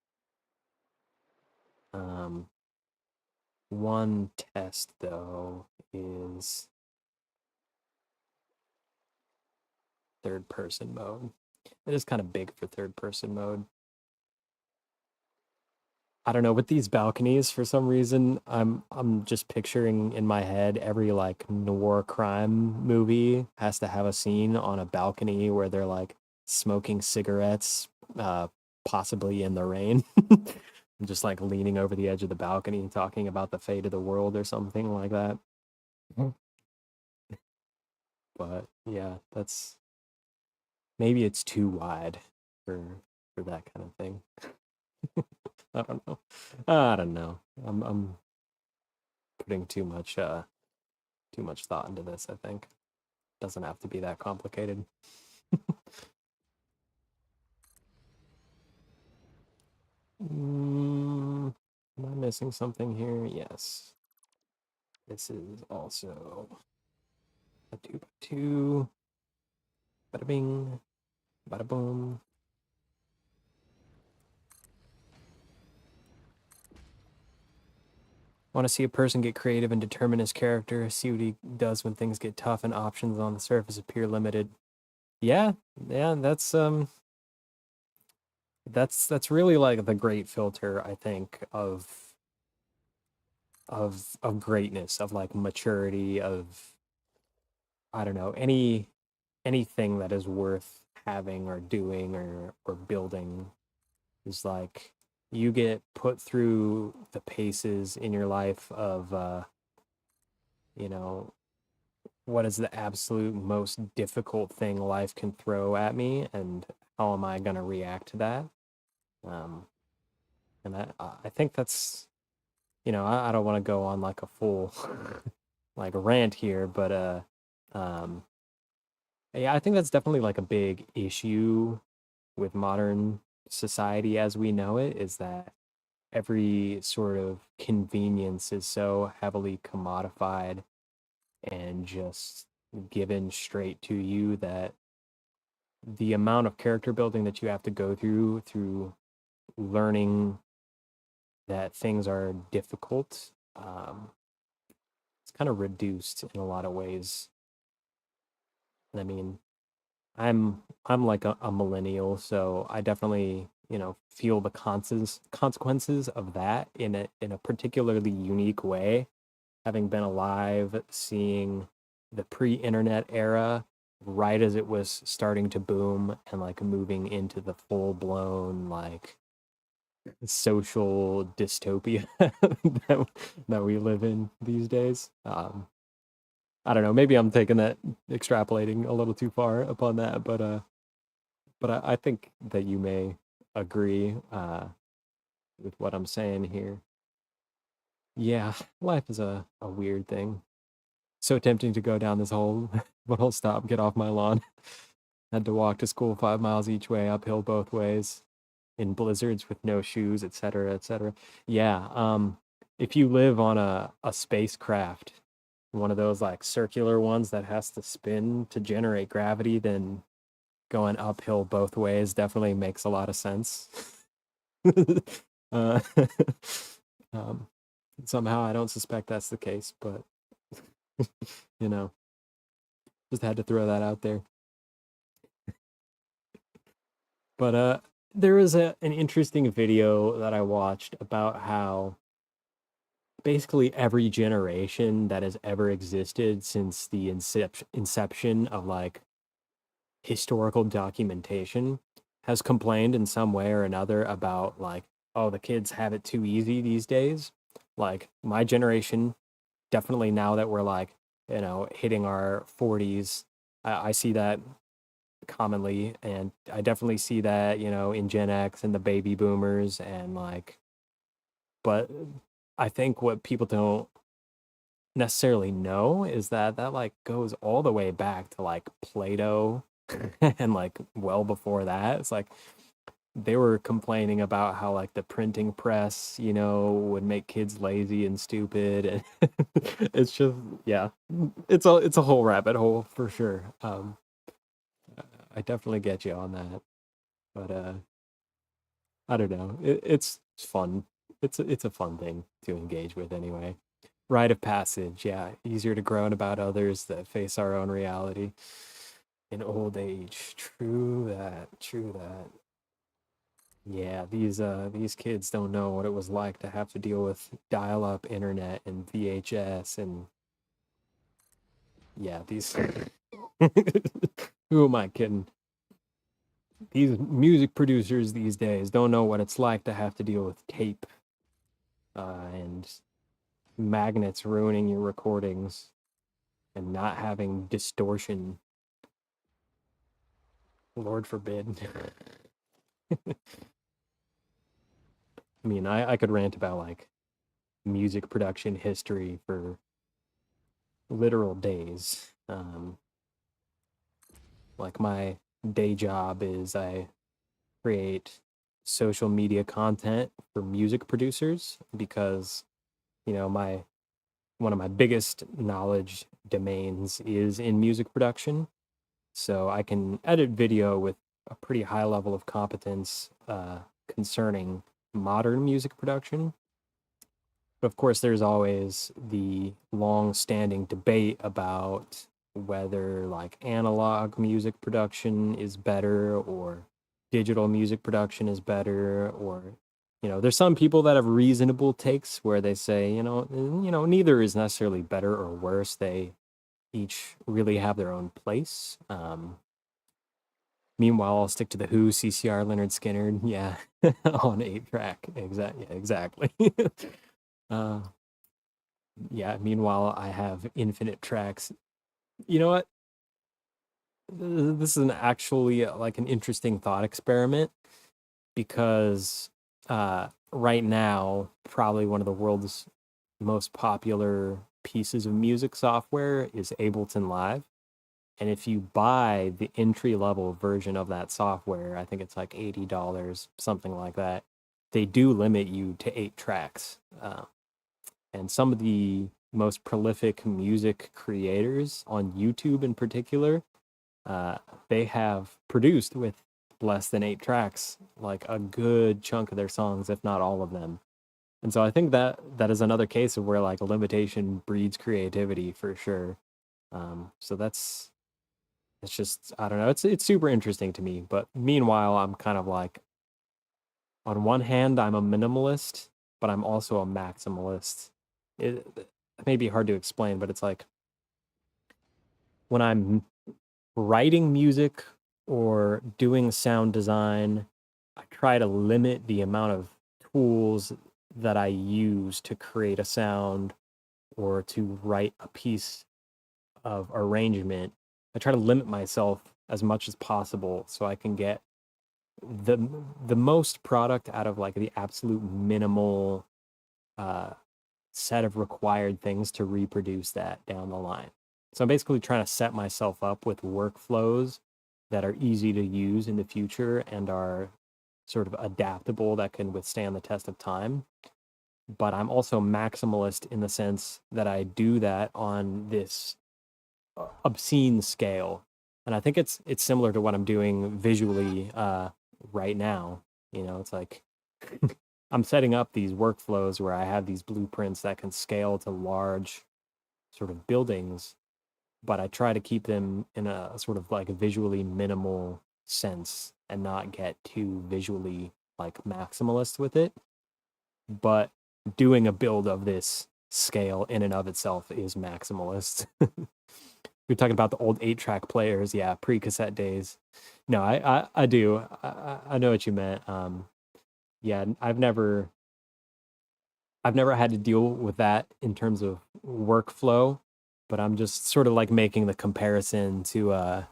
One test though is third person mode. It is kind of big for third person mode. I don't know, with these balconies, for some reason, I'm just picturing in my head every like noir crime movie has to have a scene on a balcony where they're like smoking cigarettes, possibly in the rain, just like leaning over the edge of the balcony talking about the fate of the world or something like that. But yeah, that's maybe it's too wide for that kind of thing. I don't know. I don't know. I'm putting too much thought into this, I think. Doesn't have to be that complicated. Am I missing something here? Yes. This is also a 2x2. Bada bing. Bada boom. Want to see a person get creative and determine his character, see what he does when things get tough and options on the surface appear limited. Yeah, that's really like the great filter, I think, of greatness, of like maturity, of I don't know, anything that is worth having or doing or building is like you get put through the paces in your life of you know, what is the absolute most difficult thing life can throw at me and how am I going to react to that? Um, and I think that's, I don't want to go on like a full like rant here, but um, yeah, I think that's definitely like a big issue with modern society as we know it, is that every sort of convenience is so heavily commodified and just given straight to you that the amount of character building that you have to go through learning that things are difficult, it's kind of reduced in a lot of ways. I mean, I'm like a millennial, so I definitely, feel the consequences of that in a particularly unique way. Having been alive, seeing the pre-internet era right as it was starting to boom and like moving into the full-blown like social dystopia that we live in these days. I don't know. Maybe I'm taking that extrapolating a little too far upon that, but I think that you may agree with what I'm saying here. Yeah, life is a weird thing. So tempting to go down this hole, but I'll stop. Get off my lawn. Had to walk to school 5 miles each way, uphill both ways, in blizzards with no shoes, etc., etc. Yeah. If you live on a spacecraft, one of those like circular ones that has to spin to generate gravity, then going uphill both ways definitely makes a lot of sense. uh, um, somehow I don't suspect that's the case, but you know, just had to throw that out there. But there was an interesting video that I watched about how basically every generation that has ever existed since the inception of like historical documentation has complained in some way or another about like, oh, the kids have it too easy these days. Like my generation, definitely now that we're like, hitting our 40s, I see that commonly, and I definitely see that, in Gen X and the baby boomers and like, but I think what people don't necessarily know is that like goes all the way back to like Plato and like well before that. It's like they were complaining about how like the printing press, would make kids lazy and stupid, and it's just, yeah, it's a whole rabbit hole for sure. I definitely get you on that. But I don't know. It's fun. It's a fun thing to engage with anyway. Rite of passage, yeah. Easier to groan about others that face our own reality in old age. True that. True that. Yeah, these kids don't know what it was like to have to deal with dial-up internet and VHS and yeah, these who am I kidding? These music producers these days don't know what it's like to have to deal with tape and magnets ruining your recordings and not having distortion. Lord forbid. I mean, I could rant about like music production history for literal days. Like my day job is I create social media content for music producers because my one of my biggest knowledge domains is in music production. So I can edit video with a pretty high level of competence concerning modern music production. But of course, there's always the long-standing debate about whether like analog music production is better or digital music production is better, or there's some people that have reasonable takes where they say, neither is necessarily better or worse. They each really have their own place. Meanwhile, I'll stick to the Who, CCR, Leonard Skinner, yeah, on 8-track. Exactly, yeah, exactly. uh, yeah. Meanwhile, I have infinite tracks. You know what? This is actually like an interesting thought experiment because right now, probably one of the world's most popular pieces of music software is Ableton Live. And if you buy the entry level version of that software, I think it's like $80, something like that. They do limit you to 8 tracks. And some of the most prolific music creators on YouTube in particular, uh, they have produced with less than 8 tracks, like a good chunk of their songs, if not all of them. And so I think that is another case of where like a limitation breeds creativity for sure. So it's just I don't know. It's super interesting to me. But meanwhile, I'm kind of like on one hand, I'm a minimalist, but I'm also a maximalist. It may be hard to explain, but it's like when I'm writing music or doing sound design, I try to limit the amount of tools that I use to create a sound or to write a piece of arrangement. I try to limit myself as much as possible so I can get the the most product out of like the absolute minimal uh set of required things to reproduce that down the line. So I'm basically trying to set myself up with workflows that are easy to use in the future and are sort of adaptable that can withstand the test of time. But I'm also maximalist in the sense that I do that on this obscene scale. And I think it's similar to what I'm doing visually right now. It's like I'm setting up these workflows where I have these blueprints that can scale to large sort of buildings, but I try to keep them in a sort of like a visually minimal sense and not get too visually like maximalist with it. But doing a build of this scale in and of itself is maximalist. You're talking about the old 8-track players, yeah, pre-cassette days. No, I do. I know what you meant. Yeah, I've never had to deal with that in terms of workflow, but I'm just sort of like making the comparison to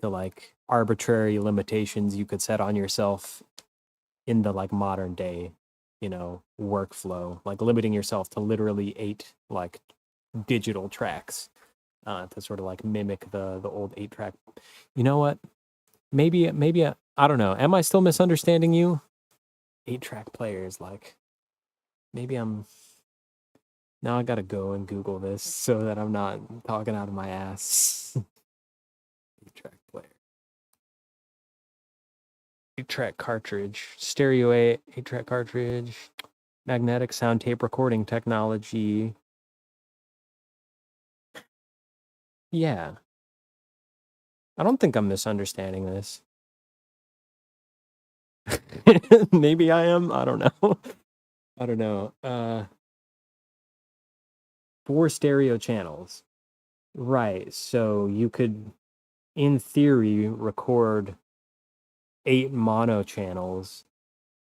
the like arbitrary limitations you could set on yourself in the like modern day, workflow, like limiting yourself to literally 8 like digital tracks to sort of like mimic the old 8-track. You know what? Maybe I don't know. Am I still misunderstanding you? 8-track players, like maybe I'm now I gotta go and Google this so that I'm not talking out of my ass. 8-track player. 8-track cartridge, stereo 8-track cartridge, magnetic sound tape recording technology. Yeah. I don't think I'm misunderstanding this. Maybe I am. I don't know. I don't know. 4 stereo channels. Right. So you could, in theory, record 8 mono channels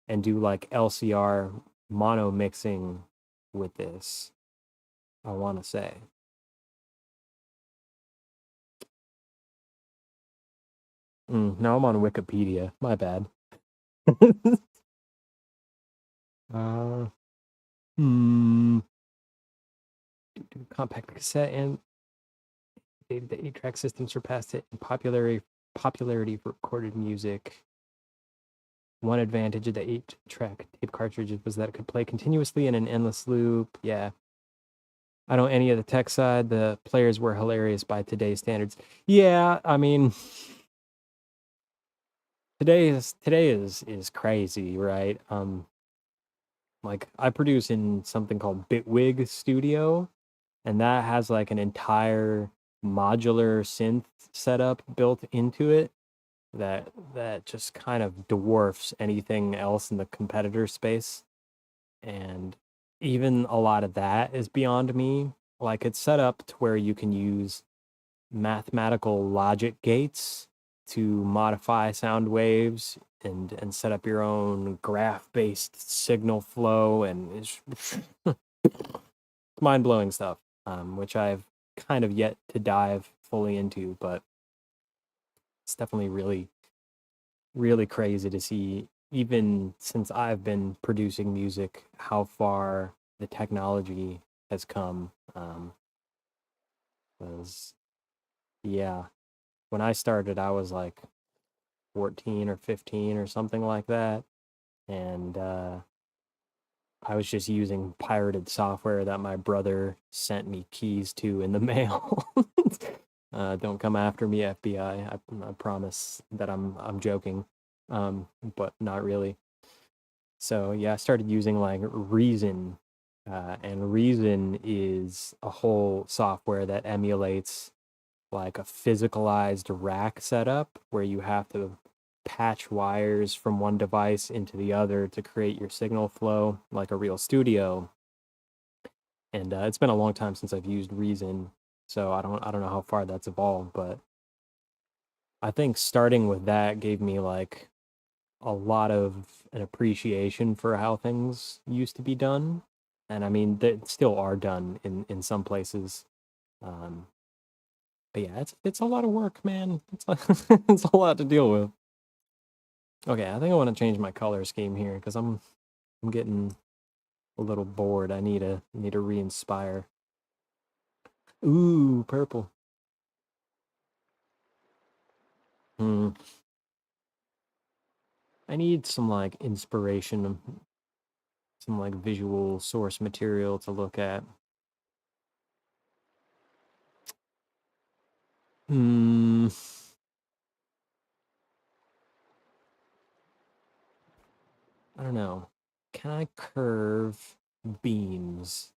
and do like LCR mono mixing with this. I want to say. Now I'm on Wikipedia. My bad. uh, hmm. Compact cassette and the 8-track system surpassed it in popularity for recorded music. One advantage of the 8-track tape cartridges was that it could play continuously in an endless loop. Yeah. I know any of the tech side, the players were hilarious by today's standards. Yeah, I mean, today is crazy, right? Like I produce in something called Bitwig Studio, and that has like an entire modular synth setup built into it that just kind of dwarfs anything else in the competitor space. And even a lot of that is beyond me. Like it's set up to where you can use mathematical logic gates to modify sound waves and set up your own graph-based signal flow, and it's mind-blowing stuff, which I've kind of yet to dive fully into, but it's definitely really, really crazy to see, even since I've been producing music, how far the technology has come. 'Cause, yeah, when I started, I was like 14 or 15 or something like that. And I was just using pirated software that my brother sent me keys to in the mail. Don't come after me, FBI. I promise that I'm joking, but not really. So yeah, I started using like Reason, and Reason is a whole software that emulates like a physicalized rack setup where you have to patch wires from one device into the other to create your signal flow like a real studio. And it's been a long time since I've used Reason, so I don't know how far that's evolved, but I think starting with that gave me like a lot of an appreciation for how things used to be done. And I mean, they still are done in some places. Um, but yeah, it's a lot of work, man. It's it's a lot to deal with. Okay, I think I want to change my color scheme here because I'm getting a little bored. I need to re-inspire. Ooh, purple. Hmm. I need some like inspiration, some like visual source material to look at. Hmm. I don't know. Can I curve beams?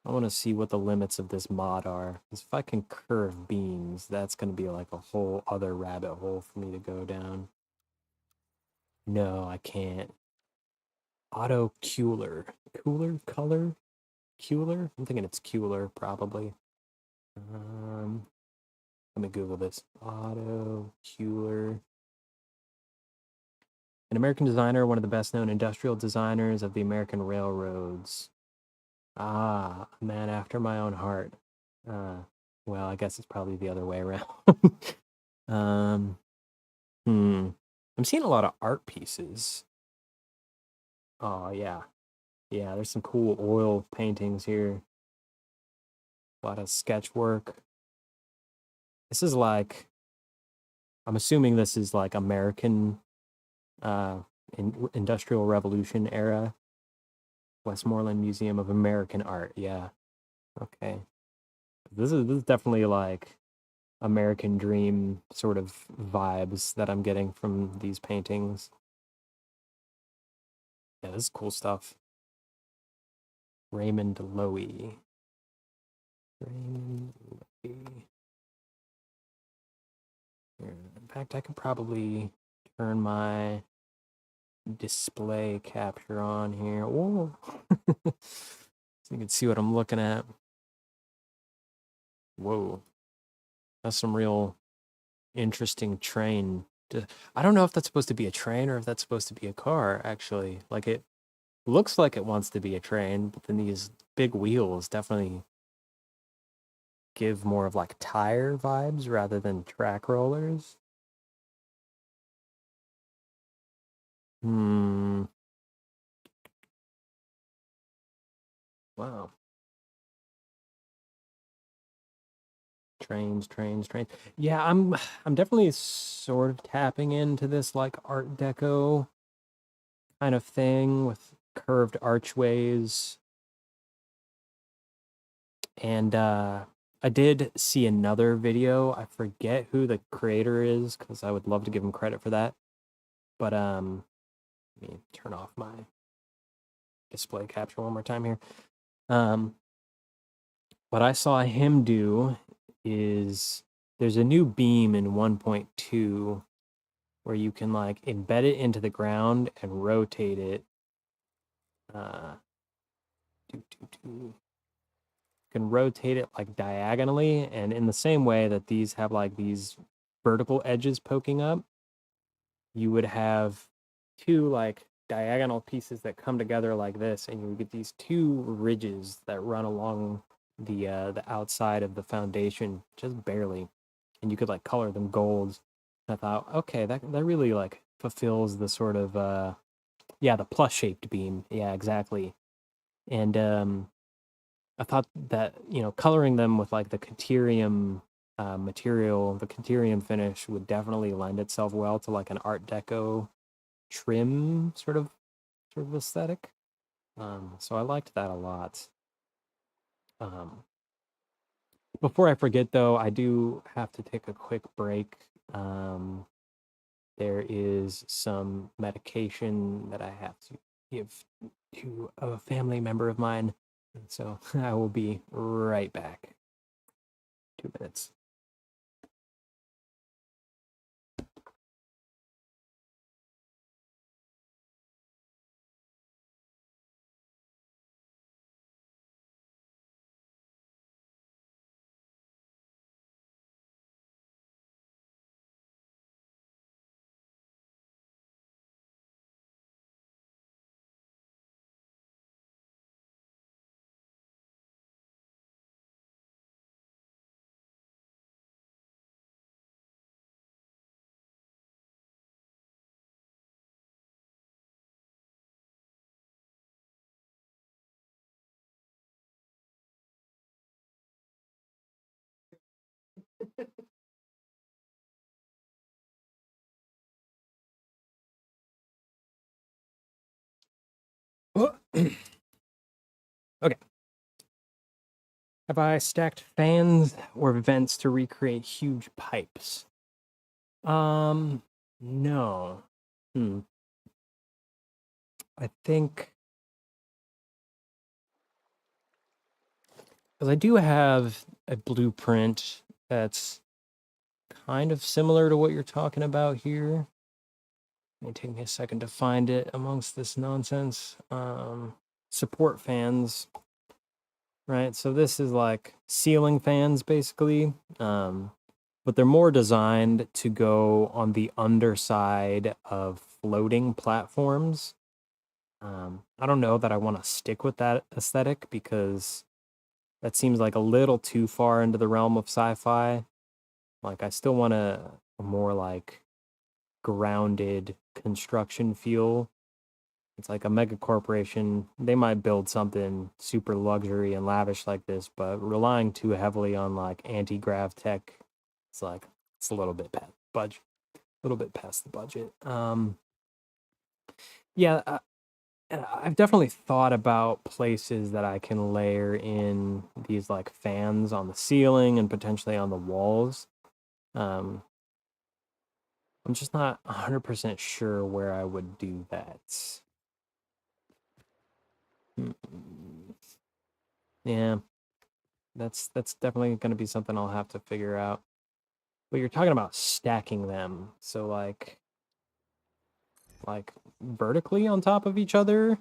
I want to see what the limits of this mod are. 'Cause if I can curve beams, that's going to be like a whole other rabbit hole for me to go down. No, I can't. Auto cooler. Cooler color? Cooler? I'm thinking it's cooler, probably. Let me Google this. Auto cooler. An American designer, one of the best known industrial designers of the American railroads. Ah, a man after my own heart. Uh, well, I guess it's probably the other way around. um, I'm seeing a lot of art pieces. Oh, yeah. Yeah, there's some cool oil paintings here. A lot of sketch work. This is like, I'm assuming this is like American Industrial Revolution era. Westmoreland Museum of American Art. Yeah. Okay. This is definitely like American Dream sort of vibes that I'm getting from these paintings. Yeah, this is cool stuff. Raymond Loewy. Raymond Loewy. Here, in fact, I could probably turn my display capture on here. Whoa. So you can see what I'm looking at. Whoa. That's some real interesting train. I don't know if that's supposed to be a train or if that's supposed to be a car, actually. Like, it looks like it wants to be a train, but then these big wheels definitely give more of like tire vibes rather than track rollers. Hmm. Wow. Trains. Yeah, I'm definitely sort of tapping into this like Art Deco kind of thing with curved archways. And I did see another video. I forget who the creator is because I would love to give him credit for that. But let me turn off my display capture one more time here. What I saw him do is there's a new beam in 1.2 where you can like embed it into the ground and rotate it. You can rotate it like diagonally, and in the same way that these have like these vertical edges poking up, you would have two like diagonal pieces that come together like this, and you would get these two ridges that run along the outside of the foundation just barely, and you could like color them golds. I thought, okay, that really like fulfills the sort of yeah, the plus shaped beam. Yeah, exactly. And I thought that, you know, coloring them with like the Caterium material, the Caterium finish would definitely lend itself well to like an Art Deco trim sort of aesthetic. So I liked that a lot. Um, Before I forget though, I do have to take a quick break. There is some medication that I have to give to a family member of mine. And so I will be right back. 2 minutes. Okay. Have I stacked fans or vents to recreate huge pipes? No. Hmm. I think because I do have a blueprint that's kind of similar to what you're talking about here. It may take me a second to find it amongst this nonsense. Support fans, right? So this is like ceiling fans, basically. But they're more designed to go on the underside of floating platforms. I don't know that I want to stick with that aesthetic because that seems like a little too far into the realm of sci-fi. Like I still want a more like grounded construction feel. It's like a mega corporation. They might build something super luxury and lavish like this, but relying too heavily on like anti-grav tech, it's like it's a little bit past budget, a little bit past the budget. Yeah, and I've definitely thought about places that I can layer in these like fans on the ceiling and potentially on the walls. I'm just not 100% sure where I would do that. Mm, Yeah, that's definitely going to be something I'll have to figure out. But you're talking about stacking them, so like vertically on top of each other,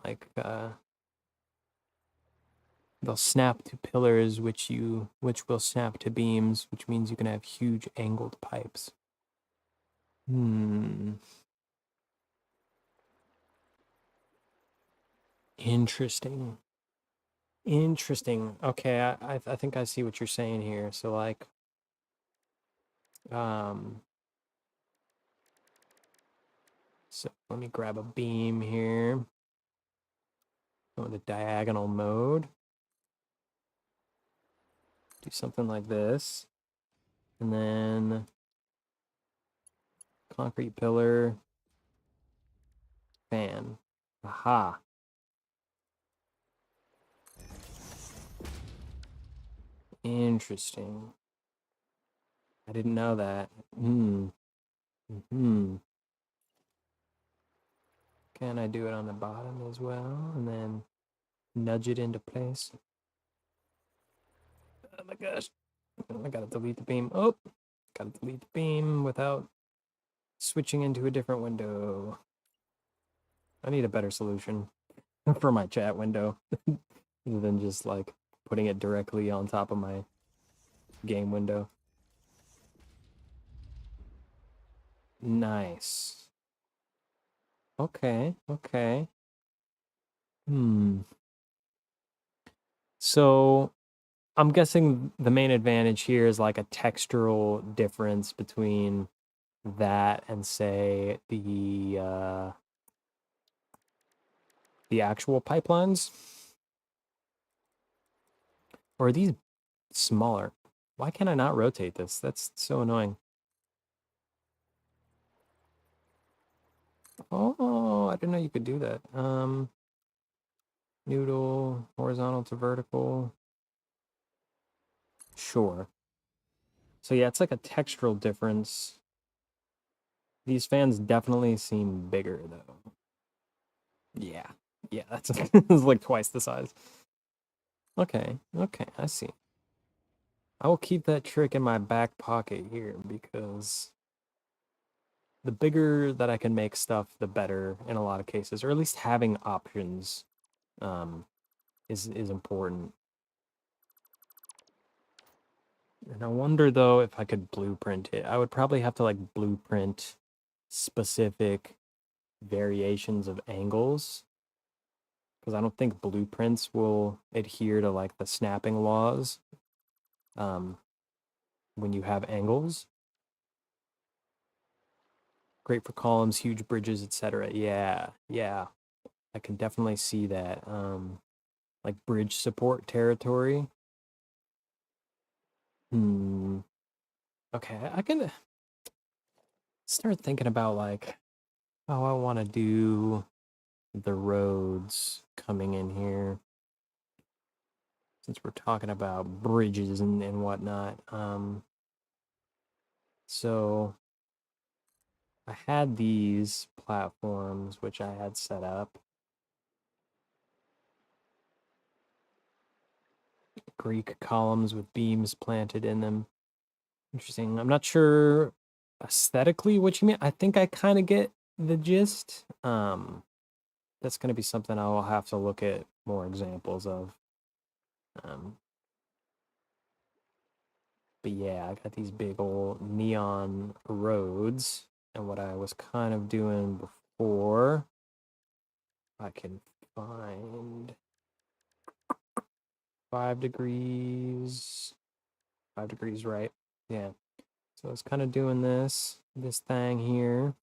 like they'll snap to pillars, which will snap to beams, which means you can have huge angled pipes. Interesting. Interesting. Okay, I think I see what you're saying here. So like, um, so let me grab a beam here. Go into diagonal mode. Do something like this, and then concrete pillar, fan. Aha. Interesting. I didn't know that. Can I do it on the bottom as well? And then nudge it into place. Oh my gosh. I gotta delete the beam. Oh, gotta delete the beam without switching into a different window. I need a better solution for my chat window than just like putting it directly on top of my game window. Nice. Okay, okay. So I'm guessing the main advantage here is like a textural difference between that and say the actual pipelines. Or are these smaller? Why can I not rotate this? That's so annoying. Oh, I didn't know you could do that. Noodle, horizontal to vertical. Sure. So yeah, it's like a textural difference. These fans definitely seem bigger though. Yeah. Yeah, that's it's like twice the size. Okay, okay, I see. I will keep that trick in my back pocket here because the bigger that I can make stuff, the better in a lot of cases, or at least having options is important. And I wonder though if I could blueprint it. I would probably have to like blueprint specific variations of angles because I don't think blueprints will adhere to like the snapping laws when you have angles. Great for columns, huge bridges, etc. Yeah, yeah. I can definitely see that. Like bridge support territory. Okay, I can start thinking about like how I want to do the roads coming in here. Since we're talking about bridges and whatnot. So I had these platforms which I had set up. Greek columns with beams planted in them. Interesting. I'm not sure aesthetically what you mean. I think I kind of get the gist. That's going to be something I will have to look at more examples of. But yeah, I got these big old neon roads. And what I was kind of doing before, I can find 5 degrees. 5 degrees right. Yeah. So I was kind of doing this thing here.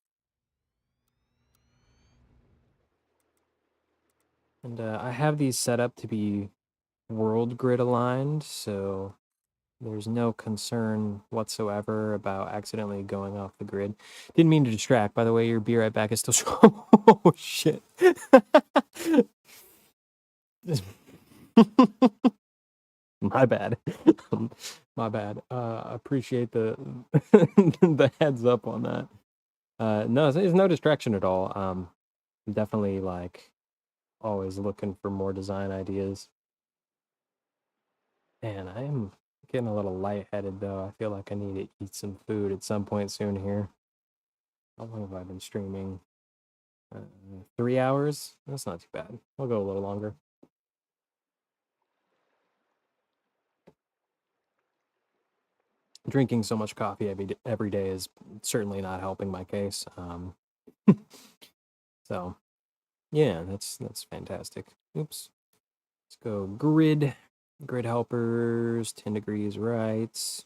And I have these set up to be world grid aligned, so there's no concern whatsoever about accidentally going off the grid. Didn't mean to distract. By the way, your Be Right Back is still strong. Oh, shit. My bad. My bad. Appreciate the the heads up on that. No, it's no distraction at all. Definitely like always looking for more design ideas. And I am getting a little lightheaded though. I feel like I need to eat some food at some point soon here. How long have I been streaming? 3 hours? That's not too bad. I'll go a little longer. Drinking so much coffee every day is certainly not helping my case. So yeah, that's fantastic. Oops. Let's go grid helpers, 10 degrees right.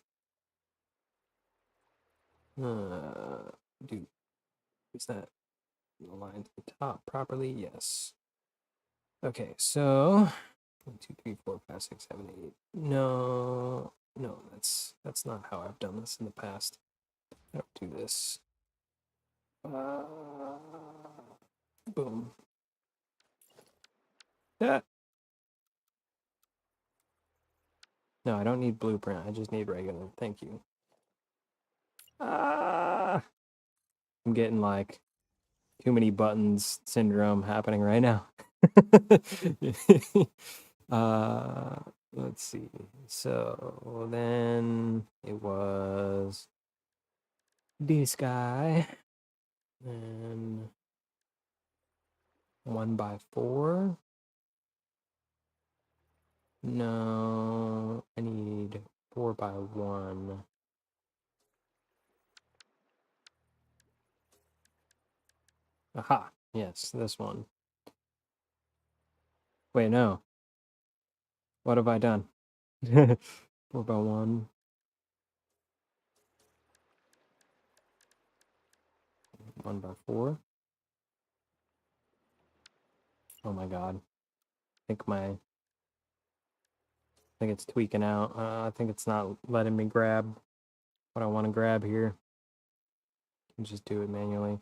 Dude, is that aligned to the top properly? Yes. Okay, so 1, 2, 3, 4, 5, 6, 7, 8. No, that's not how I've done this in the past. I don't do this. Boom. Yeah. No, I don't need blueprint. I just need regular. Thank you. I'm getting like too many buttons syndrome happening right now. Let's see. So then it was this guy and 1x4. No, I need 4x1. Aha, yes, this one. Wait, no. What have I done? 4x1. 1x4. Oh my god. I think it's tweaking out. I think it's not letting me grab what I want to grab here. Just do it manually.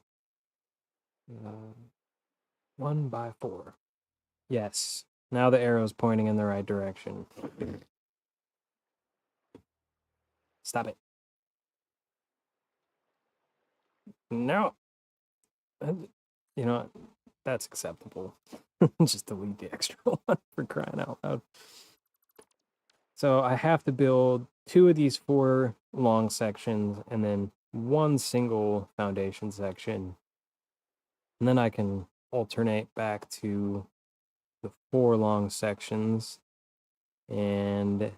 1x4. Yes. Now the arrow's pointing in the right direction. Stop it. No. You know what? That's acceptable. Just delete the extra one for crying out loud. So I have to build 2 of these 4 long sections and then 1 single foundation section. And then I can alternate back to the 4 long sections. And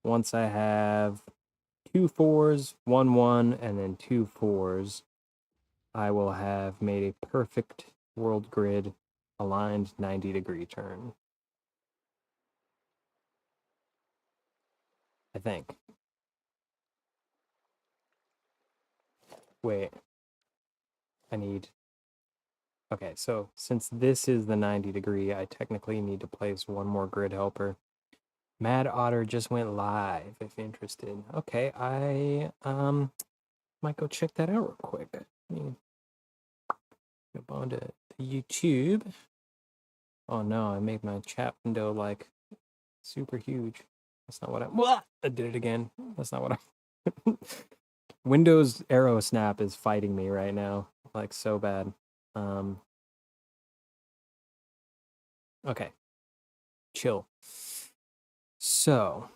once I have 2 4s, 1 1, and then 2 4s, I will have made a perfect world grid aligned 90-degree turn. I think. Wait. I need... Okay, so since this is the 90-degree, I technically need to place 1 more grid helper. Mad Otter just went live, if interested. Okay, I might go check that out real quick. Go on to YouTube. Oh no, I made my chat window like super huge. That's not what I did it again. That's not what I Windows arrow snap is fighting me right now, like so bad. Okay. Chill. So,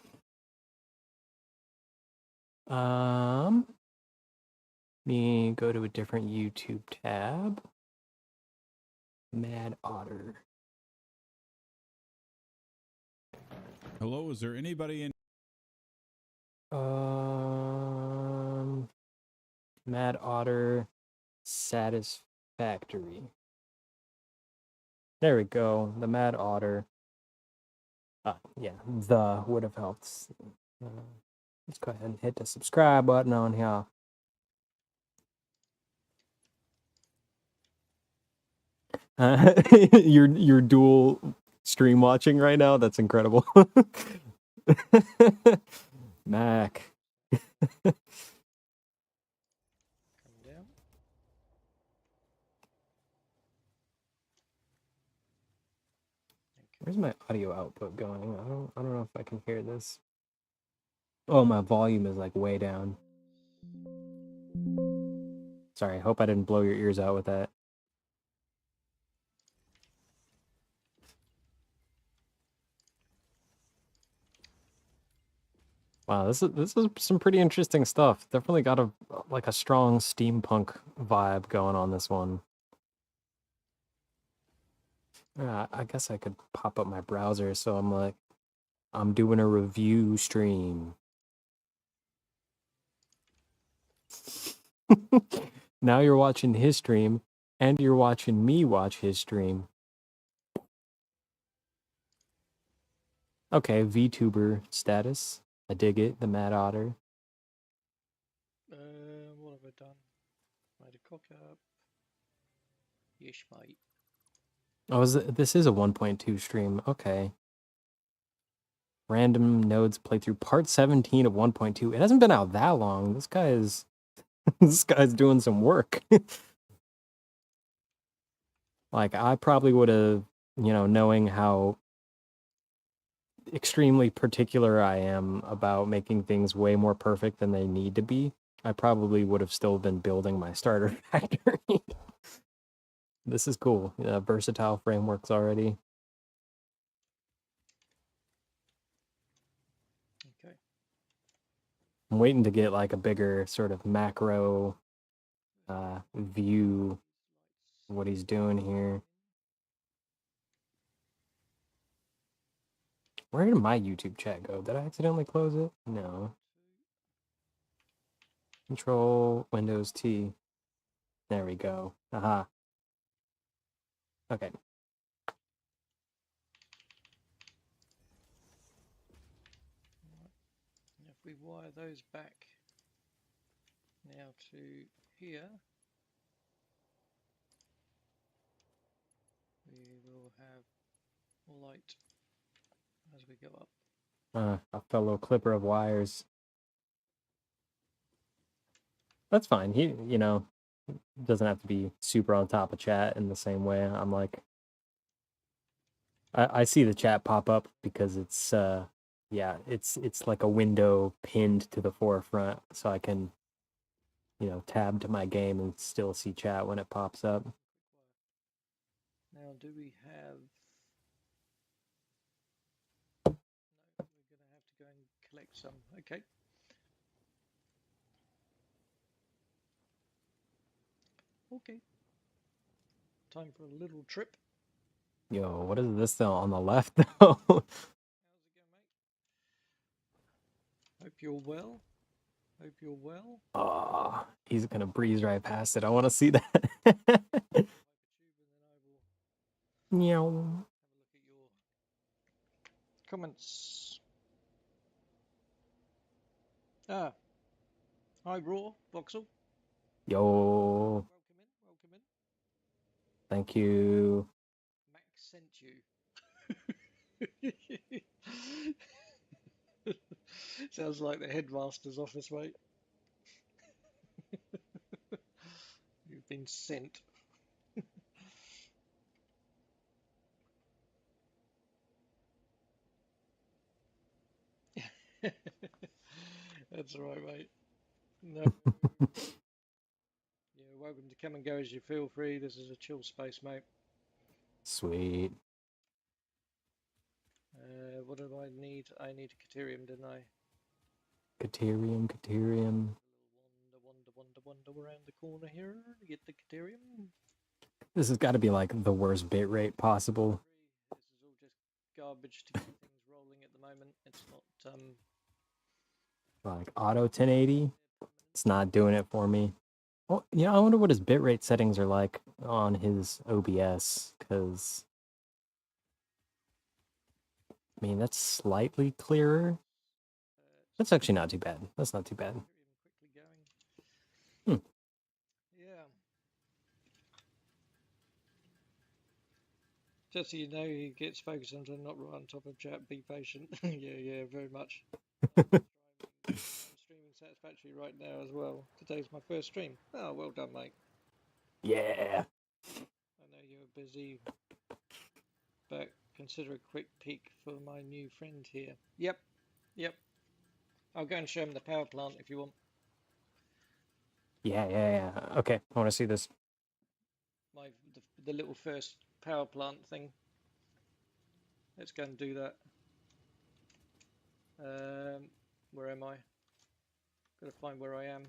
me go to a different YouTube tab. Mad Otter. Hello, is there anybody in? Mad Otter Satisfactory. There we go. The Mad Otter. Yeah, the would have helped. Let's go ahead and hit the subscribe button on here. You're dual stream watching right now. That's incredible. Mac. Where's my audio output going? I don't know if I can hear this. Oh, my volume is like way down. Sorry, hope I didn't blow your ears out with that. Wow, this is some pretty interesting stuff. Definitely got a like a strong steampunk vibe going on this one. I guess I could pop up my browser so I'm like I'm doing a review stream. Now you're watching his stream and you're watching me watch his stream. Okay, VTuber status. I dig it, the Mad Otter. What have I done? Made a cock up. Yes, mate. Oh, this is a 1.2 stream. Okay. Random nodes playthrough part 17 of 1.2. It hasn't been out that long. This guy is this guy's doing some work. Like I probably would have, knowing how extremely particular I am about making things way more perfect than they need to be, I probably would have still been building my starter factory. This is cool. Versatile frameworks already. Okay. I'm waiting to get like a bigger sort of macro view of what he's doing here. Where did my YouTube chat go? Did I accidentally close it? No. Control Windows T. There we go. Aha. Okay. Right. And if we wire those back now to here, we will have light as we go up. A fellow clipper of wires. That's fine. He, doesn't have to be super on top of chat in the same way. I'm like, I see the chat pop up because it's it's like a window pinned to the forefront, so I can, tab to my game and still see chat when it pops up. Now, do we have... No, we're going to have to go and collect some. Okay. Okay. Time for a little trip. Yo, what is this though on the left though? How's it going, mate? Hope you're well. Hope you're well. Oh, he's gonna breeze right past it. I want to see that. Meow. Have a look at your comments. Ah. Hi, Raw, Voxel. Yo, Welcome in, welcome in. thank you. Max sent you. Sounds like the headmaster's office, mate. You've been sent. That's all right, mate. No. You're welcome to come and go as you feel free. This is a chill space, mate. Sweet. What do I need? I need a Caterium, didn't I? Caterium. Wander around the corner here to get the Caterium. This has got to be like the worst bit rate possible. This is all just garbage to get things rolling at the moment. It's not Like auto 1080, it's not doing it for me. Well, I wonder what his bitrate settings are like on his OBS, because I mean that's slightly clearer. That's actually not too bad. That's not too bad. quickly going. Hmm. Yeah. Just so you know, he gets focused on not right on top of chat. Be patient. yeah, very much. I'm streaming Satisfactory right now as well. Today's my first stream. Oh, well done, mate. Yeah. I know you're busy, but consider a quick peek for my new friend here. Yep. I'll go and show him the power plant if you want. Yeah. Okay, I want to see this. The little first power plant thing. Let's go and do that. Where am I? Gotta find where I am.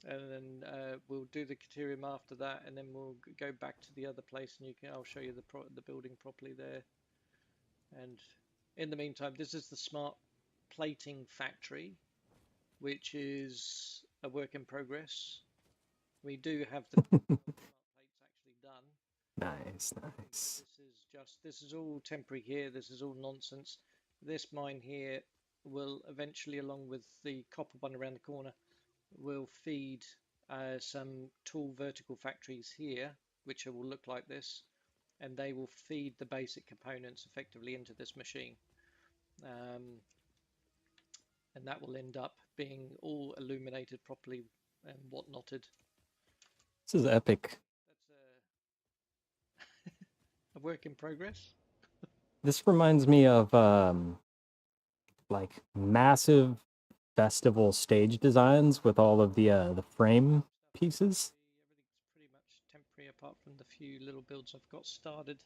And then we'll do the Caterium after that, and then we'll go back to the other place, and I'll show you the building properly there. And in the meantime, this is the smart plating factory, which is a work in progress. We do have the smart plates actually done. Nice. This is all temporary here. This is all nonsense. This mine here will eventually, along with the copper one around the corner, will feed some tall vertical factories here, which will look like this, and they will feed the basic components effectively into this machine. And that will end up being all illuminated properly and whatnotted. This is epic. That's a work in progress. This reminds me of like massive festival stage designs with all of the frame pieces. Everything's pretty much temporary apart from the few little builds I've got started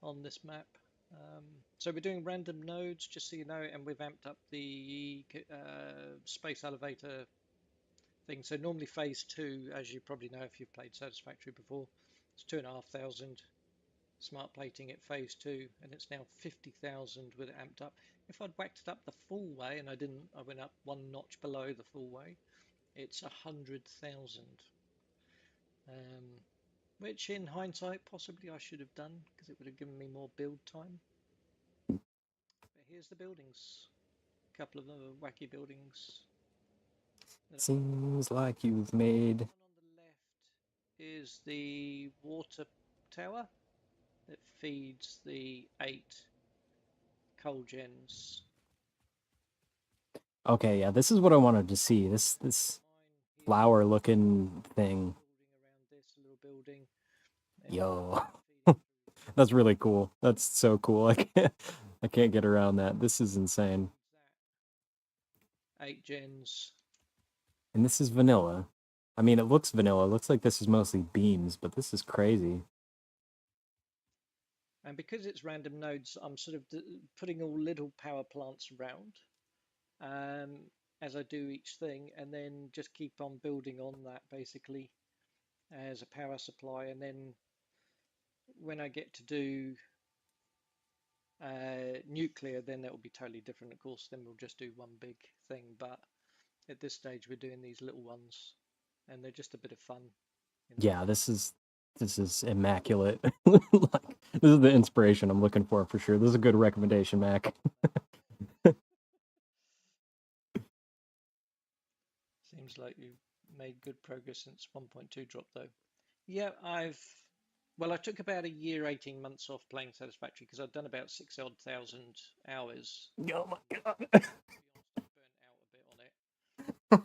on this map. So we're doing random nodes, just so you know, and we've amped up the space elevator thing. So normally phase 2, as you probably know if you've played Satisfactory before, it's 2,500 smart plating at phase 2, and it's now 50,000 with it amped up. If I'd whacked it up the full way, and I didn't, I went up one notch below the full way, it's 100,000. Which in hindsight possibly I should have done, because it would have given me more build time. But here's the buildings. A couple of wacky buildings. Seems like you've made. The one on the left is the water tower that feeds the 8 coal gens. Okay, yeah, this is what I wanted to see. This flower looking thing. Around this little building. Yo. That's really cool. That's so cool. I can't get around that. This is insane. 8 gens. And this is vanilla. I mean, it looks vanilla. It looks like this is mostly beams, but this is crazy. And because it's random nodes, I'm sort of putting all little power plants around as I do each thing, and then just keep on building on that basically as a power supply. And then when I get to do nuclear, then that will be totally different, of course. Then we'll just do one big thing, but at this stage we're doing these little ones, and they're just a bit of fun. Yeah, this is immaculate. Like, this is the inspiration I'm looking for sure. This is a good recommendation, Mac. Seems like you've made good progress since 1.2 dropped, though. Yeah, I took about a year, 18 months off playing Satisfactory because I'd done about 6,000 hours. Oh my god. Burnt out a bit on it.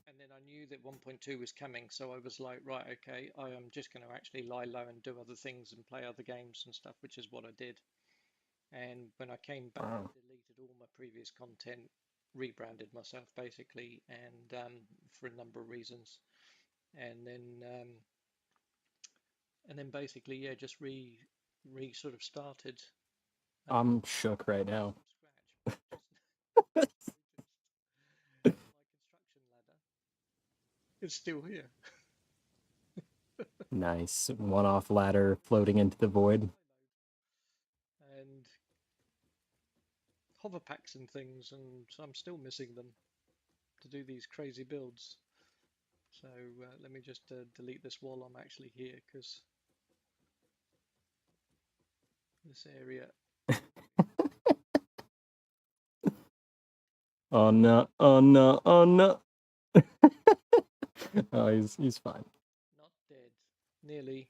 And then I knew that 1.2 was coming, so I was like, right, okay, I am just going to actually lie low and do other things and play other games and stuff, which is what I did. And when I came back, I deleted all my previous content, rebranded myself basically, and for a number of reasons. And then basically, yeah, just sort of started. I'm shook right now. From scratch. My construction ladder is still here. Nice. One-off ladder floating into the void. And hover packs and things, and so I'm still missing them to do these crazy builds. So let me just delete this while I'm actually here, because this area. Oh no! Oh no! Oh no! Oh, he's fine. Not dead. Nearly,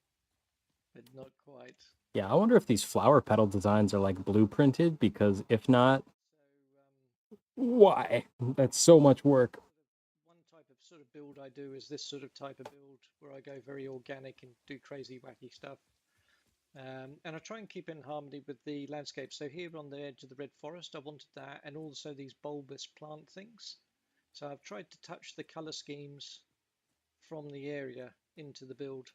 but not quite. Yeah, I wonder if these flower petal designs are like blueprinted, because if not, why? That's so much work. One type of sort of build I do is this sort of type of build where I go very organic and do crazy wacky stuff. And I try and keep in harmony with the landscape. So here on the edge of the red forest, I wanted that, and also these bulbous plant things. So I've tried to touch the color schemes from the area into the build,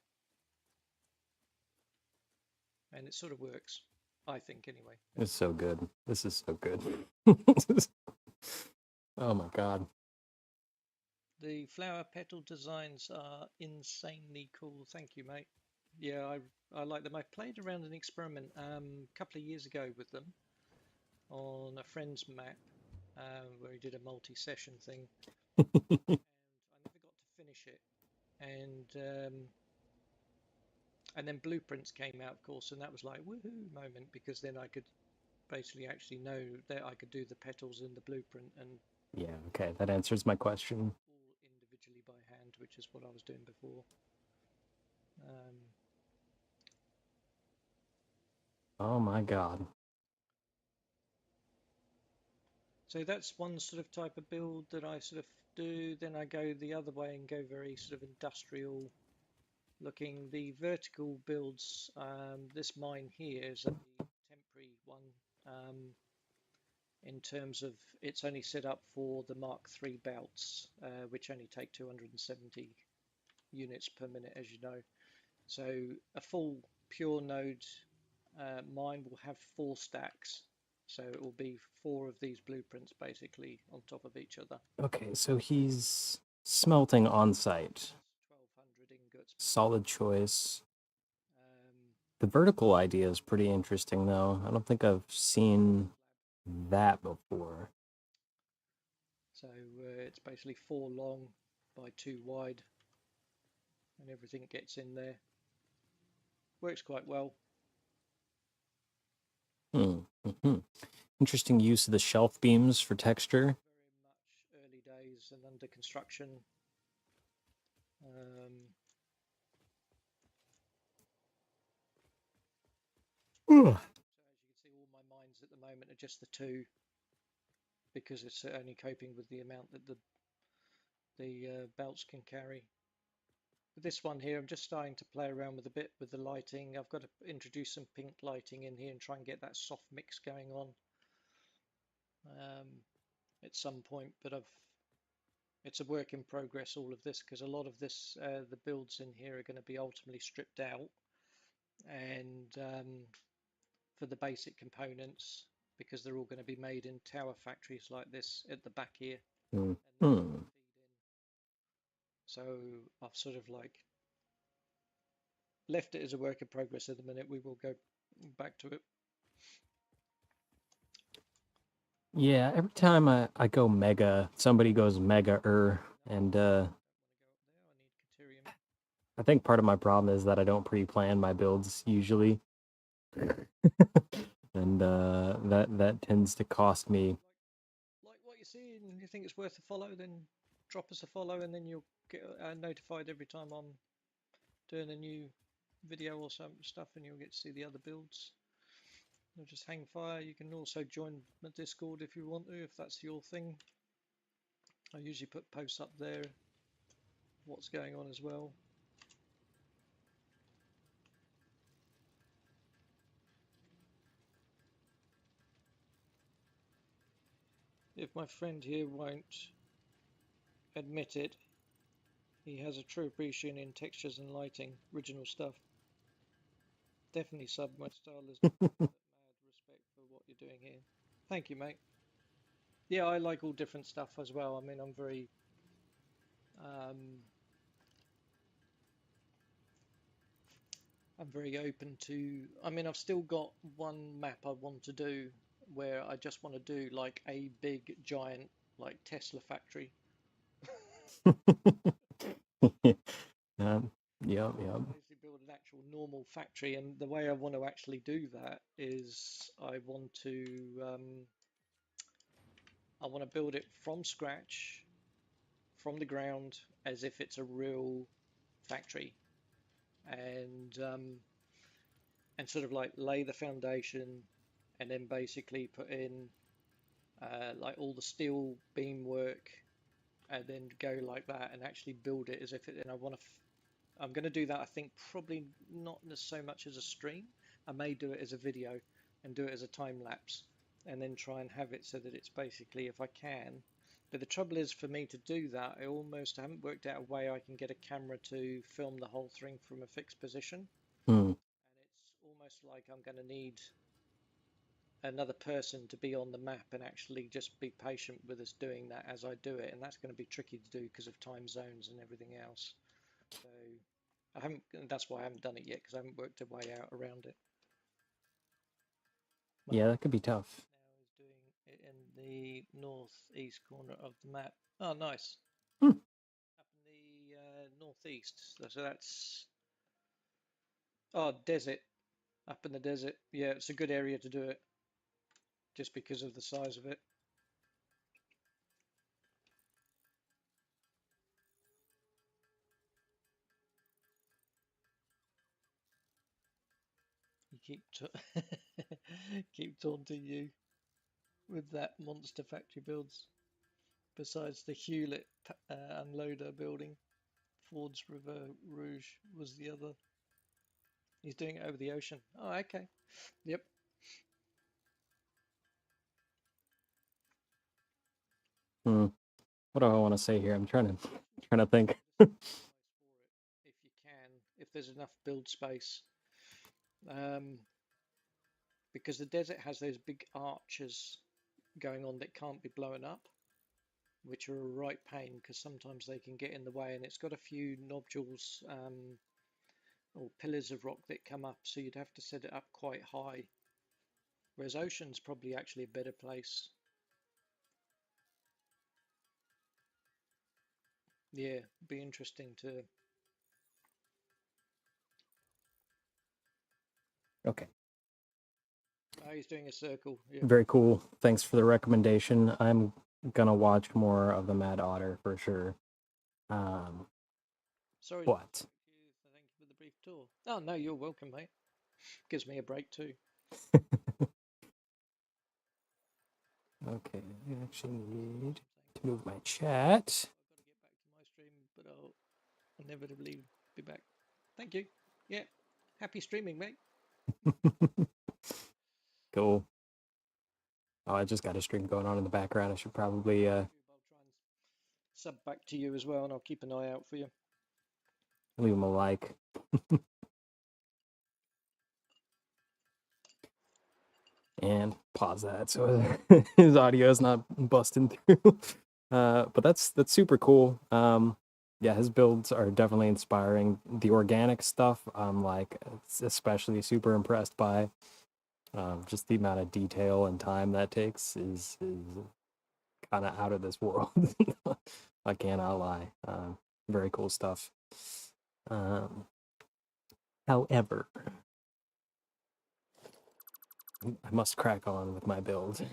and it sort of works, I think, anyway. It's so good. This is so good. Oh my god. The flower petal designs are insanely cool. Thank you, mate. Yeah, I like them. I played around an experiment a couple of years ago with them on a friend's map where he did a multi-session thing, and I never got to finish it. And then blueprints came out, of course, and that was like woohoo moment, because then I could basically actually know that I could do the petals in the blueprint and Yeah, okay, that answers my question. all individually by hand, which is what I was doing before. Oh my god. So that's one sort of type of build that I sort of do. Then I go the other way and go very sort of industrial looking. The vertical builds, this mine here is a temporary one in terms of it's only set up for the Mark III belts, which only take 270 units per minute, as you know. So a full pure node mine will have 4 stacks. So it will be 4 of these blueprints basically on top of each other. Okay, so he's smelting on site. 1200 ingots. Solid choice. Um, The vertical idea is pretty interesting, though. I don't think I've seen that before. so it's basically 4 long by 2 wide, and everything gets in there. Works quite well. Interesting use of the shelf beams for texture. Very much early days and under construction. So as you can see, all my mines at the moment are just the 2, because it's only coping with the amount that the belts can carry. With this one here, I'm just starting to play around with a bit with the lighting. I've got to introduce some pink lighting in here and try and get that soft mix going on at some point, but it's a work in progress, all of this, because a lot of this, the builds in here are going to be ultimately stripped out, and for the basic components, because they're all going to be made in tower factories like this at the back here. And then feed in. So I've sort of like left it as a work in progress at the minute. We will go back to it. Yeah, every time I go mega, somebody goes mega-er, and I need Caterium. I think part of my problem is that I don't pre-plan my builds usually. And that tends to cost me. Like what you see and you think it's worth a follow, then drop us a follow, and then you'll get notified every time I'm doing a new video or some stuff, and you'll get to see the other builds. You'll just hang fire. You can also join the Discord if you want to, if that's your thing. I usually put posts up there, what's going on as well. If my friend here won't admit it, he has a true appreciation in textures and lighting, original stuff. Definitely sub my style is mad respect for what you're doing here. Thank you, mate. Yeah, I like all different stuff as well. I mean, I'm very open to. I mean, I've still got one map I want to do where I just want to do like a big giant like Tesla factory. Yep. Basically build an actual normal factory, and the way I want to actually do that is I want to build it from scratch, from the ground, as if it's a real factory, and sort of like lay the foundation, and then basically put in like all the steel beam work, and then go like that and actually build it as if it. And I'm going to do that. I think probably not so much as a stream. I may do it as a video and do it as a time lapse, and then try and have it so that it's basically, if I can. But the trouble is, for me to do that, I haven't worked out a way I can get a camera to film the whole thing from a fixed position. Hmm. And it's almost like I'm going to need another person to be on the map and actually just be patient with us doing that as I do it, and that's going to be tricky to do because of time zones and everything else. So that's why I haven't done it yet, because I haven't worked a way out around it. Yeah, that could be tough. Now is doing it in the northeast corner of the map. Oh, nice. Hmm. Up in the northeast. So that's desert. Up in the desert. Yeah, it's a good area to do it, just because of the size of it. You keep taunting you with that monster factory builds. Besides the Hewlett unloader building, Ford's River Rouge was the other. He's doing it over the ocean. Oh, okay. Yep. Hmm. What do I want to say here? I'm trying to think. If you can, if there's enough build space, because the desert has those big arches going on that can't be blown up, which are a right pain because sometimes they can get in the way, and it's got a few nodules or pillars of rock that come up, so you'd have to set it up quite high. Whereas ocean's probably actually a better place. Yeah, be interesting to. Okay. Oh, he's doing a circle. Yeah. Very cool. Thanks for the recommendation. I'm gonna watch more of the Mad Otter for sure. Sorry. What? Thank you for the brief tour. Oh no, you're welcome, mate. Gives me a break too. Okay, I actually need to move my chat. I've got to get back to my stream, but I'll inevitably be back. Thank you. Yeah. Happy streaming, mate. Cool. Oh, I just got a stream going on in the background. I should probably I'll try and sub back to you as well, and I'll keep an eye out for you. leave him a like. And pause that so his audio is not busting through. But that's super cool. Yeah, his builds are definitely inspiring. The organic stuff, I'm like especially super impressed by. Just the amount of detail and time that takes is kind of out of this world. I cannot lie. Very cool stuff. However, I must crack on with my build.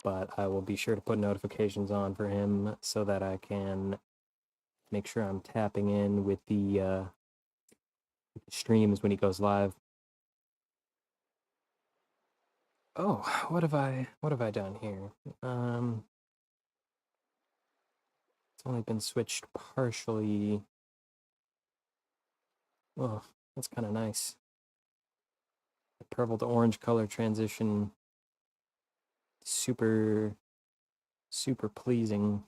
But I will be sure to put notifications on for him so that I can make sure I'm tapping in with the streams when he goes live. Oh, what have I done here? It's only been switched partially. Oh, that's kind of nice. The purple to orange color transition, super pleasing.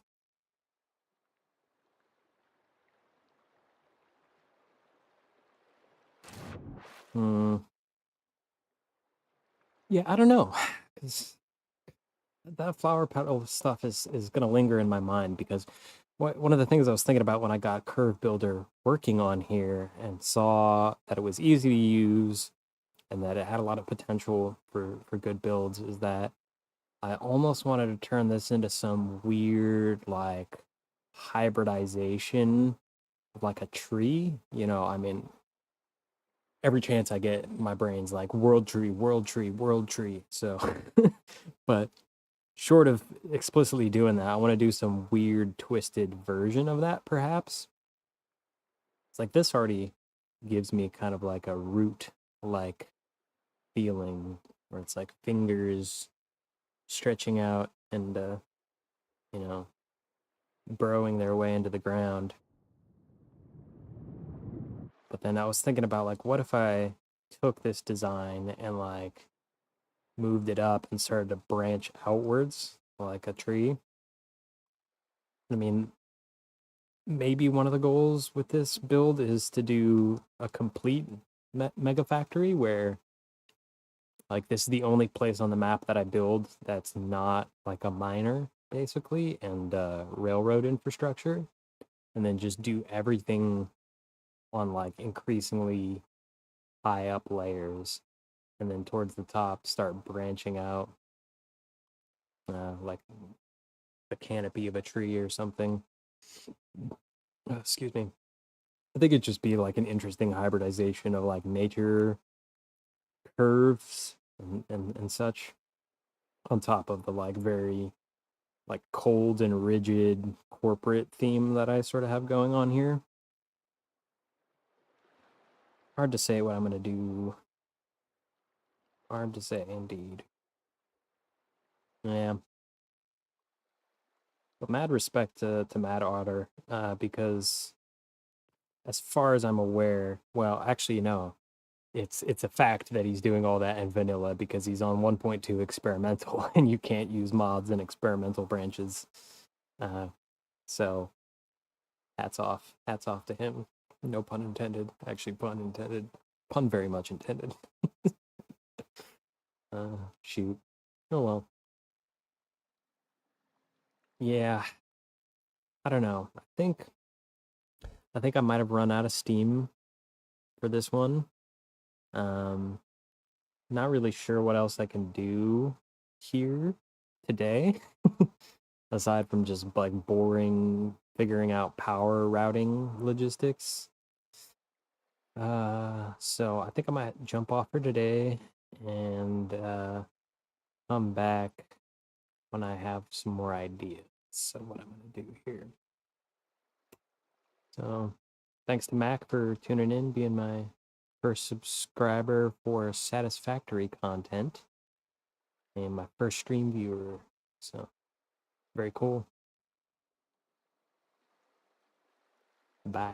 Yeah, I don't know. 'Cause that flower petal stuff is going to linger in my mind because one of the things I was thinking about when I got Curve Builder working on here and saw that it was easy to use and that it had a lot of potential for good builds is that I almost wanted to turn this into some weird like hybridization of like a tree. You know, I mean, every chance I get, my brain's like world tree, world tree, world tree. So, but short of explicitly doing that, I want to do some weird twisted version of that perhaps. It's like this already gives me kind of like a root like feeling where it's like fingers stretching out and you know, burrowing their way into the ground. But then I was thinking about like, what if I took this design and like moved it up and started to branch outwards like a tree? I mean, maybe one of the goals with this build is to do a complete mega factory where like this is the only place on the map that I build that's not like a miner basically and railroad infrastructure, and then just do everything on like increasingly high up layers, and then towards the top start branching out like the canopy of a tree or something. Excuse me. I think it'd just be like an interesting hybridization of like nature curves and such on top of the like very like cold and rigid corporate theme that I sort of have going on here. Hard to say what I'm going to do. Hard to say indeed. Yeah. But mad respect to Mad Otter, because as far as I'm aware, well, actually, no, it's a fact that he's doing all that in vanilla because he's on 1.2 experimental, and you can't use mods in experimental branches. So hats off to him. No pun intended. Actually, pun intended. Pun very much intended. Shoot. Oh well. Yeah. I don't know. I think I might have run out of steam for this one. Not really sure what else I can do here today. Aside from just like boring figuring out power routing logistics. So I think I might jump off for today and come back when I have some more ideas of what I'm gonna do here. So thanks to Mac for tuning in, being my first subscriber for Satisfactory content and my first stream viewer. So very cool. Bye.